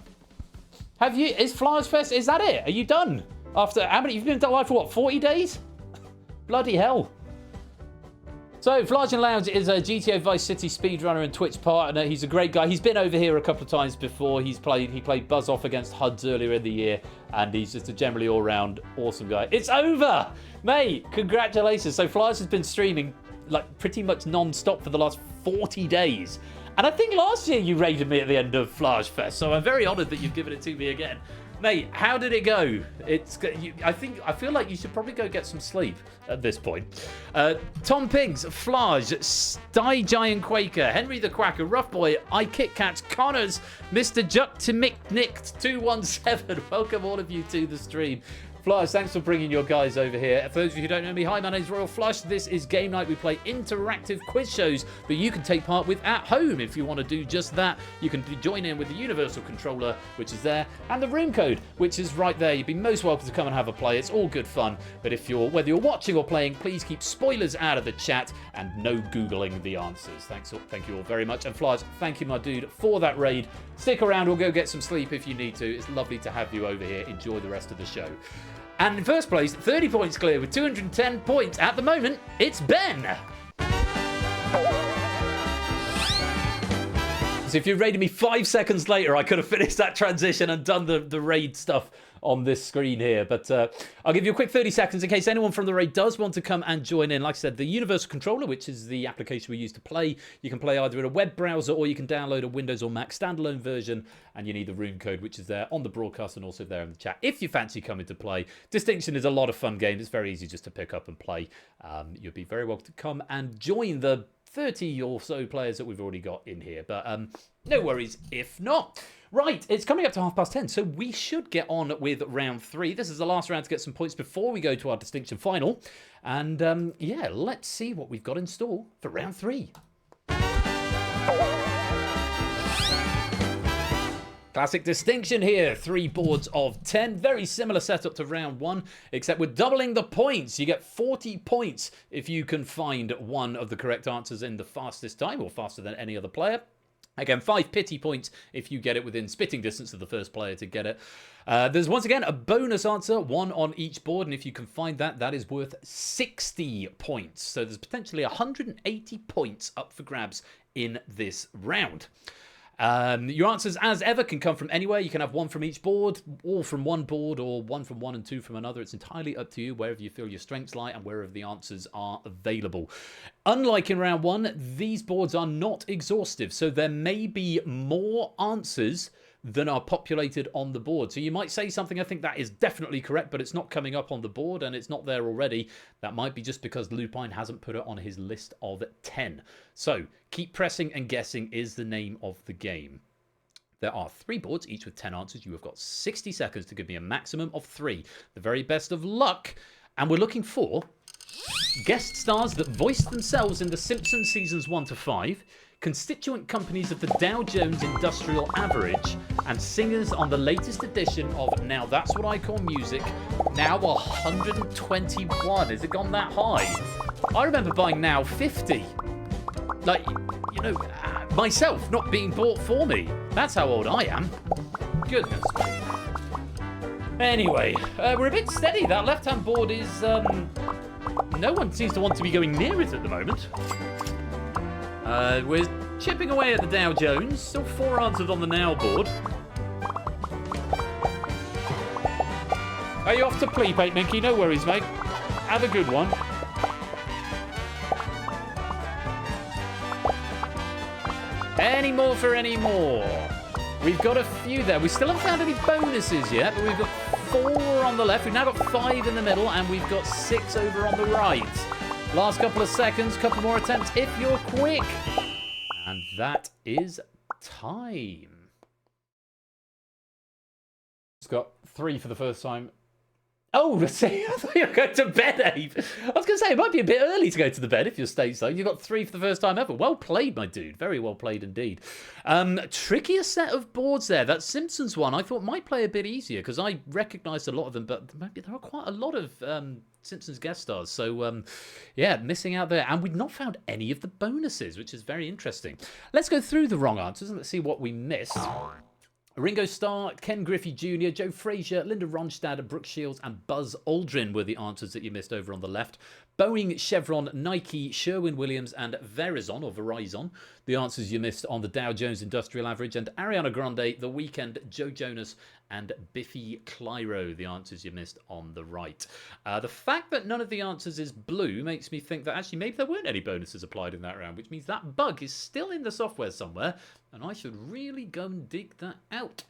Is Flyers Fest, is that it? Are you done? After, how many, you've been live for what, 40 days? Bloody hell. So, Flyers in Lounge is a GTA Vice City speedrunner and Twitch partner. He's a great guy. He's been over here a couple of times before. He played Buzz Off against HUDs earlier in the year, and he's just a generally all-round awesome guy. It's over! Mate, congratulations. So, Flyers has been streaming like pretty much non-stop for the last 40 days. And I think last year you raided me at the end of Flash Fest, so I'm very honoured that you've given it to me again. Mate, how did it go? I feel like you should probably go get some sleep at this point. Tom Pigs, Flage, Sty Giant Quaker, Henry the Quacker, Rough Boy, I Kit Cats, Connors, Mr. Juck2Mick 217. Welcome all of you to the stream. Flush, thanks for bringing your guys over here. For those of you who don't know me, hi, my name's Royal Flush. This is Game Night. We play interactive quiz shows that you can take part with at home. If you want to do just that, you can join in with the Universal Controller, which is there, and the room code, which is right there. You'd be most welcome to come and have a play. It's all good fun. But whether you're watching or playing, please keep spoilers out of the chat and no Googling the answers. Thank you all very much. And Flush, thank you, my dude, for that raid. Stick around or go get some sleep if you need to. It's lovely to have you over here. Enjoy the rest of the show. And in first place, 30 points clear with 210 points at the moment, it's Ben. So if you raided me 5 seconds later, I could have finished that transition and done the raid stuff on this screen here. But I'll give you a quick 30 seconds in case anyone from the raid does want to come and join in. Like I said, the Universal Controller, which is the application we use to play, you can play either in a web browser or you can download a Windows or Mac standalone version, and you need the room code, which is there on the broadcast and also there in the chat if you fancy coming to play. Distinction is a lot of fun game. It's very easy just to pick up and play. You'll be very welcome to come and join the 30 or so players that we've already got in here. But no worries if not. Right, it's coming up to 10:30, so we should get on with round 3. This is the last round to get some points before we go to our distinction final. And yeah, let's see what we've got in store for round 3. Classic distinction here, 3 boards of 10. Very similar setup to round 1, except we're doubling the points. You get 40 points if you can find one of the correct answers in the fastest time, or faster than any other player. Again, 5 pity points if you get it within spitting distance of the first player to get it. There's once again a bonus answer, 1 on each board, and if you can find that, that is worth 60 points. So there's potentially 180 points up for grabs in this round. Your answers, as ever, can come from anywhere. You can have 1 from each board, all from one board, or 1 from one and 2 from another. It's entirely up to you, wherever you feel your strengths lie and wherever the answers are available. Unlike in round 1, these boards are not exhaustive, so there may be more answers than are populated on the board. So you might say something, I think that is definitely correct, but it's not coming up on the board and it's not there already. That might be just because Lupine hasn't put it on his list of 10. So keep pressing and guessing is the name of the game. There are 3 boards, each with 10 answers. You have got 60 seconds to give me a maximum of 3. The very best of luck. And we're looking for guest stars that voiced themselves in The Simpsons seasons 1 to 5, constituent companies of the Dow Jones Industrial Average, and singers on the latest edition of Now That's What I Call Music, now 121. Has it gone that high? I remember buying Now 50. Like, you know, myself, not being bought for me. That's how old I am. Goodness me. Anyway, we're a bit steady. That left-hand board is, no one seems to want to be going near it at the moment. We're chipping away at the Dow Jones. Still 4 answers on the Now board. Are you off to sleep, Minky? No worries, mate. Have a good one. Any more for any more? We've got a few there. We still haven't found any bonuses yet, but we've got 4 on the left. We've now got 5 in the middle, and we've got 6 over on the right. Last couple of seconds, couple more attempts if you're quick. And that is time. It's got 3 for the first time. Oh, let's see. I thought you were going to bed, Abe. I was going to say, it might be a bit early to go to the bed if you're stateside. You've got 3 for the first time ever. Well played, my dude. Very well played indeed. Trickier set of boards there. That Simpsons one I thought might play a bit easier because I recognised a lot of them, but maybe there are quite a lot of Simpsons guest stars. So, yeah, missing out there. And we've not found any of the bonuses, which is very interesting. Let's go through the wrong answers and let's see what we missed. Ringo Starr, Ken Griffey Jr., Joe Frazier, Linda Ronstadt, Brooke Shields, and Buzz Aldrin were the answers that you missed over on the left. Boeing, Chevron, Nike, Sherwin-Williams, and Verizon, or Verizon. the answers you missed on the Dow Jones Industrial Average, and Ariana Grande, The Weeknd, Joe Jonas, and Biffy Clyro, the answers you missed on the right. The fact that none of the answers is blue makes me think that actually maybe there weren't any bonuses applied in that round, which means that bug is still in the software somewhere, and I should really go and dig that out,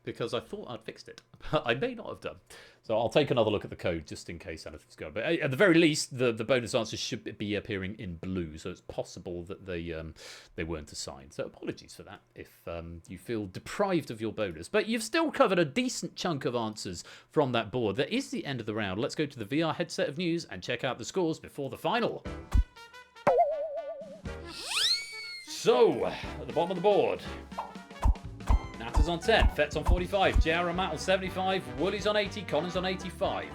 because I thought I'd fixed it, but I may not have done. So I'll take another look at the code just in case anything's going. But at the very least, the bonus answers should be appearing in blue, so it's possible that they weren't assigned. So apologies for that if you feel deprived of your bonus. But you've still covered a decent chunk of answers from that board. That is the end of the round. Let's go to the VR headset of news and check out the scores before the final. So, at the bottom of the board, Natters on 10, Fet's on 45, JR and Matt on 75, Woolly's on 80, Connor's on 85.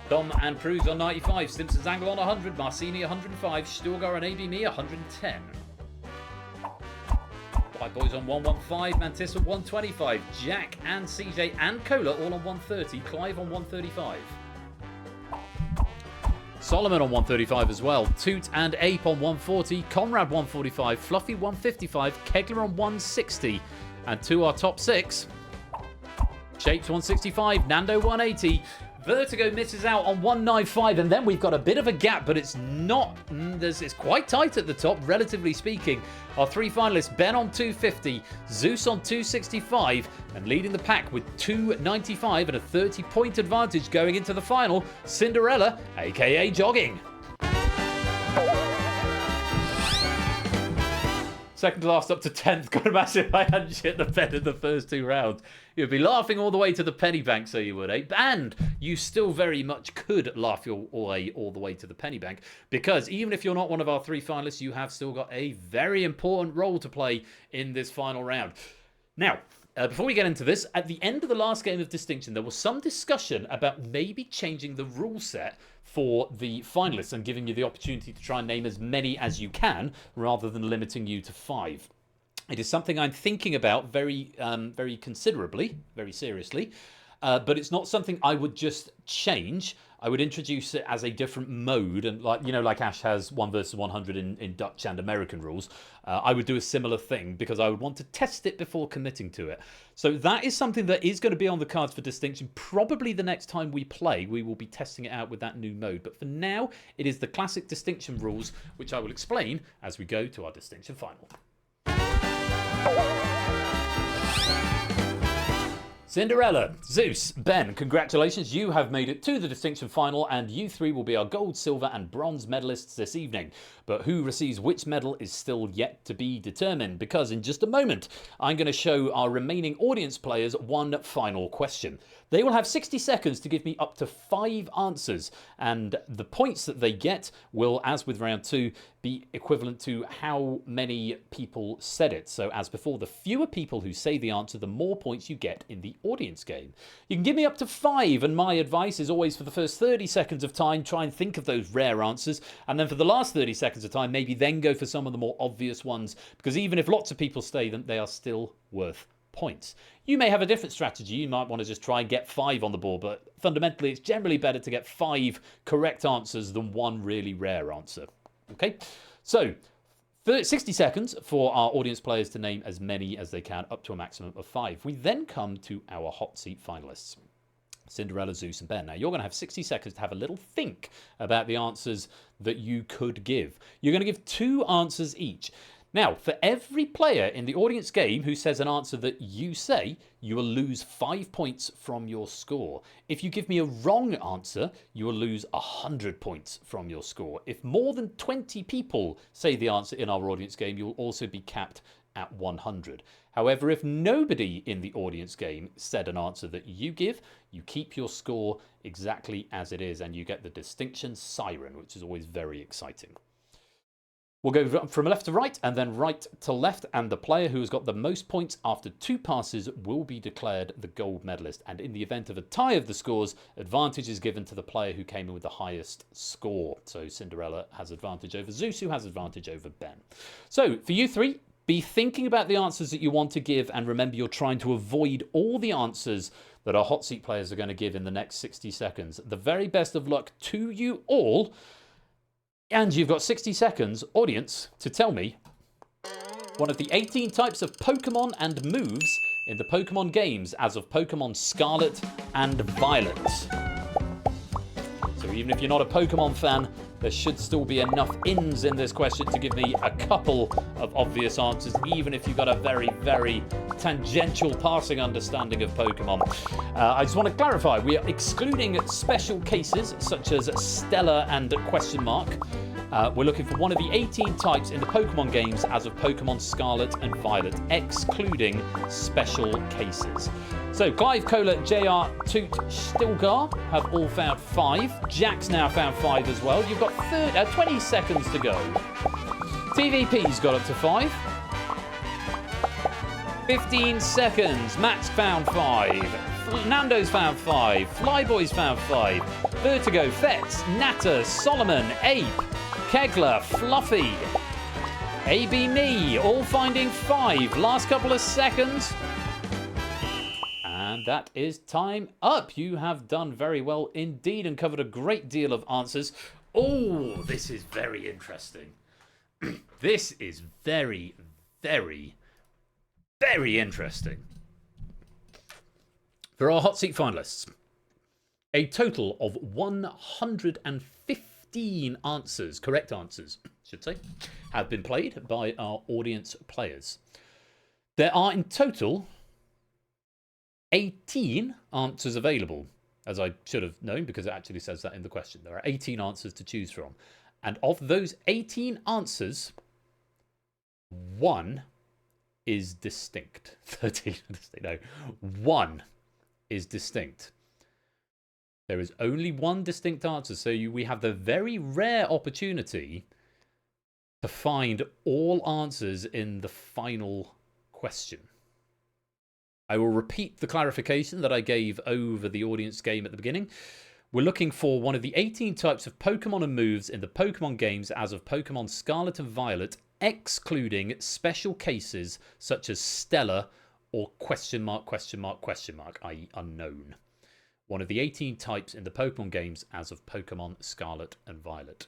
Dom and Prue's on 95, Simpsons Angle on 100, Marcini 105, Sturgar and ABME 110. White Boys on 115, Mantis on 125, Jack and CJ and Cola all on 130, Clive on 135. Solomon on 135 as well. Toot and Ape on 140. Conrad 145. Fluffy 155. Kegler on 160. And to our top 6. Shapes 165. Nando 180. Vertigo misses out on 195, and then we've got a bit of a gap, but it's not. It's quite tight at the top, relatively speaking. Our 3 finalists: Ben on 250, Zeus on 265, and leading the pack with 295 and a 30-point advantage going into the final, Cinderella, aka Jogging. Second to last up to 10th. Got a massive if I hadn't shit the bed in the first 2 rounds. You'd be laughing all the way to the penny bank, so you would, eh? And you still very much could laugh your way all the way to the penny bank, because even if you're not one of our 3 finalists, you have still got a very important role to play in this final round. Now, before we get into this, at the end of the last game of Distinction, there was some discussion about maybe changing the rule set for the finalists and giving you the opportunity to try and name as many as you can rather than limiting you to 5. It is something I'm thinking about very considerably, very seriously, but it's not something I would just change. I would introduce it as a different mode, and like Ash has 1 versus 100 in Dutch and American rules. I would do a similar thing because I would want to test it before committing to it. So that is something that is going to be on the cards for Distinction. Probably the next time we play, we will be testing it out with that new mode. But for now, it is the classic Distinction rules, which I will explain as we go to our Distinction final. Cinderella, Zeus, Ben, congratulations, you have made it to the Distinction final, and you 3 will be our gold, silver and bronze medalists this evening. But who receives which medal is still yet to be determined, because in just a moment I'm going to show our remaining audience players one final question. They will have 60 seconds to give me up to 5 answers, and the points that they get will, as with round 2, be equivalent to how many people said it. So as before, the fewer people who say the answer, the more points you get in the audience game. You can give me up to 5, and my advice is always for the first 30 seconds of time, try and think of those rare answers, and then for the last 30 seconds of time, maybe then go for some of the more obvious ones, because even if lots of people say them, they are still worth points. You may have a different strategy. You might want to just try and get 5 on the board, but fundamentally it's generally better to get 5 correct answers than 1 really rare answer. Okay, so 60 seconds for our audience players to name as many as they can, up to a maximum of 5. We then come to our hot seat finalists: Cinderella, Zeus and Ben. Now you're going to have 60 seconds to have a little think about the answers that you could give. You're going to give 2 answers each. Now, for every player in the audience game who says an answer that you say, you will lose 5 points from your score. If you give me a wrong answer, you will lose 100 points from your score. If more than 20 people say the answer in our audience game, you will also be capped at 100. However, if nobody in the audience game said an answer that you give, you keep your score exactly as it is, and you get the Distinction Siren, which is always very exciting. We'll go from left to right and then right to left, and the player who has got the most points after 2 passes will be declared the gold medalist. And in the event of a tie of the scores, advantage is given to the player who came in with the highest score. So Cinderella has advantage over Zeus, who has advantage over Ben. So for you 3, be thinking about the answers that you want to give, and remember you're trying to avoid all the answers that our hot seat players are going to give in the next 60 seconds. The very best of luck to you all. And you've got 60 seconds, audience, to tell me one of the 18 types of Pokemon and moves in the Pokemon games as of Pokemon Scarlet and Violet. So even if you're not a Pokemon fan, there should still be enough ins in this question to give me a couple of obvious answers, even if you've got a very, very tangential passing understanding of Pokemon. I just want to clarify, we are excluding special cases such as Stellar and question mark. We're looking for one of the 18 types in the Pokemon games as of Pokemon Scarlet and Violet, excluding special cases. So, Clive, Cola, JR, Toot, Stilgar have all found 5. Jack's now found 5 as well. You've got 20 seconds to go. TVP's got up to 5. 15 seconds. Matt's found 5. Nando's found 5. Flyboy's found 5. Vertigo, Fetz, Natter, Solomon, Ape, Kegler, Fluffy, AB Me, all finding 5. Last couple of seconds. And that is time up. You have done very well indeed and covered a great deal of answers. Oh, this is very interesting. This is very, very, very interesting. For our hot seat finalists, a total of 115 answers, correct answers, I should say, have been played by our audience players. There are in total 18 answers available, as I should have known because it actually says that in the question. There are 18 answers to choose from. And of those 18 answers, 1 is distinct. 13 are distinct. No, 1 is distinct. There is only 1 distinct answer. So we have the very rare opportunity to find all answers in the final question. I will repeat the clarification that I gave over the audience game at the beginning. We're looking for one of the 18 types of Pokemon and moves in the Pokemon games as of Pokemon Scarlet and Violet, excluding special cases such as Stellar or question mark, i.e. unknown. One of the 18 types in the Pokemon games as of Pokemon Scarlet and Violet.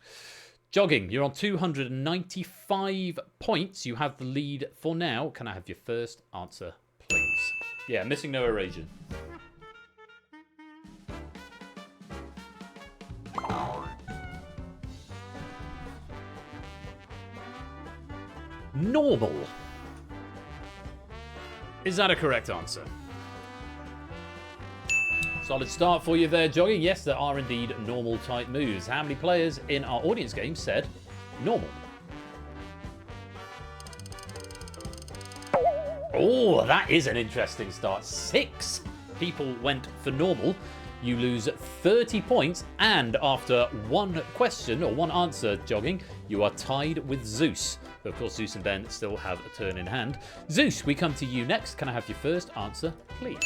Jogging, you're on 295 points. You have the lead for now. Can I have your first answer, please? Yeah, missing no erosion. Normal. Is that a correct answer? Solid start for you there, Jogging. Yes, there are indeed normal type moves. How many players in our audience game said normal? Oh, that is an interesting start. 6 people went for normal. You lose 30 points, and after 1 question, or 1 answer, Jogging, you are tied with Zeus. But of course, Zeus and Ben still have a turn in hand. Zeus, we come to you next. Can I have your first answer, please?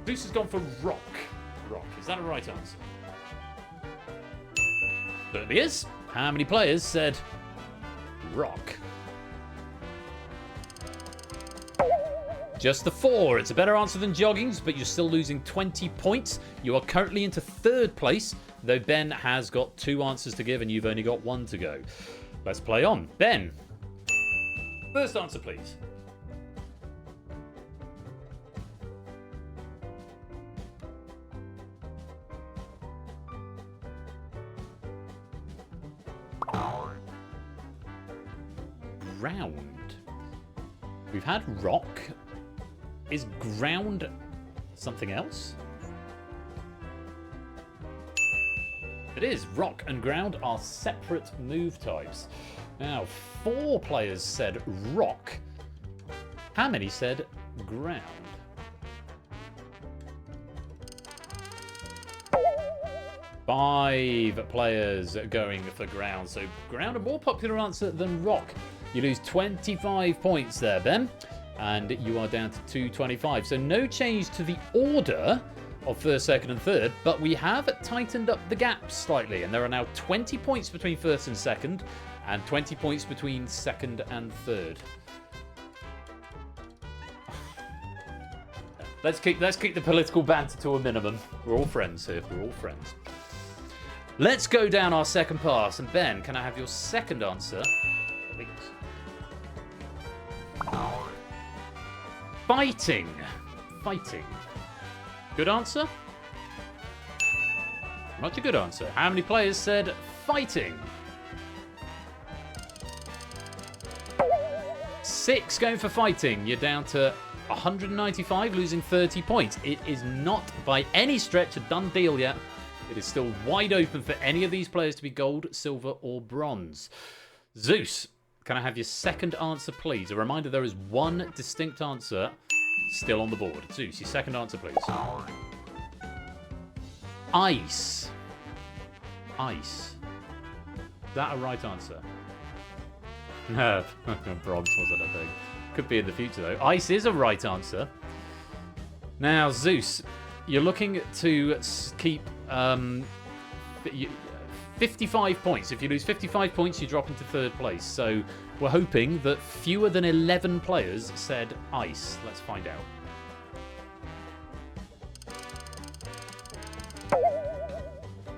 Zeus has gone for rock. Rock, is that a right answer? Certainly is. How many players said rock? Just the 4. It's a better answer than Jogging's, but you're still losing 20 points. You are currently into 3rd place, though Ben has got 2 answers to give and you've only got 1 to go. Let's play on. Ben, first answer, please. Ground. We've had rock. Is ground something else? It is. Rock and ground are separate move types. Now, 4 players said rock. How many said ground? 5 players going for ground. So ground a more popular answer than rock. You lose 25 points there, Ben. And you are down to 225. So no change to the order of 1st, 2nd and 3rd. But we have tightened up the gap slightly. And there are now 20 points between 1st and 2nd. And 20 points between 2nd and 3rd. Let's keep the political banter to a minimum. We're all friends here. We're all friends. Let's go down our second pass. And Ben, can I have your second answer, please? Fighting. Fighting. Good answer? Not a good answer. How many players said fighting? 6 going for fighting. You're down to 195, losing 30 points. It is not by any stretch a done deal yet. It is still wide open for any of these players to be gold, silver, or bronze. Zeus, can I have your second answer, please? A reminder, there is one distinct answer still on the board. Zeus, your second answer, please. Ice. Ice. Is that a right answer? No, bronze wasn't a thing. Could be in the future, though. Ice is a right answer. Now, Zeus, you're looking to keep 55 points. If you lose 55 points, you drop into third place. So we're hoping that fewer than 11 players said ice. Let's find out.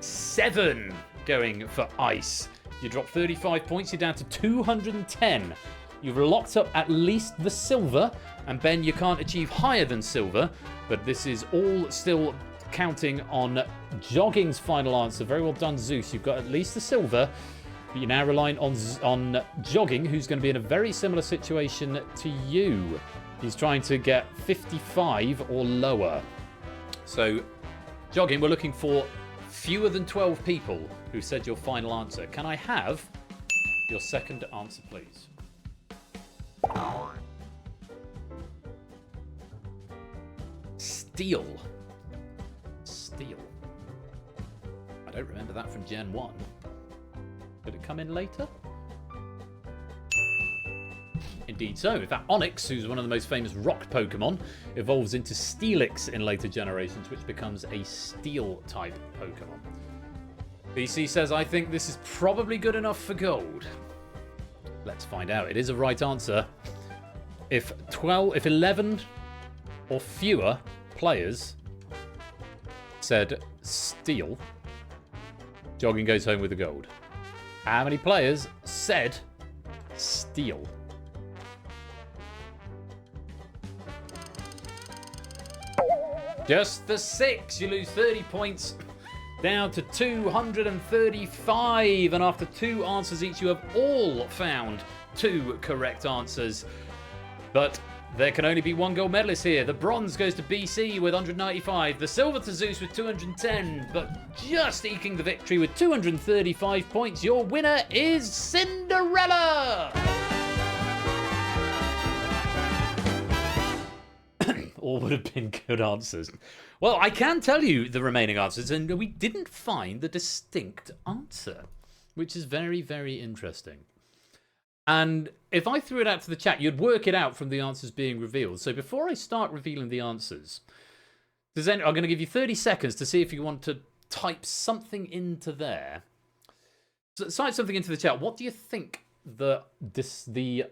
Seven going for ice. You drop 35 points, you're down to 210. You've locked up at least the silver, and Ben, you can't achieve higher than silver, but this is all still counting on Jogging's final answer. Very well done, Zeus. You've got at least the silver, but you're now relying on Jogging, who's going to be in a very similar situation to you. He's trying to get 55 or lower. So, Jogging, we're looking for fewer than 12 people who said your final answer. Can I have your second answer, please? Steel. Steel. I don't remember that from Gen 1. Did it come in later? Indeed so. In fact, Onyx, who's one of the most famous rock Pokemon, evolves into Steelix in later generations, which becomes a Steel-type Pokemon. BC says, I think this is probably good enough for gold. Let's find out. It is a right answer. If 11 or fewer players said Steel, Jogging goes home with the gold. How many players said Steel? Just the 6. You lose 30 points, down to 235. And after 2 answers each, you have all found 2 correct answers. But there can only be 1 gold medalist here. The bronze goes to BC with 195. The silver to Zeus with 210. But just eking the victory with 235 points, your winner is Cinderella! All would have been good answers. Well, I can tell you the remaining answers, and we didn't find the distinct answer, which is very, very interesting. And if I threw it out to the chat, you'd work it out from the answers being revealed. So before I start revealing the answers, I'm going to give you 30 seconds to see if you want to type something into there. So type something into the chat. What do you think the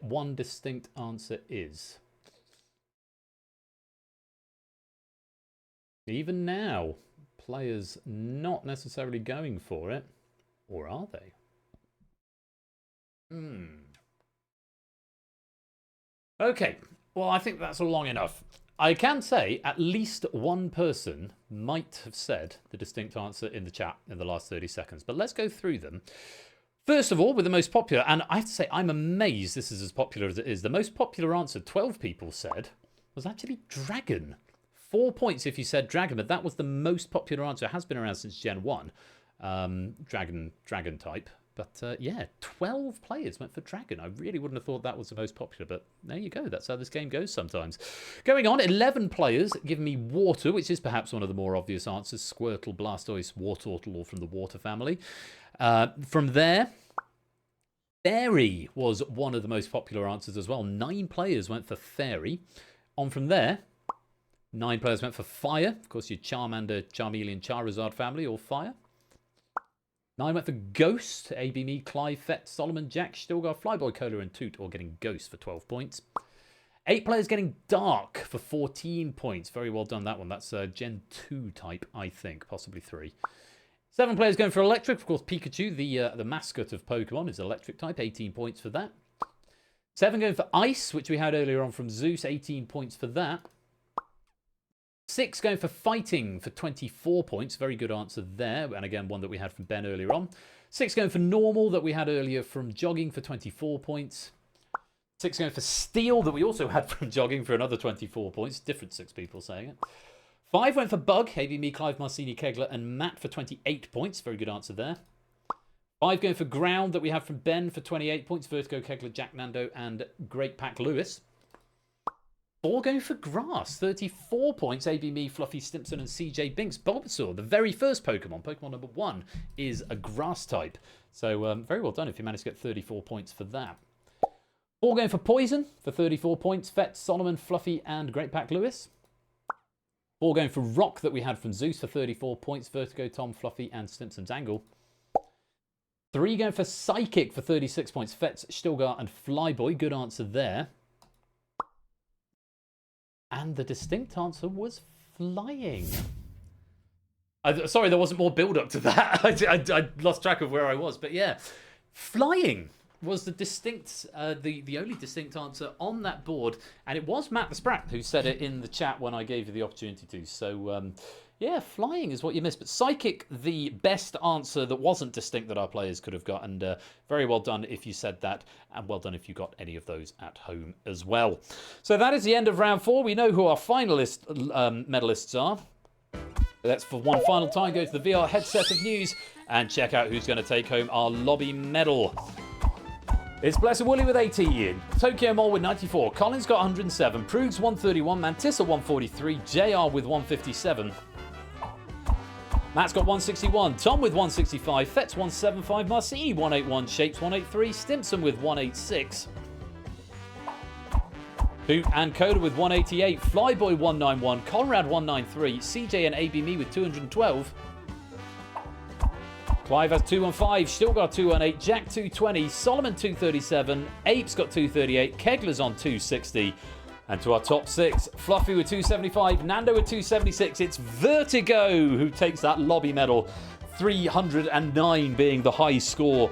one distinct answer is? Even now, players not necessarily going for it. Or are they? Okay, well, I think that's long enough. I can say at least one person might have said the distinct answer in the chat in the last 30 seconds. But let's go through them. First of all, with the most popular, and I have to say I'm amazed this is as popular as it is. The most popular answer 12 people said was actually Dragon. 4 points if you said Dragon, but that was the most popular answer. It has been around since Gen 1, Dragon type. But yeah, 12 players went for Dragon. I really wouldn't have thought that was the most popular, but there you go. That's how this game goes sometimes. Going on, 11 players give me Water, which is perhaps one of the more obvious answers. Squirtle, Blastoise, Wartortle, all from the Water family. From there, Fairy was one of the most popular answers as well. 9 players went for Fairy. On from there, 9 players went for Fire. Of course, your Charmander, Charmeleon, Charizard family, all Fire. 9 went for Ghost. AB Me, Clive, Fett, Solomon, Jack, Stilgar, Flyboy, Cola, and Toot, all getting Ghost for 12 points. 8 players getting Dark for 14 points. Very well done, that one. That's Gen 2 type, I think. Possibly 3. 7 players going for Electric. Of course, Pikachu, the mascot of Pokemon, is Electric type. 18 points for that. 7 going for Ice, which we had earlier on from Zeus. 18 points for that. 6 going for Fighting for 24 points. Very good answer there. And again, one that we had from Ben earlier on. 6 going for Normal that we had earlier from Jogging for 24 points. 6 going for Steel that we also had from Jogging for another 24 points. Different 6 people saying it. 5 went for Bug. Havey, me, Clive, Marcini, Kegler and Matt for 28 points. Very good answer there. 5 going for Ground that we have from Ben for 28 points. Vertigo, Kegler, Jack Nando and Great Pack Lewis. 4 going for Grass, 34 points. AB, me, Fluffy, Stimpson, and CJ Binks. Bulbasaur, the very first Pokemon, Pokemon number 1, is a Grass type. So very well done if you managed to get 34 points for that. 4 going for Poison for 34 points. Fett, Solomon, Fluffy, and Great Pack Lewis. 4 going for Rock that we had from Zeus for 34 points. Vertigo, Tom, Fluffy, and Stimpson's Angle. 3 going for Psychic for 36 points. Fetz, Stilgar, and Flyboy. Good answer there. And the distinct answer was Flying. Sorry, there wasn't more build-up to that. I lost track of where I was. But yeah, Flying was the distinct, the only distinct answer on that board. And it was Matt the Sprat who said it in the chat when I gave you the opportunity to. So, yeah, Flying is what you missed. But Psychic, the best answer that wasn't distinct that our players could have got. And very well done if you said that. And well done if you got any of those at home as well. So that is the end of round 4. We know who our finalist medalists are. Let's, for one final time, go to the VR headset of news and check out who's going to take home our lobby medal. It's Blessed Wooly with 18, Tokyo Mole with 94, Collins got 107, Prudes 131, Mantissa 143, JR with 157. Matt's got 161, Tom with 165, Fetz 175, Marcini 181, Shapes 183, Stimpson with 186. Hoot and Coda with 188, Flyboy 191, Conrad 193, CJ and AB Me with 212. Clive has 215, Stilgar 218, Jack 220, Solomon 237, Apes got 238, Kegler's on 260. And to our top 6, Fluffy with 275, Nando with 276. It's Vertigo who takes that lobby medal, 309 being the high score,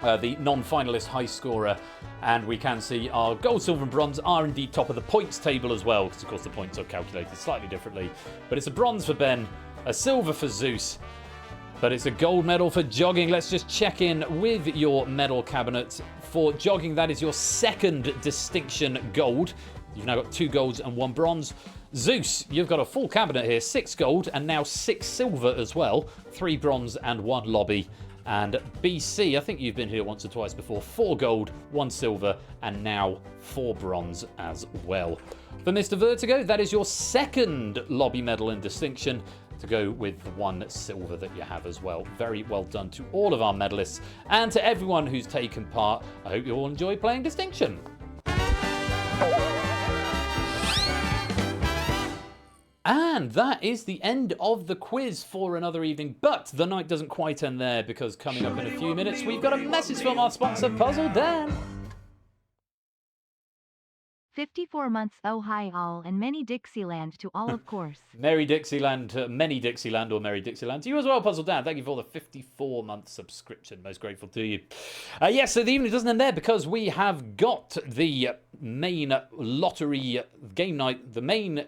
the non-finalist high scorer. And we can see our gold, silver and bronze are indeed top of the points table as well, because of course the points are calculated slightly differently. But it's a bronze for Ben, a silver for Zeus, but it's a gold medal for Jogging. Let's just check in with your medal cabinet. For Jogging, that is your second distinction gold. You've now got 2 golds and 1 bronze. Zeus, you've got a full cabinet here, 6 gold and now 6 silver as well. 3 bronze and 1 lobby. And BC, I think you've been here once or twice before, 4 gold, 1 silver, and now 4 bronze as well. For Mr. Vertigo, that is your second lobby medal in distinction, to go with the 1 silver that you have as well. Very well done to all of our medalists and to everyone who's taken part. I hope you all enjoy playing Distinction. And that is the end of the quiz for another evening, but the night doesn't quite end there, because coming up in a few minutes we've got a message from our sponsor, Puzzle Dan. 54 months, oh hi all, and many Dixieland to all, of course. Merry Dixieland, many Dixieland, or Merry Dixieland to you as well, Puzzle Dan. Thank you for the 54-month subscription. Most grateful to you. Yes, so the evening doesn't end there, because we have got the main lottery game night, the main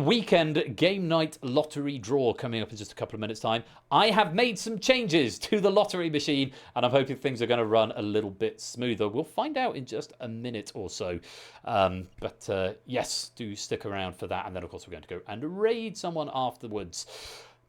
weekend game night lottery draw coming up in just a couple of minutes' time. I have made some changes to the lottery machine, and I'm hoping things are going to run a little bit smoother. We'll find out in just a minute or so. But yes, do stick around for that. And then, of course, we're going to go and raid someone afterwards.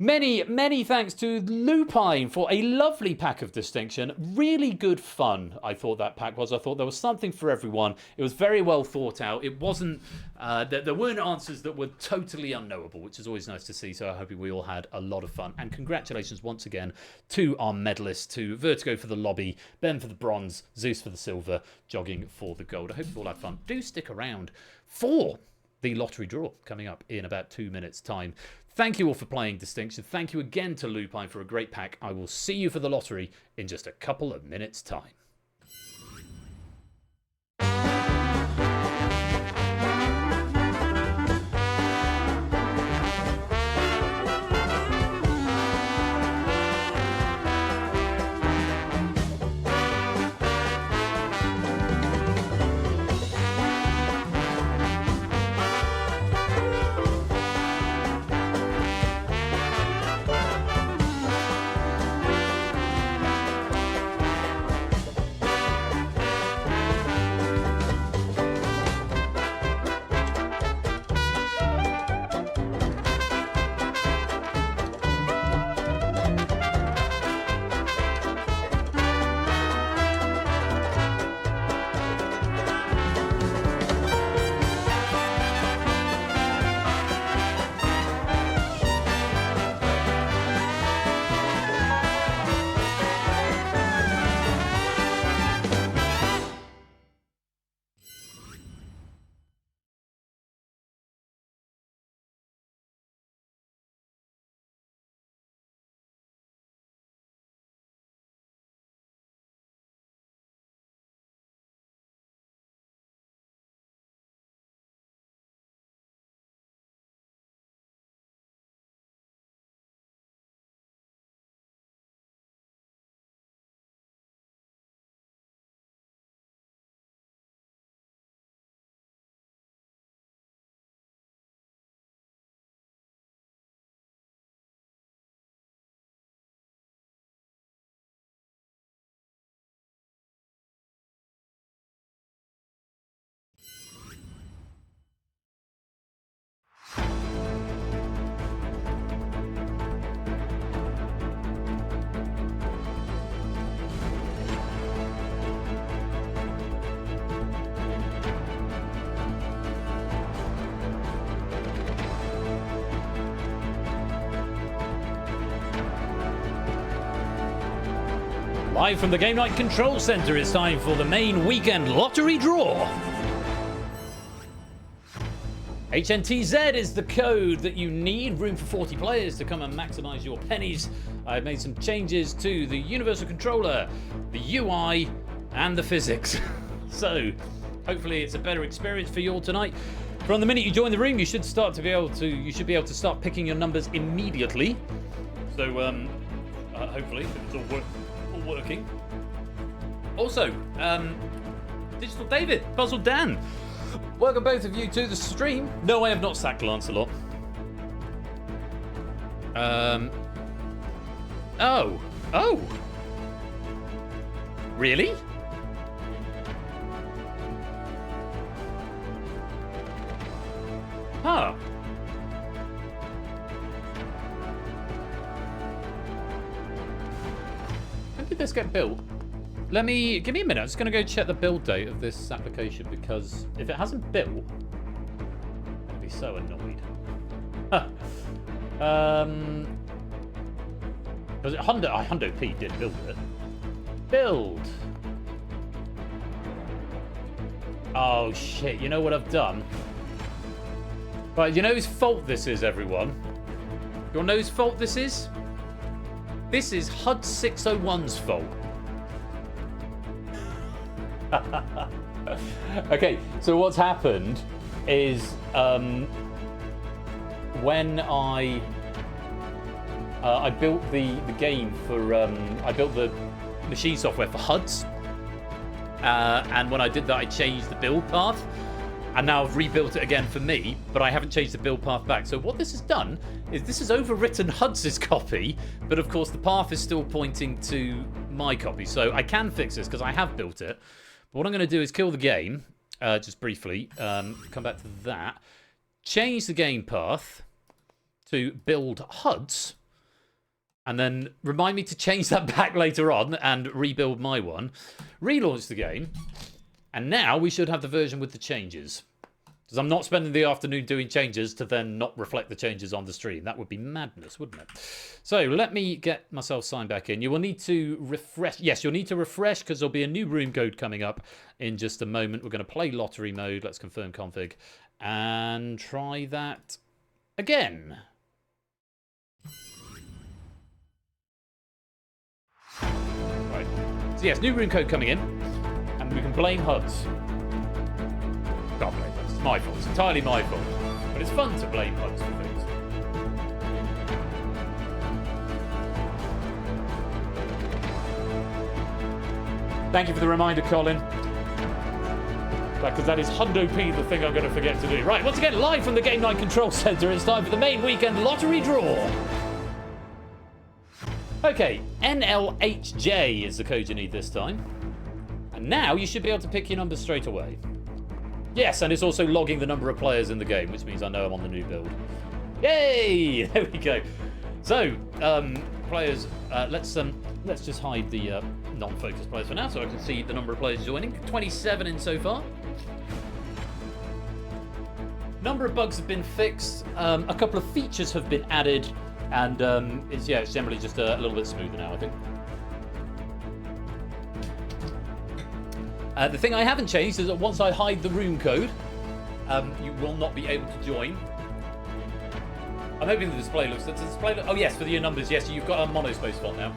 Many, many thanks to Lupine for a lovely pack of Distinction. Really good fun, I thought that pack was. I thought there was something for everyone. It was very well thought out. It wasn't, there weren't answers that were totally unknowable, which is always nice to see. So I hope we all had a lot of fun. And congratulations once again to our medalists, to Vertigo for the lobby, Ben for the bronze, Zeus for the silver, Jogging for the gold. I hope you all had fun. Do stick around for the lottery draw coming up in about 2 minutes' time. Thank you all for playing Distinction. Thank you again to Lupine for a great pack. I will see you for the lottery in just a couple of minutes' time. Live from the Game Night Control Center, it's time for the main weekend lottery draw. HNTZ is the code that you need. Room for 40 players to come and maximize your pennies. I've made some changes to the Universal Controller, the UI, and the physics. So, hopefully it's a better experience for you all tonight. From the minute you join the room, you should be able to start picking your numbers immediately. So, hopefully, if it's all working. Also, Digital David, Puzzle Dan, welcome both of you to the stream. No, I have not sacked Lancelot. Oh. Really? Huh. When did this get built? Give me a minute. I'm just going to go check the build date of this application, because if it hasn't built, I'm going to be so annoyed. Was it Hundo P did build it. Build. Oh shit! You know what I've done? Right, you know whose fault this is, everyone? You all know whose fault this is? This is HUD 601's fault. Okay, so what's happened is when I built the game for I built the machine software for HUDs, and when I did that, I changed the build path. And now I've rebuilt it again for me, but I haven't changed the build path back. So what this has done is this has overwritten HUD's copy, but of course the path is still pointing to my copy. So I can fix this because I have built it. But what I'm going to do is kill the game, just briefly, come back to that, change the game path to build HUDs, and then remind me to change that back later on and rebuild my one, relaunch the game, and now we should have the version with the changes. Because I'm not spending the afternoon doing changes to then not reflect the changes on the stream. That would be madness, wouldn't it? So let me get myself signed back in. You will need to refresh. Yes, you'll need to refresh because there'll be a new room code coming up in just a moment. We're going to play lottery mode. Let's confirm config and try that again. Right. So yes, new room code coming in. And we can blame HUDs. Can't blame HUDs. It's my fault. It's entirely my fault. But it's fun to blame HUDs for things. Thank you for the reminder, Colin. Because that is Hundo P, the thing I'm going to forget to do. Right, once again, live from the Game Night Control Center, it's time for the main weekend lottery draw. Okay, NLHJ is the code you need this time. And now you should be able to pick your numbers straight away. Yes, and it's also logging the number of players in the game, which means I know I'm on the new build. Yay! There we go. So, players, let's just hide the non-focused players for now, so I can see the number of players joining. 27 in so far. Number of bugs have been fixed. A couple of features have been added, and it's generally just a little bit smoother now, I think. The thing I haven't changed is that once I hide the room code, you will not be able to join. I'm hoping the display looks... Oh yes, for your numbers, yes, you've got a monospace font now.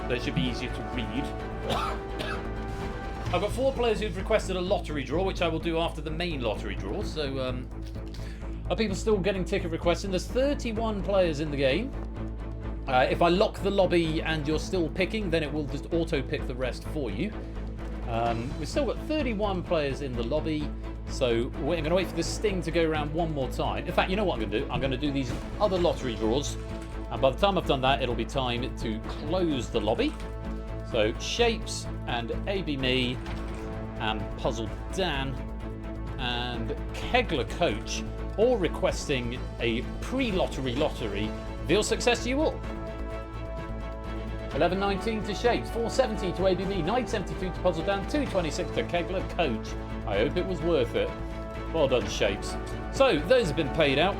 So it should be easier to read. I've got 4 players who've requested a lottery draw, which I will do after the main lottery draw. So, are people still getting ticket requests? And there's 31 players in the game. If I lock the lobby and you're still picking, then it will just auto-pick the rest for you. We've still got 31 players in the lobby, so we're going to wait for the sting to go around one more time. In fact, you know what I'm going to do? I'm going to do these other lottery draws, and by the time I've done that, it'll be time to close the lobby. So, Shapes and AB Me and Puzzle Dan and Kegler Coach all requesting a pre-lottery lottery. Reveal success to you all. 11.19 to Shapes, 4.70 to ABB, 9.72 to Puzzle Dan, 2.26 to Kegler Coach. I hope it was worth it. Well done, Shapes. So, those have been paid out.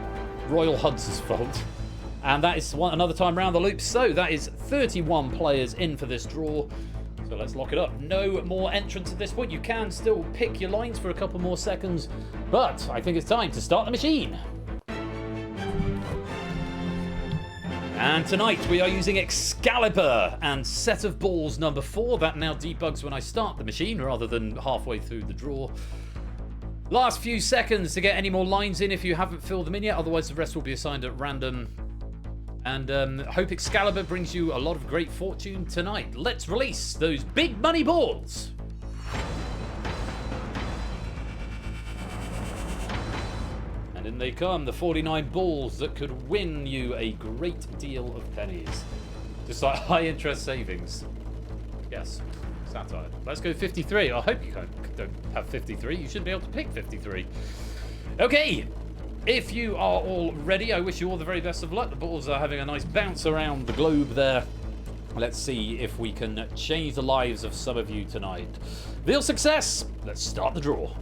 Royal Huds' fault. And that is another time round the loop. So that is 31 players in for this draw. So let's lock it up. No more entrants at this point. You can still pick your lines for a couple more seconds. But I think it's time to start the machine. And tonight we are using Excalibur and Set of Balls number 4. That now debugs when I start the machine rather than halfway through the draw. Last few seconds to get any more lines in if you haven't filled them in yet. Otherwise the rest will be assigned at random. And hope Excalibur brings you a lot of great fortune tonight. Let's release those big money balls. And in they come, the 49 balls that could win you a great deal of pennies. Just like high interest savings. Yes, satire. Let's go 53. I hope you don't have 53. You should be able to pick 53. Okay. If you are all ready, I wish you all the very best of luck. The balls are having a nice bounce around the globe there. Let's see if we can change the lives of some of you tonight. Real success! Let's start the draw.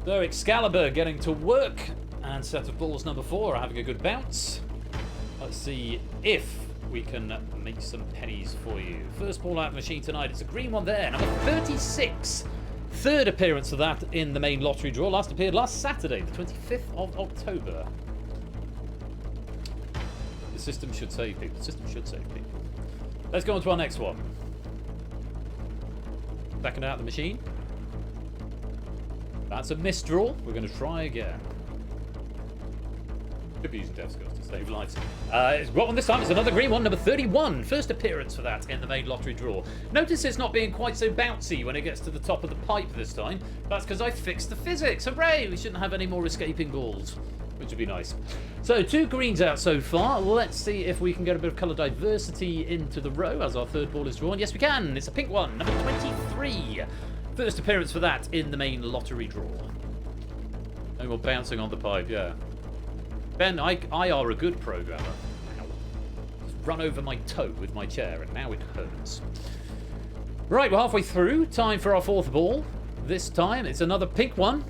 So Excalibur getting to work, and Set of Balls number 4 are having a good bounce. Let's see if we can make some pennies for you. First ball out of the machine tonight, it's a green one there, number 36. Third appearance of that in the main lottery draw. Last appeared last Saturday, the 25th of October. The system should save people. The system should save people. Let's go on to our next one. Backing out the machine. That's a misdraw. We're going to try again. Could be using death skills to save lives. It's got one this time. It's another green one, number 31. First appearance for that in the main lottery draw. Notice it's not being quite so bouncy when it gets to the top of the pipe this time. That's because I fixed the physics. Hooray! We shouldn't have any more escaping balls, which would be nice. So 2 greens out so far. Let's see if we can get a bit of colour diversity into the row as our third ball is drawn. Yes, we can. It's a pink one, number 23. First appearance for that in the main lottery draw. No more bouncing on the pipe, yeah. Ben, I are a good programmer. Ow. Just run over my toe with my chair, and now it hurts. Right, we're halfway through. Time for our fourth ball. This time, it's another pink one.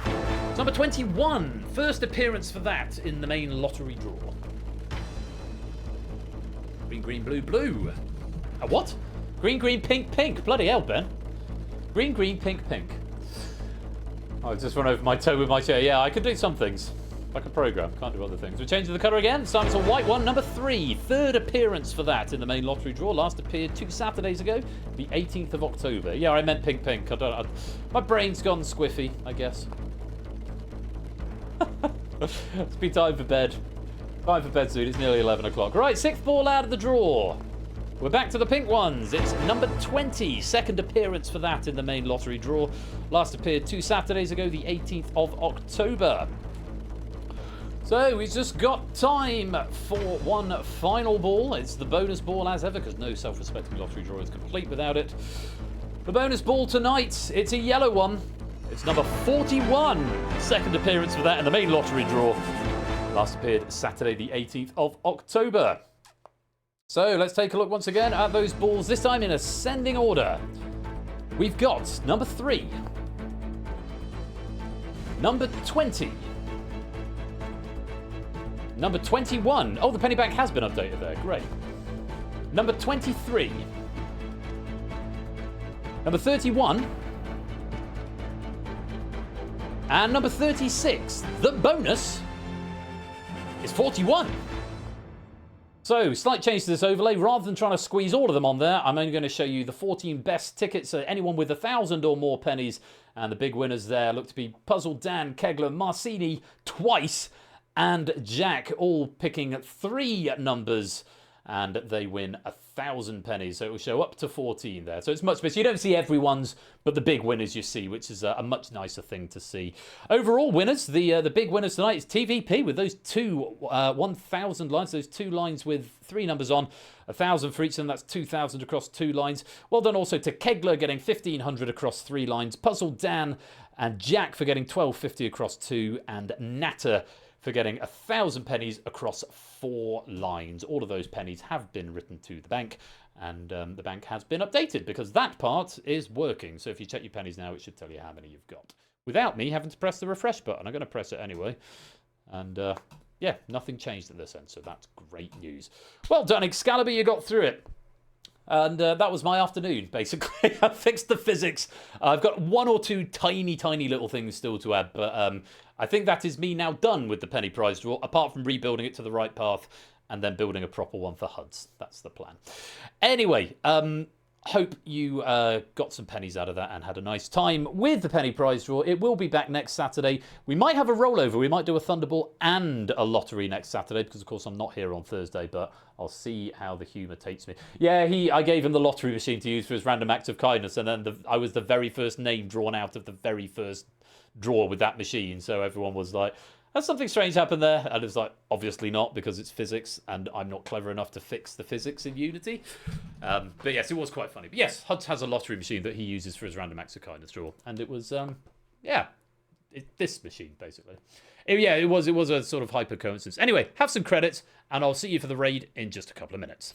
It's number 21. First appearance for that in the main lottery draw. Green, green, blue, blue. A what? Green, green, pink, pink. Bloody hell, Ben. Green, green, pink, pink. I just run over my toe with my chair. Yeah, I could do some things. Like a program, can't do other things. We're changing the colour again. This time it's a white one, number 3. Third appearance for that in the main lottery draw. Last appeared 2 Saturdays ago, the 18th of October. Yeah, I meant pink, pink. My brain's gone squiffy, I guess. It's be time for bed. Time for bed soon. It's nearly 11 o'clock. Right, 6th ball out of the draw. We're back to the pink ones. It's number 20. Second appearance for that in the main lottery draw. Last appeared 2 Saturdays ago, the 18th of October. So we've just got time for one final ball. It's the bonus ball as ever, because no self-respecting lottery draw is complete without it. The bonus ball tonight, it's a yellow one. It's number 41. Second appearance for that in the main lottery draw. Last appeared Saturday the 18th of October. So let's take a look once again at those balls, this time in ascending order. We've got number 3. Number 20. Number 21. Oh, the penny bank has been updated there. Great. Number 23. Number 31. And number 36. The bonus is 41. So, slight change to this overlay. Rather than trying to squeeze all of them on there, I'm only going to show you the 14 best tickets. So anyone with 1,000 or more pennies. And the big winners there look to be Puzzle Dan, Kegler, Marcini twice, and Jack, all picking 3 numbers, and they win 1,000 pennies. So it will show up to 14 there. So it's much better. You don't see everyone's, but the big winners you see, which is a much nicer thing to see. Overall winners, the big winners tonight is TVP with those 2 1,000 lines, those 2 lines with 3 numbers on, 1,000 for each of them. That's 2,000 across 2 lines. Well done also to Kegler getting 1,500 across 3 lines. Puzzle Dan and Jack for getting 1,250 across 2, and Natter for getting 1,000 pennies across 4 lines. All of those pennies have been written to the bank, and the bank has been updated because that part is working. So if you check your pennies now, it should tell you how many you've got without me having to press the refresh button. I'm going to press it anyway, and yeah, nothing changed at this end, so that's great news. Well done, Excalibur, you got through it. And that was my afternoon, basically. I fixed the physics. I've got one or two tiny, tiny little things still to add, but I think that is me now done with the penny prize draw, apart from rebuilding it to the right path and then building a proper one for HUDs. That's the plan. Anyway, hope you got some pennies out of that and had a nice time with the penny prize draw. It will be back next Saturday. We might have a rollover. We might do a Thunderball and a lottery next Saturday because, of course, I'm not here on Thursday, but I'll see how the humour takes me. Yeah, I gave him the lottery machine to use for his random acts of kindness, and then I was the very first name drawn out of the very first draw with that machine, so everyone was like, has something strange happened there? And it was like, obviously not, because it's physics, and I'm not clever enough to fix the physics in Unity. But yes, it was quite funny. But yes, HUDs has a lottery machine that he uses for his random acts of kindness draw, and it was, this machine, basically. It was a sort of hyper coincidence. Anyway, have some credits, and I'll see you for the raid in just a couple of minutes.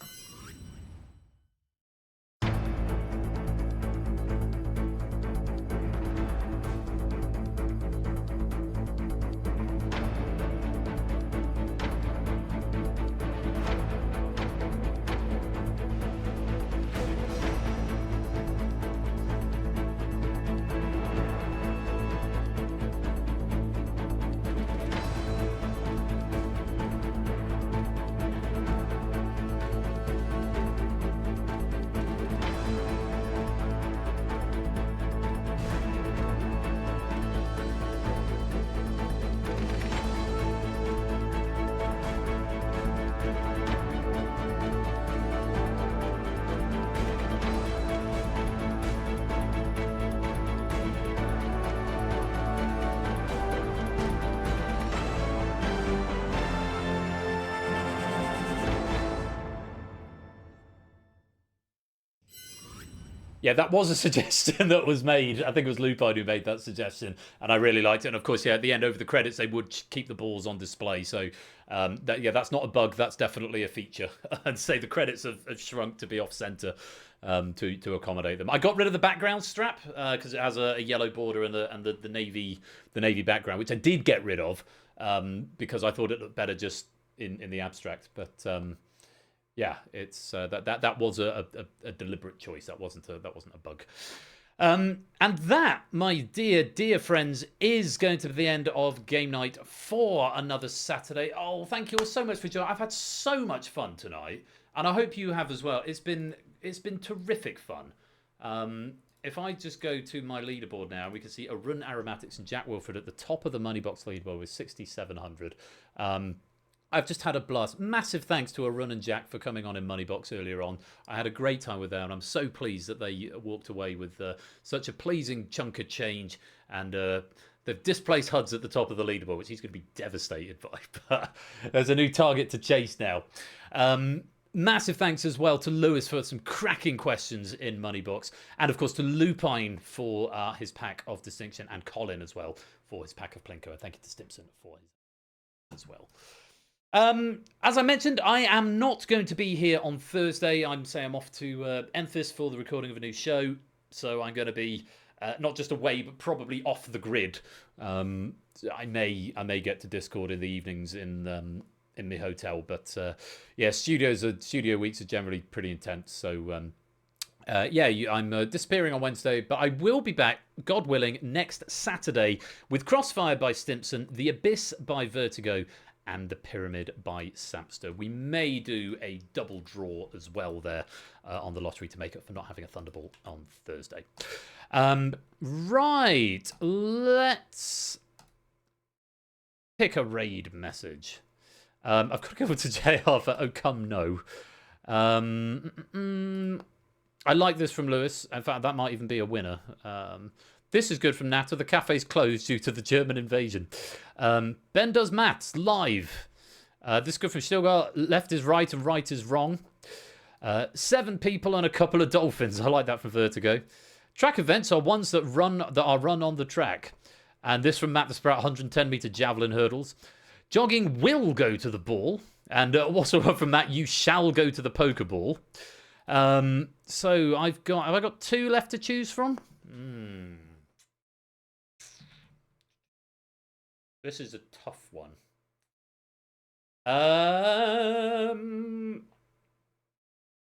Yeah, that was a suggestion that was made. I think it was Lupine who made that suggestion, and I really liked it. And of course, yeah, at the end over the credits, they would keep the balls on display. So, that's not a bug. That's definitely a feature. I'd say the credits have shrunk to be off center to accommodate them. I got rid of the background strap because it has a yellow border and the navy background, which I did get rid of because I thought it looked better just in the abstract, but. Yeah, it's that was a deliberate choice. That wasn't a bug. And that, my dear friends, is going to be the end of game night for another Saturday. Oh, thank you all so much for joining. I've had so much fun tonight, and I hope you have as well. It's been terrific fun. If I just go to my leaderboard now, we can see Arun Aromatics and Jack Wilford at the top of the Moneybox leaderboard with 6,700. I've just had a blast. Massive thanks to Arun and Jack for coming on in Moneybox earlier on. I had a great time with them, and I'm so pleased that they walked away with such a pleasing chunk of change. And they've displaced HUDs at the top of the leaderboard, which he's going to be devastated by. But there's a new target to chase now. Massive thanks as well to Lewis for some cracking questions in Moneybox. And of course to Lupine for his pack of Distinction, and Colin as well for his pack of Plinko. And thank you to Stimson for his as well. As I mentioned, I am not going to be here on Thursday. I'm off to Memphis for the recording of a new show. So I'm going to be not just away, but probably off the grid. I may get to Discord in the evenings in the hotel, but studio weeks are generally pretty intense. So I'm disappearing on Wednesday, but I will be back, God willing, next Saturday with Crossfire by Stimson, The Abyss by Vertigo, and The Pyramid by Samster. We may do a double draw as well there on the lottery to make up for not having a Thunderball on Thursday. Right, let's pick a raid message. I've got to go over to JR for Oh Come No. I like this from Lewis. In fact, that might even be a winner. This is good from Natter. The cafe's closed due to the German invasion. Ben does maths live. This is good from Stilgar. Left is right and right is wrong. 7 people and a couple of dolphins. I like that from Vertigo. Track events are ones that are run on the track. And this from Matt the Sprout, 110-meter javelin hurdles. Jogging will go to the ball. And also one from Matt, you shall go to the Pokeball. So have I got 2 left to choose from? This is a tough one.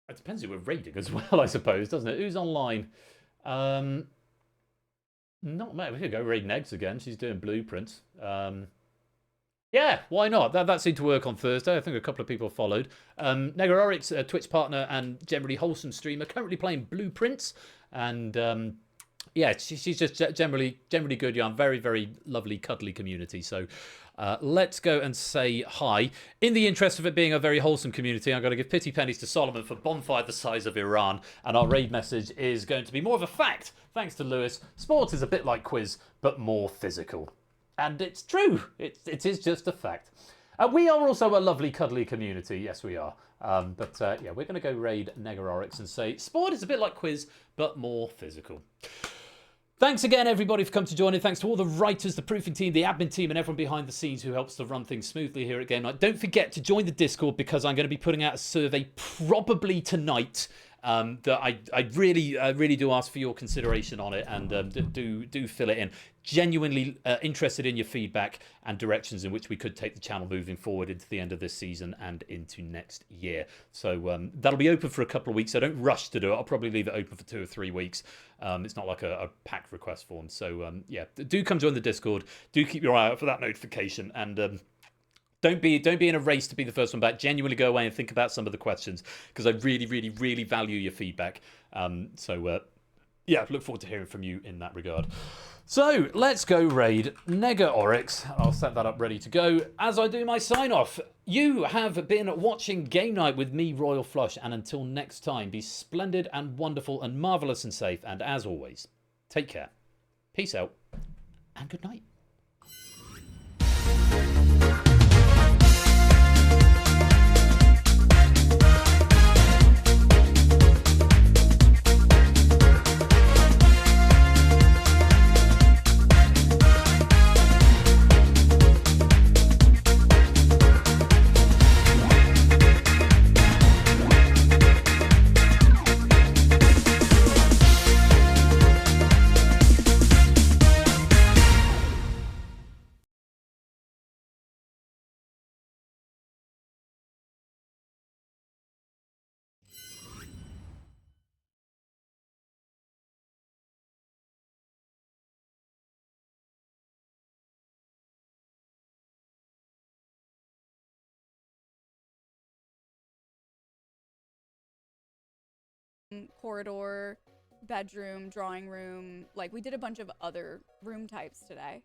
It depends who we're raiding as well, I suppose, doesn't it? Who's online? Not mate. We could go raid Negs again. She's doing blueprints. Yeah, why not? That seemed to work on Thursday. I think a couple of people followed. Negarorix, a Twitch partner and generally wholesome streamer, currently playing blueprints. And yeah, she's just generally good. Yeah, very, very lovely, cuddly community. So let's go and say hi. In the interest of it being a very wholesome community, I'm going to give pity pennies to Solomon for bonfire the size of Iran. And our raid message is going to be more of a fact. Thanks to Lewis. Sports is a bit like quiz, but more physical. And it's true. It is just a fact. We are also a lovely, cuddly community. Yes, we are. But yeah, we're going to go raid Negarorix and say, sport is a bit like quiz, but more physical. Thanks again, everybody, for coming to join in. Thanks to all the writers, the proofing team, the admin team, and everyone behind the scenes who helps to run things smoothly here at Game Night. Don't forget to join the Discord because I'm going to be putting out a survey probably tonight. That I really do ask for your consideration on it, and do fill it in. Genuinely interested in your feedback and directions in which we could take the channel moving forward into the end of this season and into next year. So that'll be open for a couple of weeks. So don't rush to do it. I'll probably leave it open for 2 or 3 weeks. It's not like a packed request form. So yeah, do come join the Discord. Do keep your eye out for that notification, and don't be in a race to be the first one back. Genuinely go away and think about some of the questions because I really value your feedback. So yeah, look forward to hearing from you in that regard. So let's go raid Negarorix. I'll set that up ready to go as I do my sign off. You have been watching Game Night with me, Royal Flush, and until next time, be splendid and wonderful and marvelous and safe. And as always, take care, peace out, and good night. Corridor, bedroom, drawing room. Like, we did a bunch of other room types today.